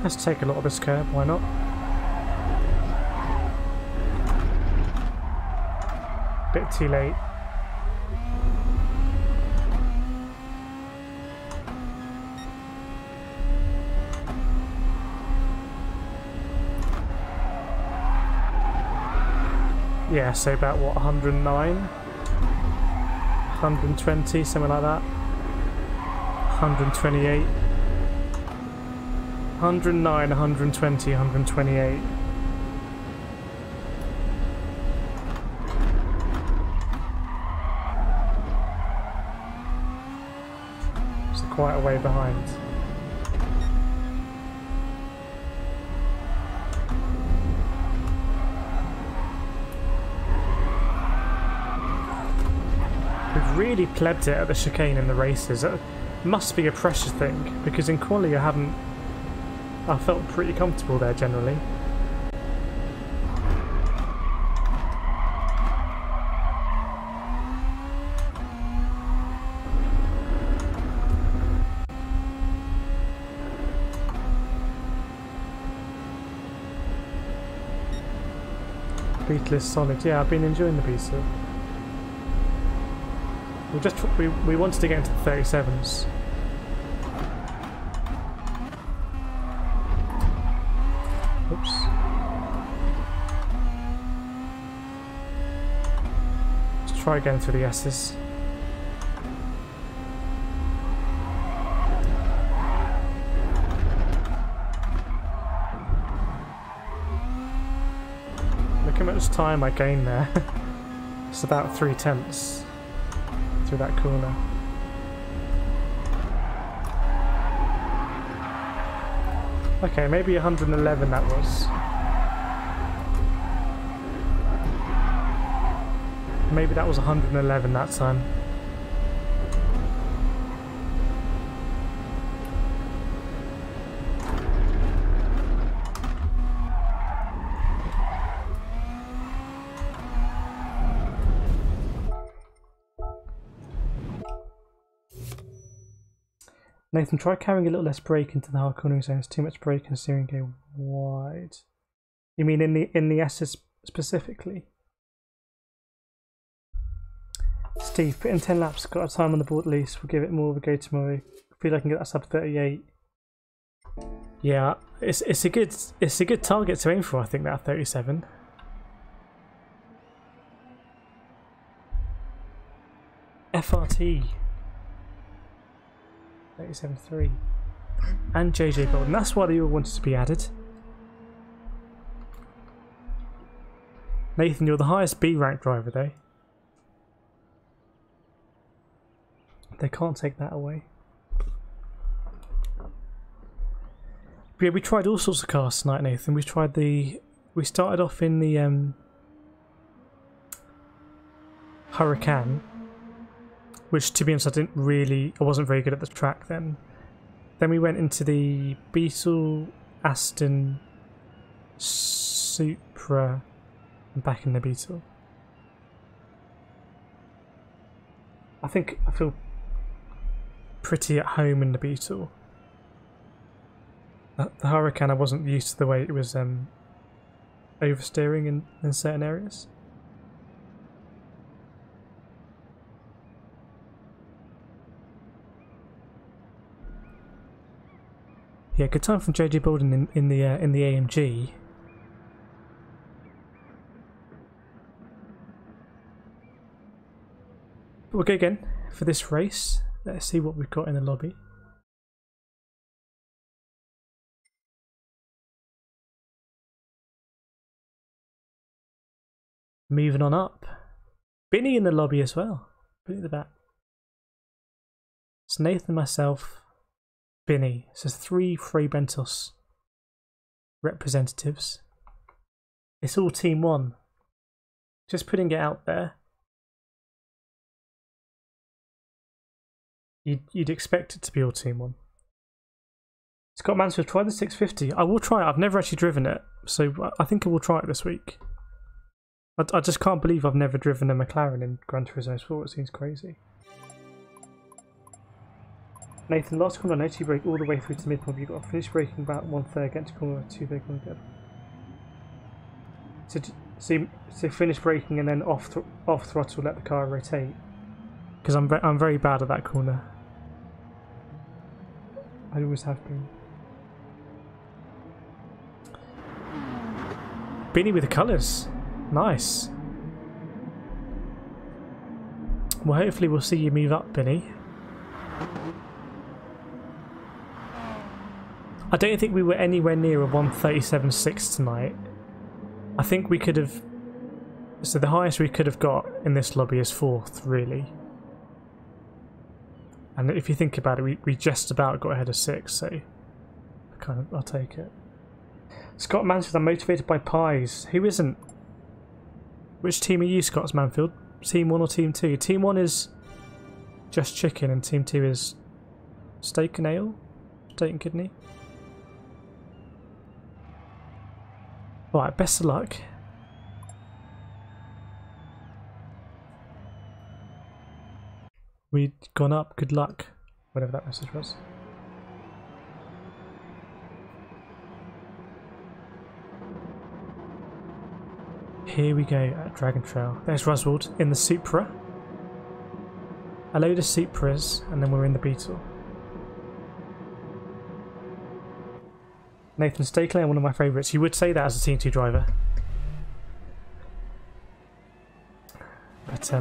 Let's take a lot of this curb, why not? Bit too late. Yeah, so about what, 109? 120, something like that. 128. 109, 120, 128. So quite a way behind. We've really plebbed it at the chicane in the races. It must be a pressure thing, because in quali I felt pretty comfortable there generally. Beetle is solid. Yeah, I've been enjoying the Beetle. We wanted to get into the 37s. Oops. Let's try again through the S's. Look how much time I gained there. It's about 3/10 through that corner. Okay, maybe 111 that was. Maybe that was 111 that time. Nathan, try carrying a little less brake into the hard cornering zone. It's too much brake and steering go wide. You mean in the S's specifically? Steve, put in 10 laps. Got a time on the board at least. We'll give it more of a go tomorrow. Feel like I can get that sub 38. Yeah, it's a good target to aim for. I think that 37. FRT. 37.3 and JJ Golden. That's why they all wanted to be added. Nathan, you're the highest B rank driver though. They can't take that away. But yeah, we tried all sorts of cars tonight, Nathan. We started off in the Hurricane, which, to be honest, I wasn't very good at the track then. Then we went into the Beetle, Aston, Supra, and back in the Beetle. I think I feel pretty at home in the Beetle. The Hurricane, I wasn't used to the way it was oversteering in certain areas. Yeah, good time from JJ Bolden in the AMG. We'll go again for this race. Let's see what we've got in the lobby. Moving on up. Binny in the lobby as well. Put it at the back. It's Nathan, myself, Binny. So 3 Frey Bentos representatives. It's all Team 1. Just putting it out there. You'd expect it to be all Team 1. Scott Mansfield, try the 650. I will try it. I've never actually driven it, so I think I will try it this week. I just can't believe I've never driven a McLaren in Gran Turismo Sport. It seems crazy. Nathan, last corner, I noticed you brake all the way through to midpoint. You got to finish braking about 1/3, get to corner 2 third corner together. So finish braking and then off throttle, let the car rotate. Because I'm very bad at that corner. I always have been. Binny with the colours. Nice. Well, hopefully we'll see you move up, Binny. I don't think we were anywhere near a 1:37.6 tonight. I think we could have... So the highest we could have got in this lobby is 4th, really. And if you think about it, we just about got ahead of 6, so I'll take it. Scott Mansfield, I'm motivated by pies. Who isn't? Which team are you, Scott Mansfield? Team 1 or Team 2? Team 1 is just chicken and Team 2 is steak and ale? Steak and kidney? Alright, best of luck. We'd gone up, good luck. Whatever that message was. Here we go at Dragon Trail. There's Roswald in the Supra. A load of Supras, and then we're in the Beetle. Nathan Stakely, one of my favourites. You would say that as a Team 2 driver. But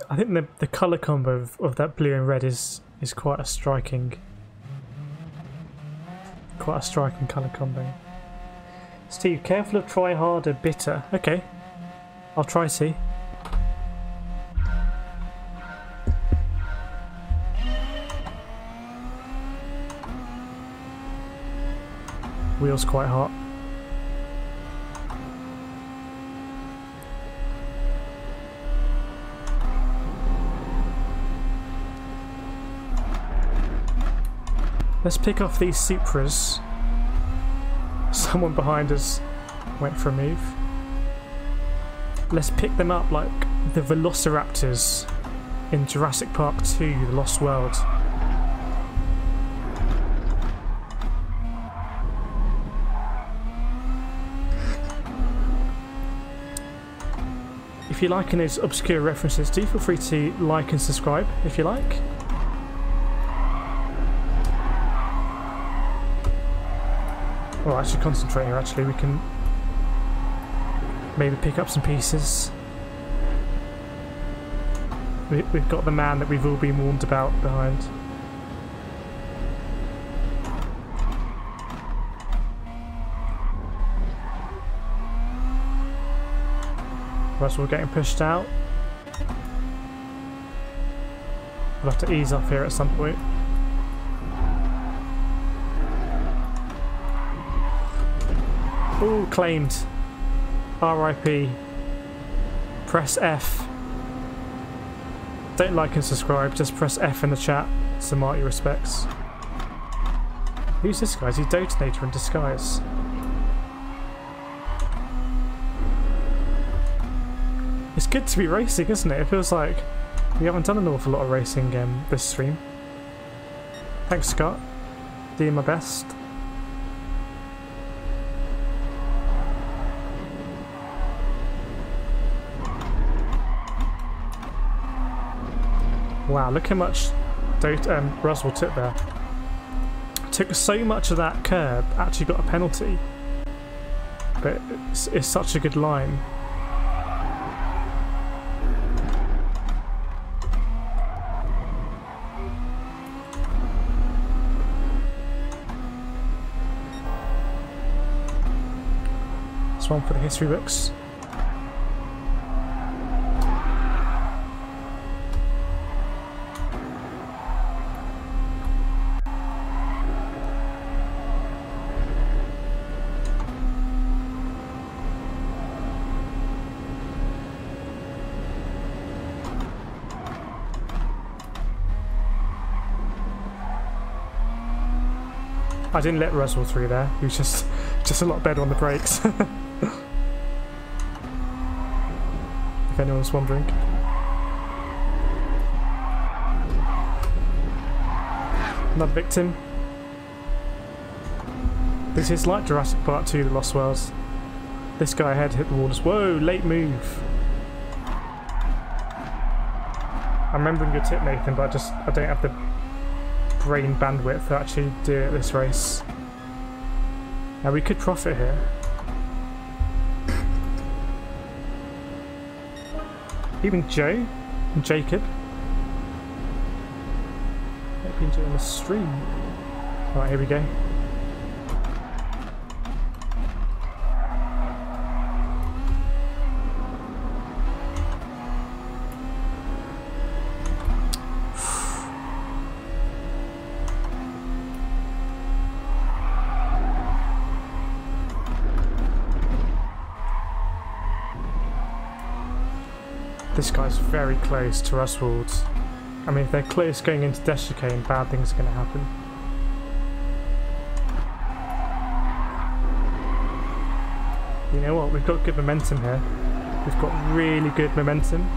I think the colour combo of that blue and red is quite a striking colour combo. Steve, careful of try harder bitter. Okay. I'll try to. Wheels quite hot. Let's pick off these Supras. Someone behind us went for a move. Let's pick them up like the Velociraptors in Jurassic Park 2, The Lost World. If you're liking those obscure references, do feel free to like and subscribe if you like. Well, I should concentrate here actually. We can maybe pick up some pieces. We've got the man that we've all been warned about behind. Russell getting pushed out. We'll have to ease off here at some point. Ooh, claimed. RIP. Press F. Don't like and subscribe, just press F in the chat to mark your respects. Who's this guy? Is he Detonator in disguise? It's good to be racing, isn't it? It feels like we haven't done an awful lot of racing this stream. Thanks, Scott. Doing my best. Wow, look how much Roswell took there. Took so much of that curb, actually got a penalty. But it's such a good line. This one for the history books. I didn't let Russell through there. He was just a lot better on the brakes. If anyone's wondering. Another victim. This is like Jurassic Park 2, The Lost Worlds. This guy ahead hit the wall. Whoa, late move. I'm remembering your tip, Nathan, but I don't have the brain bandwidth to actually do it this race. Now we could profit here. Even Joe and Jacob. Maybe doing the stream. Alright, here we go. This guy's very close to Oswald. I mean, if they're close going into Death Chicane, bad things are going to happen. You know what? We've got good momentum here. We've got really good momentum.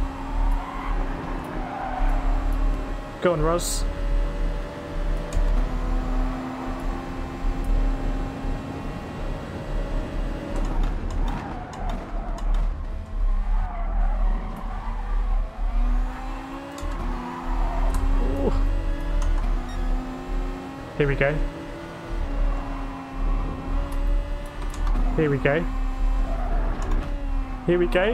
Go on, Roz. Here we go. Here we go. Here we go.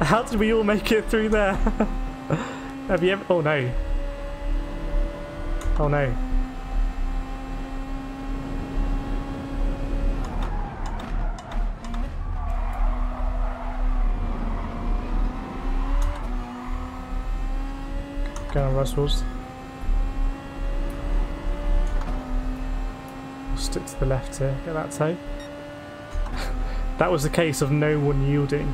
How did we all make it through there? Have you ever... Oh no. Oh no. Go on, Russells. Stick to the left here, get that toe. That was a case of no one yielding.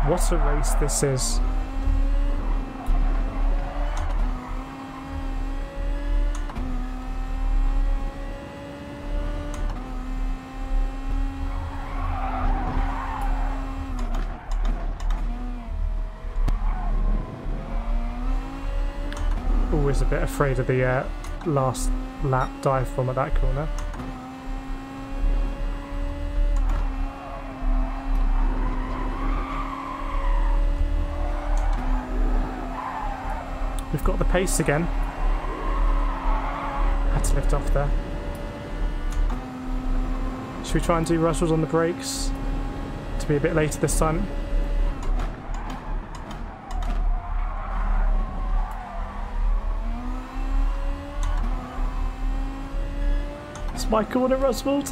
What a race this is. Always a bit afraid of the last lap dive bomb at that corner. We've got the pace again. Had to lift off there. Should we try and do Russells on the brakes to be a bit later this time? My corner, Oswald.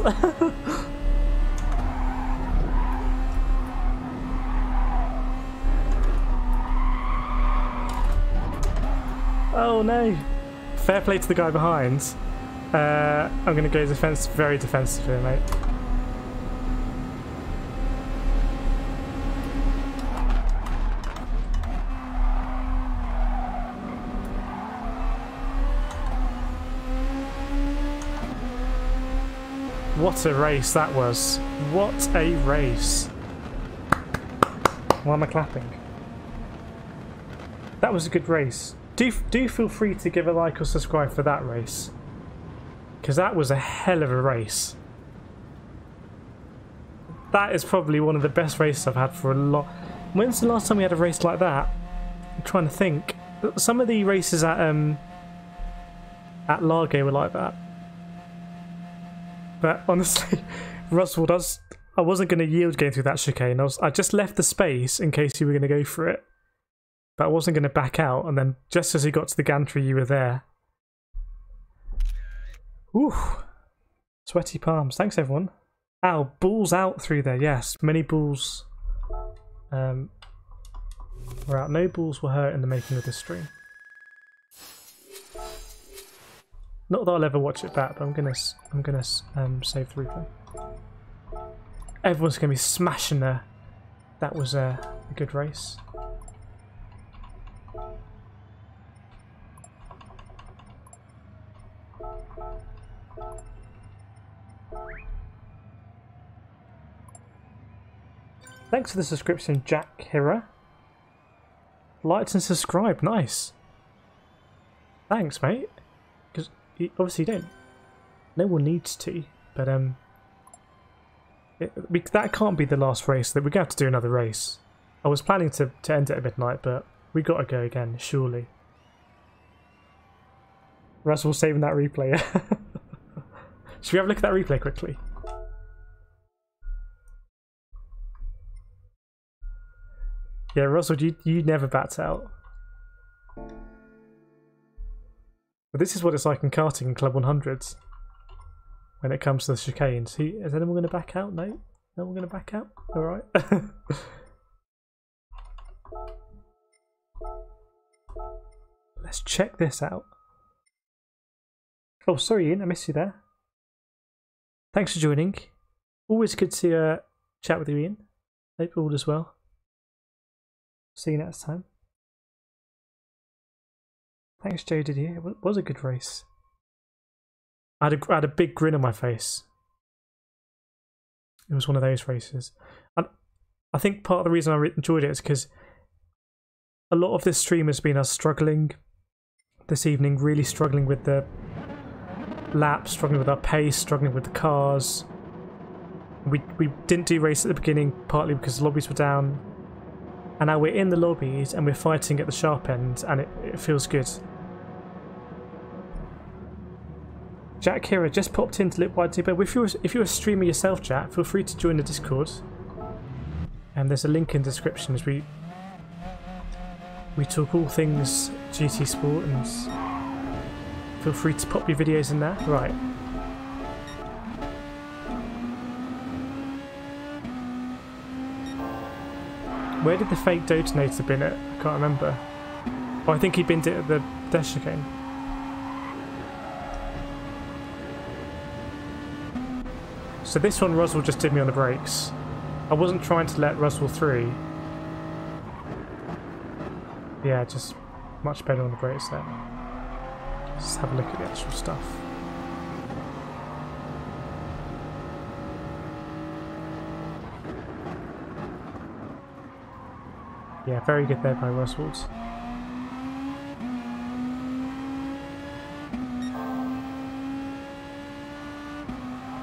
Oh no! Fair play to the guy behind. I'm going to go very defensive here, mate. What a race that was. What a race. Why am I clapping? That was a good race. Do feel free to give a like or subscribe for that race. Because that was a hell of a race. that is probably one of the best races I've had for a lot. When's the last time we had a race like that? I'm trying to think. Some of the races at Largo were like that. But honestly, Russell does. I wasn't going to yield going through that chicane. I just left the space in case you were going to go for it. But I wasn't going to back out. And then just as he got to the gantry, you were there. Ooh. Sweaty palms. Thanks, everyone. Ow, balls out through there. Yes, many balls were out. No balls were hurt in the making of this stream. Not that I'll ever watch it back, but I'm gonna save the replay. Everyone's gonna be smashing there. That was a good race. Thanks for the subscription, Jack Hira. Liked and subscribe, nice. Thanks, mate. Because obviously you don't. No one needs to, but that can't be the last race. That we're gonna have to do another race. I was planning to end it at midnight, but we got to go again, surely. Russell saving that replay. Should we have a look at that replay quickly? Yeah, Russell, you never backed out. But this is what it's like in karting in Club 100s. When it comes to the chicanes. Is anyone going to back out? No? No one going to back out? Alright. Let's check this out. Oh, sorry Ian, I missed you there. Thanks for joining. Always good to chat with you, Ian. Hope all is well. See you next time. Thanks, Joe Didier. It was a good race. I had a big grin on my face. It was one of those races. And I think part of the reason I enjoyed it is because a lot of this stream has been us struggling this evening, really struggling with the laps, struggling with our pace, struggling with the cars. We didn't do race at the beginning, partly because the lobbies were down. And now we're in the lobbies and we're fighting at the sharp end, and it feels good. Jack Kira just popped into Lip Wide Tuber. If you're a streamer yourself, Jack, feel free to join the Discord. And there's a link in the description as we talk all things GT Sport, and feel free to pop your videos in there. Right. Where did the fake detonator bin at? I can't remember. Oh, I think he binned it at the death chicane. So this one, Russell just did me on the brakes. I wasn't trying to let Russell through. Yeah, just much better on the brakes there. Let's have a look at the actual stuff. Yeah, very good there by Russell.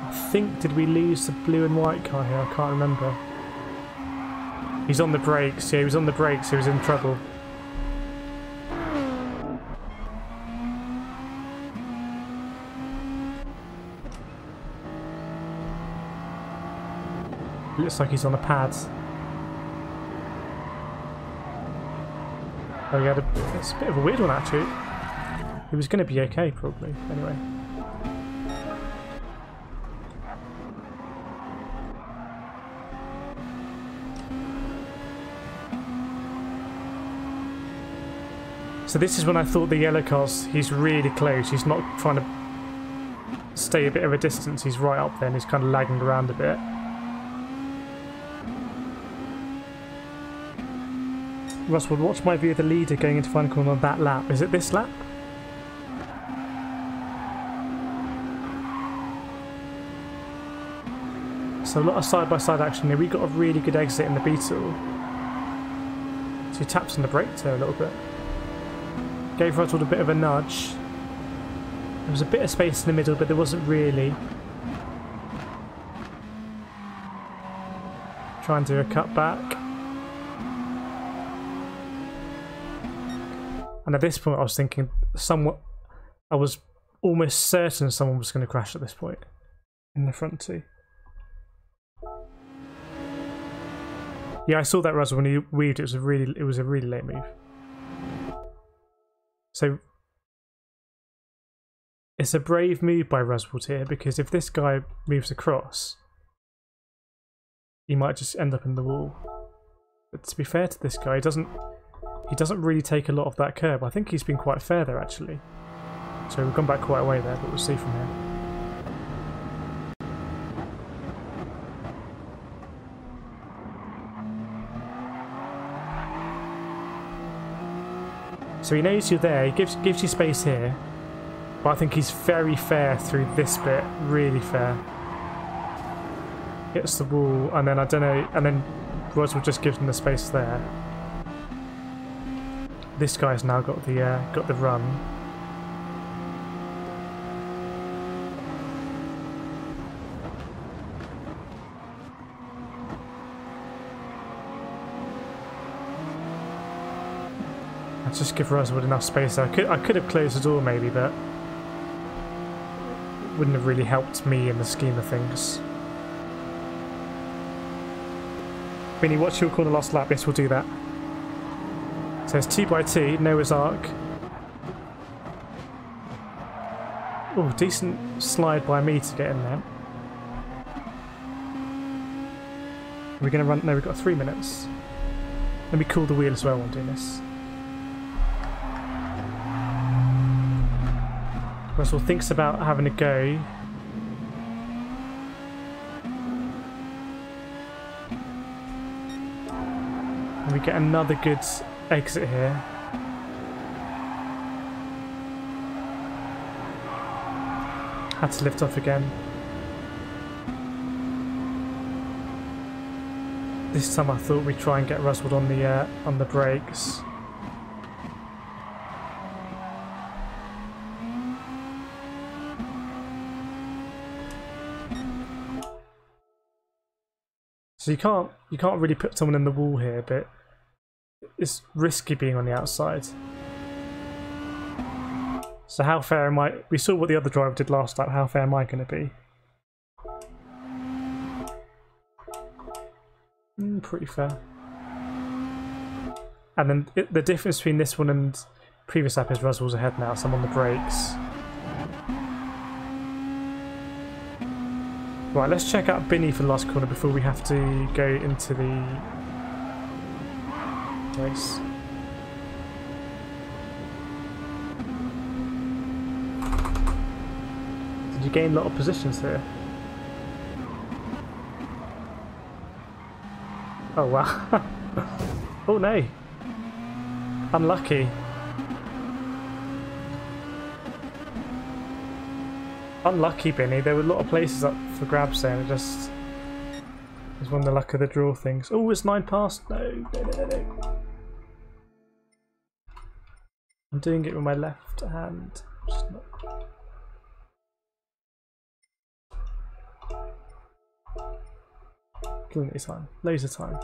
I think, did we lose the blue and white car here? I can't remember. He's on the brakes. Yeah, he was on the brakes. He was in trouble. Looks like he's on a pad. Oh, he had it's a bit of a weird one actually. He was going to be okay probably, anyway. So this is when I thought the yellow car's, he's really close, he's not trying to stay a bit of a distance, he's right up there and he's kind of lagging around a bit. Russell, watch my view of the leader going into final corner on that lap. Is it this lap? So a lot of side-by-side action here. We got a really good exit in the Beetle. So he taps on the brake there a little bit. Gave Russell a bit of a nudge. There was a bit of space in the middle, but there wasn't really. Try and do a cut back. And at this point I was thinking I was almost certain someone was going to crash at this point in the front two. Yeah, I saw that, Russell, when you weaved. It was a really late move. So it's a brave move by Ruswold here, because if this guy moves across, he might just end up in the wall. But to be fair to this guy, he doesn't really take a lot of that curb. I think he's been quite fair there, actually. So we've gone back quite a way there, but we'll see from here. So he knows you're there, he gives you space here, but I think he's very fair through this bit, really fair. Hits the wall, and then I don't know, and then Roswell just gives him the space there. This guy's now got the run. Just give Roswood enough space there. I could have closed the door maybe, but wouldn't have really helped me in the scheme of things. Vinny, what's your corner last lap? Yes, we'll do that. So it's 2x2, Noah's Ark. Oh, decent slide by me to get in there. Are we going to run? No, we've got 3 minutes. Let me cool the wheel as well while I'm doing this. Russell thinks about having a go. And we get another good exit here. Had to lift off again. This time I thought we'd try and get Ruswood on the brakes. So you can't really put someone in the wall here, but it's risky being on the outside. So how fair am I? We saw what the other driver did last lap. How fair am I going to be? Pretty fair. And then the difference between this one and previous lap is Russell's ahead now, so I'm on the brakes. Right, let's check out Binny for the last corner before we have to go into the race. Did you gain a lot of positions here? Oh wow. Oh no. Unlucky. Unlucky, Binny. There were a lot of places up for grabs there, and it just was one of the luck of the draw things. Oh, it's 9 past. No. I'm doing it with my left hand. Just not... Plenty of time. Loads of time.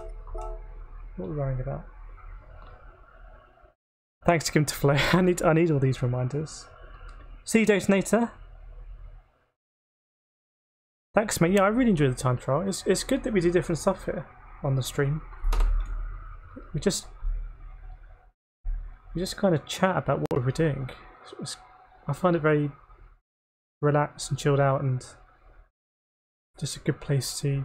What are we worrying about? Thanks to Kim to Flow. I need all these reminders. See you, Detonator. Thanks, mate. Yeah, I really enjoy the time trial. It's good that we do different stuff here on the stream. We just kind of chat about what we're doing. I find it very relaxed and chilled out, and just a good place to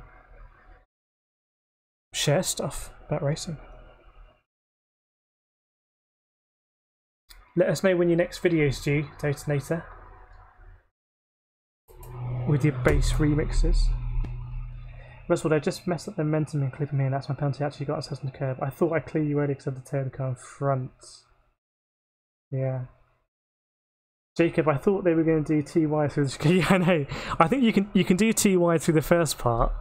share stuff about racing. Let us know when your next video is due, Detonator, with your bass remixes. Russell, I just messed up the momentum in clipping me, and that's my penalty. Actually got us on the curb. I thought I'd clear you earlier because I had to tail the car in front. Yeah. Jacob, I thought they were going to do too wide through the... Yeah, I know. I think you can do too wide through the first part.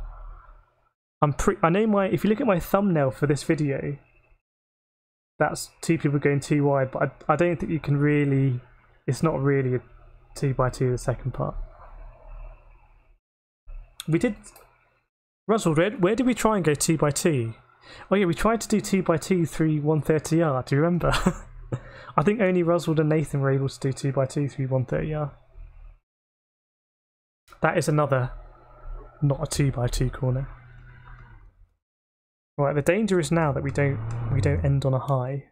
I know if you look at my thumbnail for this video, that's 2 people going too wide, but I don't think you can really... It's not really a 2x2 the second part. We did Russell, where did we try and go 2x2? Oh yeah, we tried to do 2x2 through 130R, do you remember? I think only Roswell and Nathan were able to do 2x2 through 130R. That is another not a 2x2 corner. Right, the danger is now that we don't end on a high.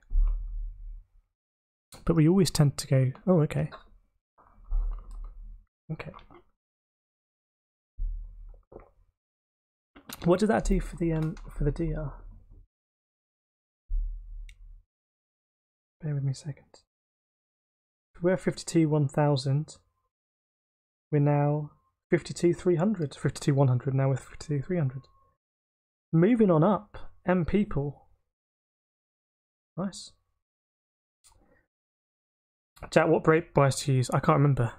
But we always tend to go, oh okay. Okay. What did that do for the DR? Bear with me a second. We're 52 1000. We're now 52 300. 52 100 now with 52 300. Moving on up. M people. Nice. Jack, what brake bias to use? I can't remember.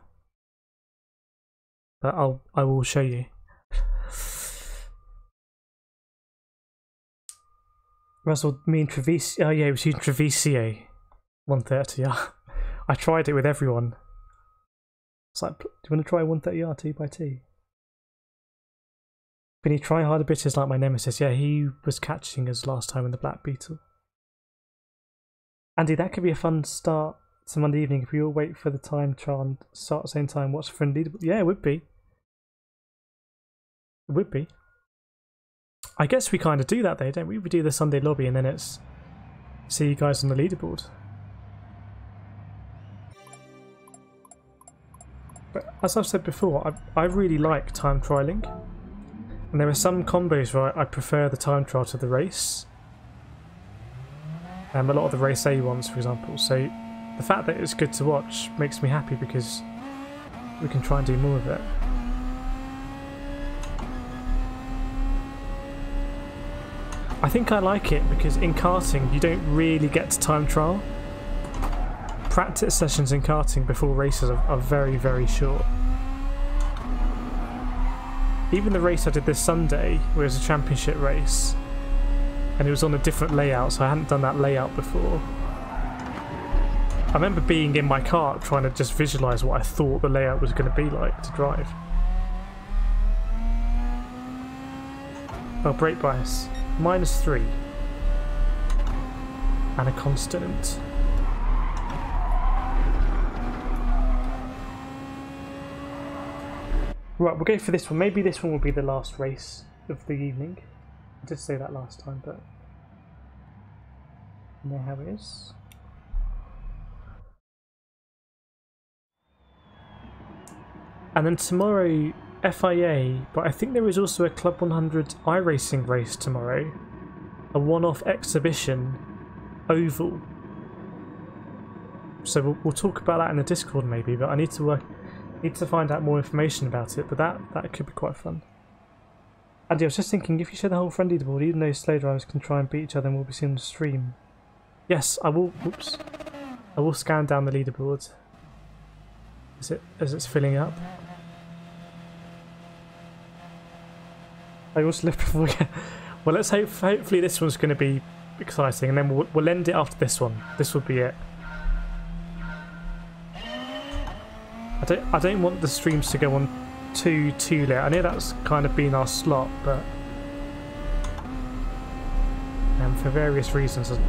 But I will show you. Russell, me and Treviso. Oh yeah, it was using Treviso 130. Yeah, I tried it with everyone. It's like, do you want to try 130R 2x2? Can you try harder bitches like my nemesis? Yeah, he was catching us last time in the Black Beetle. Andy, that could be a fun start to Monday evening if we all wait for the time trial and start at the same time. Watch for leaderboard. Yeah, it would be. It would be. I guess we kind of do that though, don't we? We do the Sunday lobby and then it's see you guys on the leaderboard. But as I've said before, I really like time trialing. And there are some combos where I prefer the time trial to the race. A lot of the race A ones, for example. So the fact that it's good to watch makes me happy because we can try and do more of it. I think I like it because in karting you don't really get to time trial. Practice sessions in karting before races are very, very short. Even the race I did this Sunday, where it was a championship race, and it was on a different layout, so I hadn't done that layout before. I remember being in my car trying to just visualise what I thought the layout was going to be like to drive. Oh, brake bias. -3. And a constant. Right, we'll go for this one. Maybe this one will be the last race of the evening. I did say that last time, but you know how it is. And then tomorrow, FIA, but I think there is also a Club 100 iRacing race tomorrow. A one-off exhibition oval. So we'll talk about that in the Discord maybe, but I need to find out more information about it, but that could be quite fun. Andy, I was just thinking, if you share the whole friendly board, even though slow drivers can try and beat each other and we'll be seen on the stream. Yes, I will. Whoops. I will scan down the leaderboard as it's filling up. I also live before. Well, let's hopefully this one's going to be exciting, and then we'll end it after this one. This will be it. I don't want the streams to go on too late. I know that's kind of been our slot, but for various reasons I've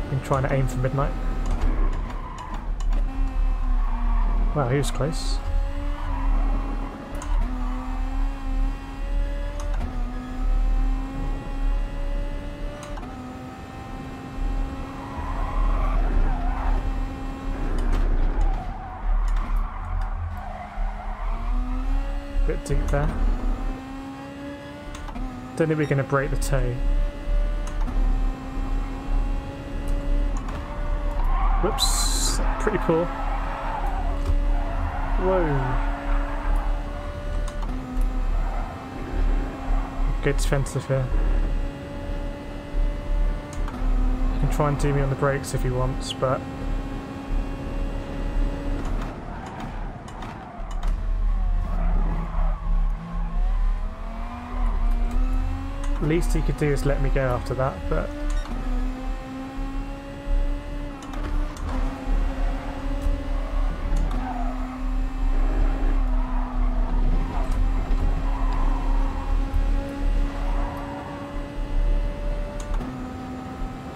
been trying to aim for midnight. Wow, he was close. Bit deep there. Don't think we're going to break the toe. Whoops, pretty poor. Whoa. Good defensive here. You can try and do me on the brakes if he wants, but least he could do is let me go after that, but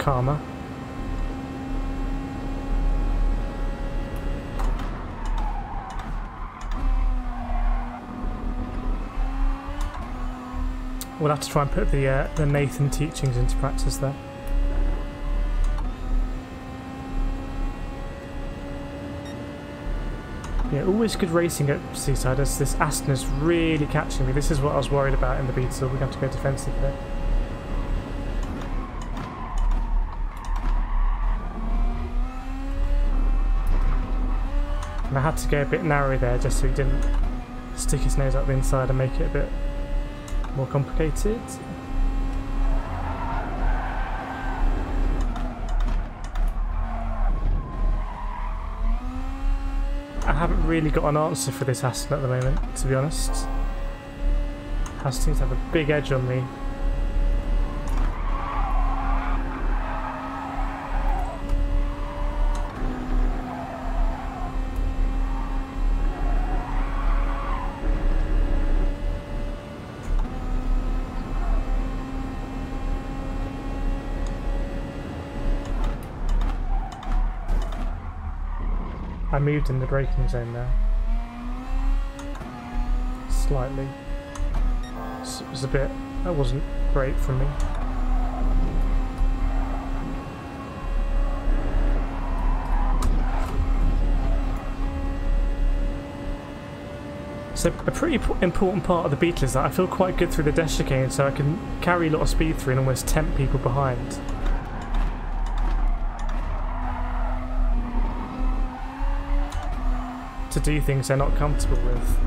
calmer. We'll have to try and put the Nathan teachings into practice there. Yeah, always good racing at Seaside, as this Aston is really catching me. This is what I was worried about in the beta, so we're going to have to go defensive there. And I had to go a bit narrow there just so he didn't stick his nose up the inside and make it a bit more complicated. I haven't really got an answer for this Aston at the moment, to be honest. Aston seems to have a big edge on me. I moved in the braking zone there. Slightly. It was a bit... that wasn't great for me. So a pretty important part of the beta is that I feel quite good through the dash chicane, so I can carry a lot of speed through and almost tempt people behind. To do things they're not comfortable with.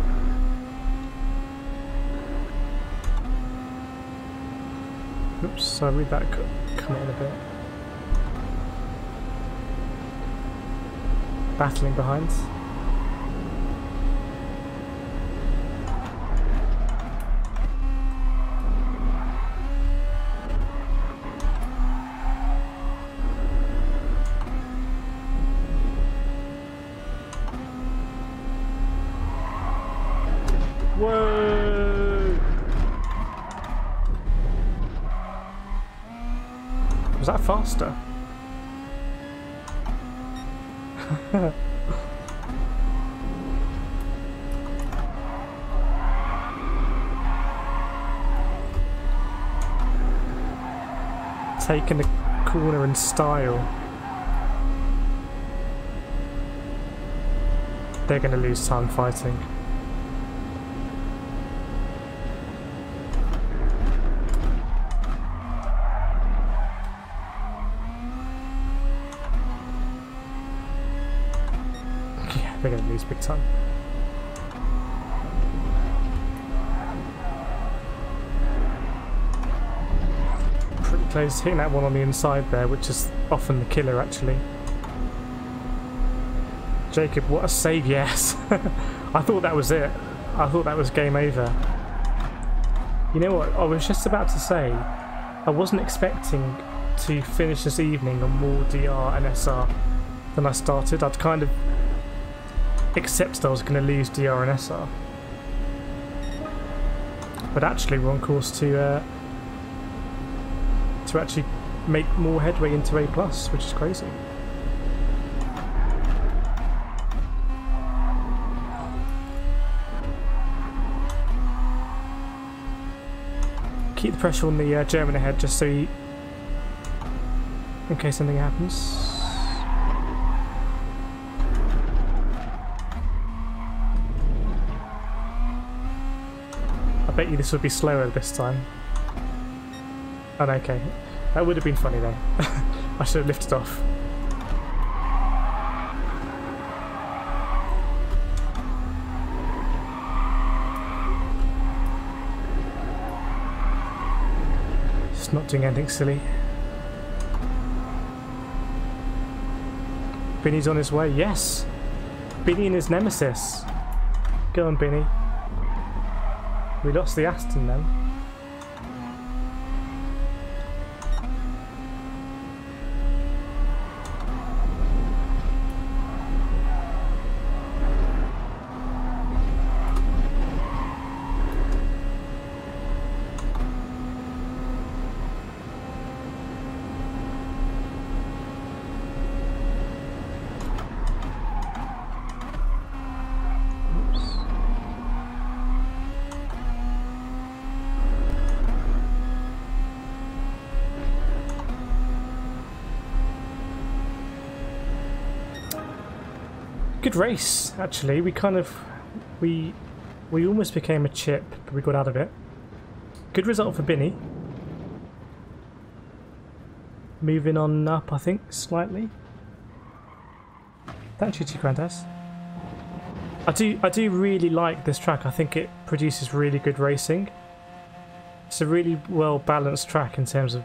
Oops, so I read that coming in a bit. Battling behind. Whoa! Was that faster? Taking the corner in style. They're going to lose time fighting. They're going to lose big time. Pretty close hitting that one on the inside there, which is often the killer actually. Jacob, what a save, yes! I thought that was it. I thought that was game over. You know what, I was just about to say, I wasn't expecting to finish this evening on more DR and SR than I started. I'd kind of accepted I was going to lose DR and SR. But actually we're on course to actually make more headway into A+, which is crazy. Keep the pressure on the German ahead just so he, in case something happens. I bet you this would be slower this time. Oh, okay. That would have been funny then. I should have lifted off. Just not doing anything silly. Binny's on his way. Yes! Binny and his nemesis. Go on, Binny. We lost the Aston then. Good race, actually. We kind of... We almost became a chip, but we got out of it. Good result for Binny. Moving on up, I think, slightly. Thank you, Grandas. I do really like this track. I think it produces really good racing. It's a really well balanced track in terms of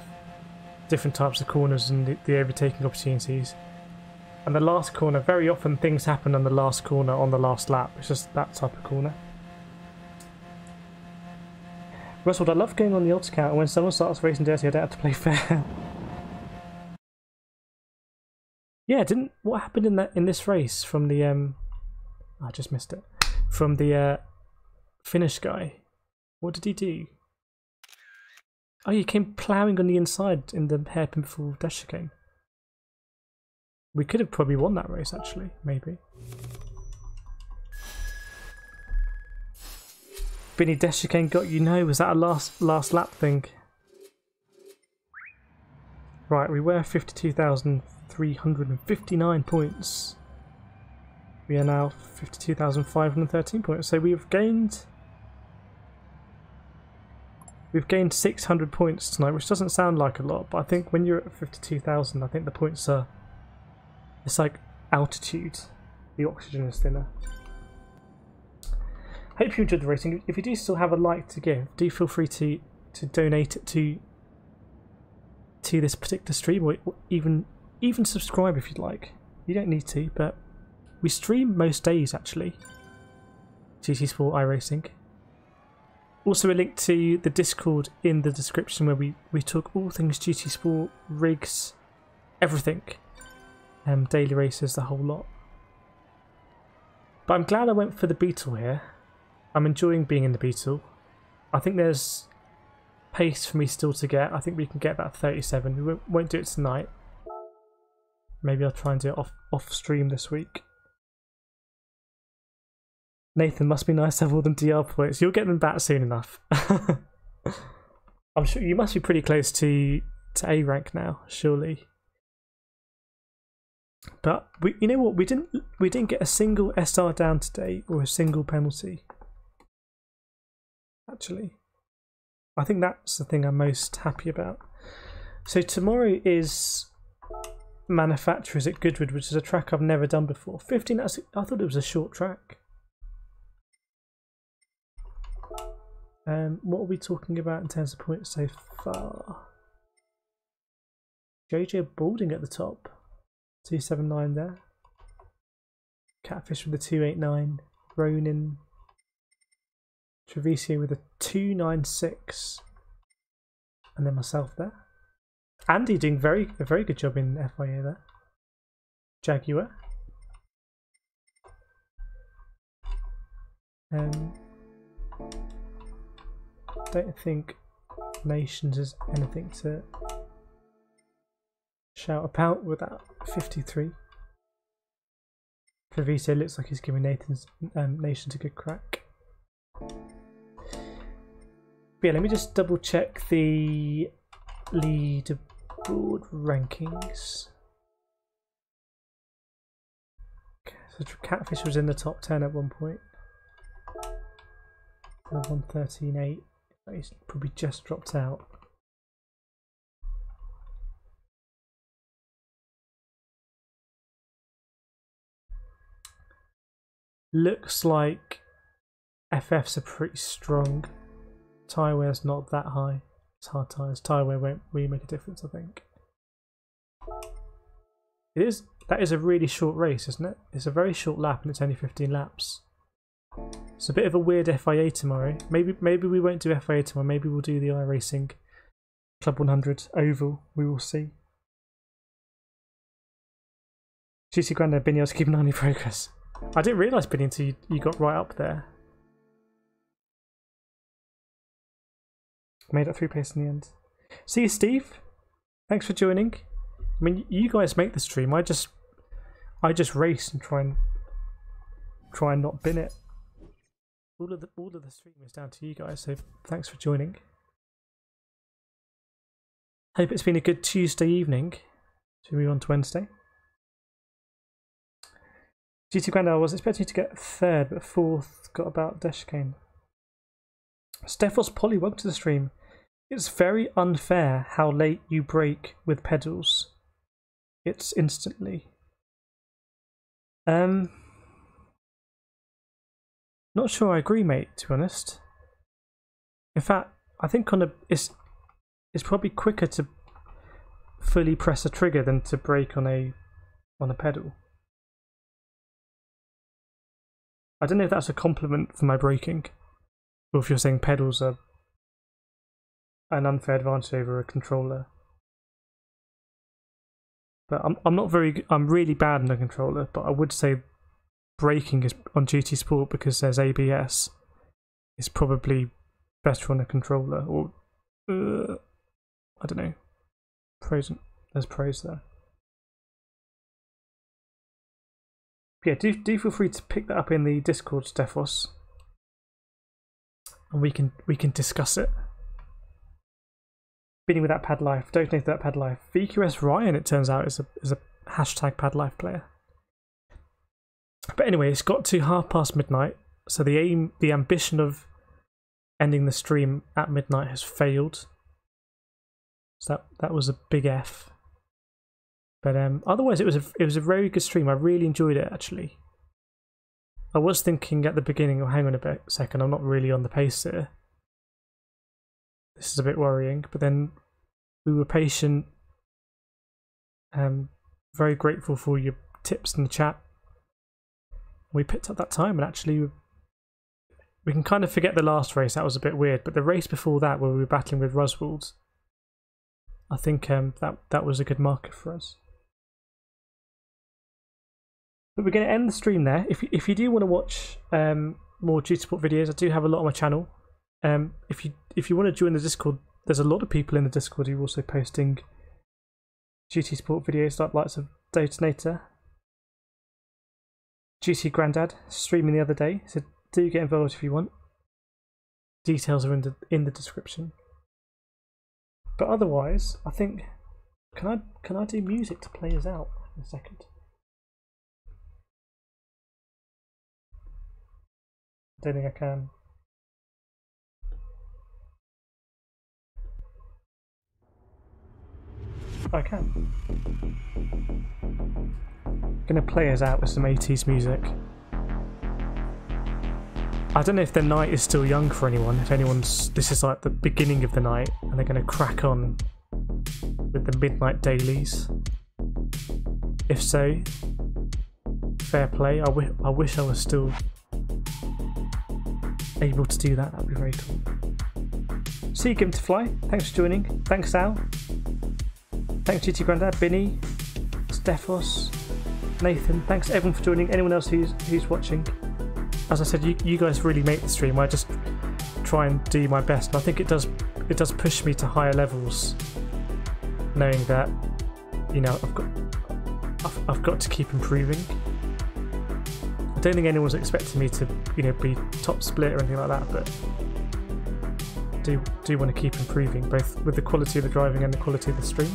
different types of corners and the overtaking opportunities. And the last corner, very often things happen on the last corner on the last lap. It's just that type of corner. Russell, I love going on the odds count, and when someone starts racing dirty, I don't have to play fair. Yeah, what happened in this race from the I just missed it. From the Finnish guy. What did he do? Oh, he came ploughing on the inside in the hairpin before dash chicane. We could have probably won that race, actually, maybe. Vinny dash chicane got you. No, was that a last lap thing? Right, we were 52,359 points. We are now 52,513 points. So we've gained 600 points tonight, which doesn't sound like a lot, but I think when you're at 52,000, I think the points are... It's like altitude. The oxygen is thinner. Hope you enjoyed the racing. If you do still have a like to give, do feel free to donate it to this particular stream, or even subscribe if you'd like. You don't need to, but we stream most days actually. GT Sport iRacing. Also a link to the Discord in the description where we talk all things GT Sport, rigs, everything. Daily races, the whole lot. But I'm glad I went for the Beetle here. I'm enjoying being in the Beetle. I think there's pace for me still to get. I think we can get about 37. We won't do it tonight. Maybe I'll try and do it off stream this week. Nathan, must be nice to have all them DR points. You'll get them back soon enough. I'm sure you must be pretty close to A rank now, surely. But you know what? We didn't get a single SR down today or a single penalty. Actually, I think that's the thing I'm most happy about. So tomorrow is Manufacturers at Goodwood, which is a track I've never done before. 15. I thought it was a short track. What are we talking about in terms of points so far? JJ Balding at the top. 279 there. Catfish with a 289. Ronin. Treviso with a 296. And then myself there. Andy doing a very good job in FIA there. Jaguar. Don't think Nations has anything to shout about with that 53. Treviso looks like he's giving Nations a good crack. But yeah, let me just double check the leaderboard rankings. Okay, so Catfish was in the top 10 at one point. 113.8. He's probably just dropped out. Looks like FFs are pretty strong. Tyre wear's not that high. It's hard tyres. Tyre wear won't really make a difference, I think. That is a really short race, isn't it? It's a very short lap and it's only 15 laps. It's a bit of a weird FIA tomorrow. Maybe we won't do FIA tomorrow. Maybe we'll do the iRacing Club 100 Oval. We will see. GC Grandad, Binny, I was keeping an eye on your progress. I didn't realise, Binny, until you got right up there. Made it through pace in the end. See you, Steve. Thanks for joining. I mean, you guys make the stream. I just race and try and not bin it. All of the stream is down to you guys, so thanks for joining. Hope it's been a good Tuesday evening. Should we move on to Wednesday? GT Grandad, I was expecting you to get third, but fourth got about Deshkane. Stephos Polly, welcome to the stream. It's very unfair how late you brake with pedals. It's instantly. Not sure I agree, mate, to be honest. In fact, I think it's probably quicker to fully press a trigger than to brake on a pedal. I don't know if that's a compliment for my braking, or if you're saying pedals are an unfair advantage over a controller. But I'm really bad on a controller, but I would say braking is on GT Sport because there's ABS is probably better on a controller, or I don't know. There's pros there. Yeah, do feel free to pick that up in the Discord, Stephos, and we can discuss it. Beating with that pad life, donate that pad life. VQS Ryan, it turns out, is a hashtag pad life player. But anyway, it's got to midnight, so the ambition of ending the stream at midnight has failed. So that was a big F. But otherwise, it was a very good stream. I really enjoyed it, actually. I was thinking at the beginning, oh, hang on a second, I'm not really on the pace here. This is a bit worrying. But then we were patient. Very grateful for your tips in the chat. We picked up that time, and actually, we can kind of forget the last race. That was a bit weird. But the race before that, where we were battling with Ruswald, I think that was a good marker for us. But we're going to end the stream there. If you do want to watch more GT Sport videos, I do have a lot on my channel. If you want to join the Discord, there's a lot of people in the Discord who are also posting GT Sport videos, like likes of Detonator, GT Grandad streaming the other day. So do get involved if you want. Details are in the description. But otherwise, I think can I do music to play us out in a second? I don't think I can. I can. I'm gonna play us out with some 80s music. I don't know if the night is still young for anyone, this is like the beginning of the night and they're going to crack on with the midnight dailies. If so, fair play. I wish I was still able to do that. That'd be very cool. See you, Given to Fly. Thanks for joining. Thanks, Al. Thanks, GT Grandad, Binny, Stephos, Nathan. Thanks everyone for joining. Anyone else who's watching. As I said, you guys really make the stream. I just try and do my best, and I think it does push me to higher levels, knowing that, you know, I've got to keep improving. I don't think anyone's expecting me to, you know, be top split or anything like that, but do want to keep improving, both with the quality of the driving and the quality of the stream.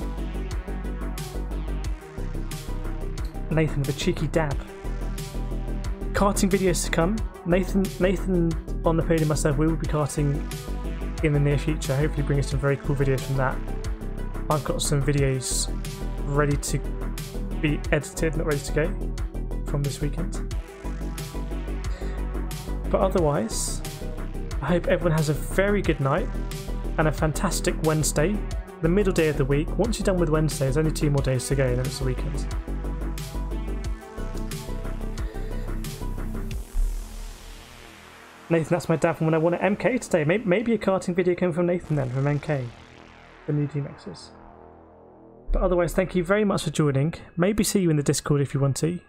Nathan with a cheeky dab. Karting videos to come. Nathan on the podium and myself, we will be karting in the near future. Hopefully bringing some very cool videos from that. I've got some videos ready to be edited, not ready to go, from this weekend. But otherwise, I hope everyone has a very good night and a fantastic Wednesday, the middle day of the week. Once you're done with Wednesday, there's only 2 more days to go and then it's the weekend. Nathan, that's my dad from when I won at MK today. Maybe a karting video came from Nathan then, from MK, the new DMXs. But otherwise, thank you very much for joining. Maybe see you in the Discord if you want to.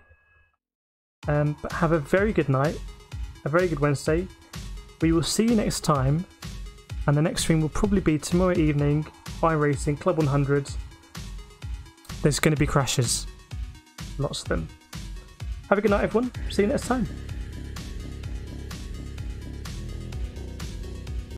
But have a very good night, a very good Wednesday. We will see you next time, and the next stream will probably be tomorrow evening, iRacing, Club 100. There's going to be crashes. Lots of them. Have a good night, everyone. See you next time.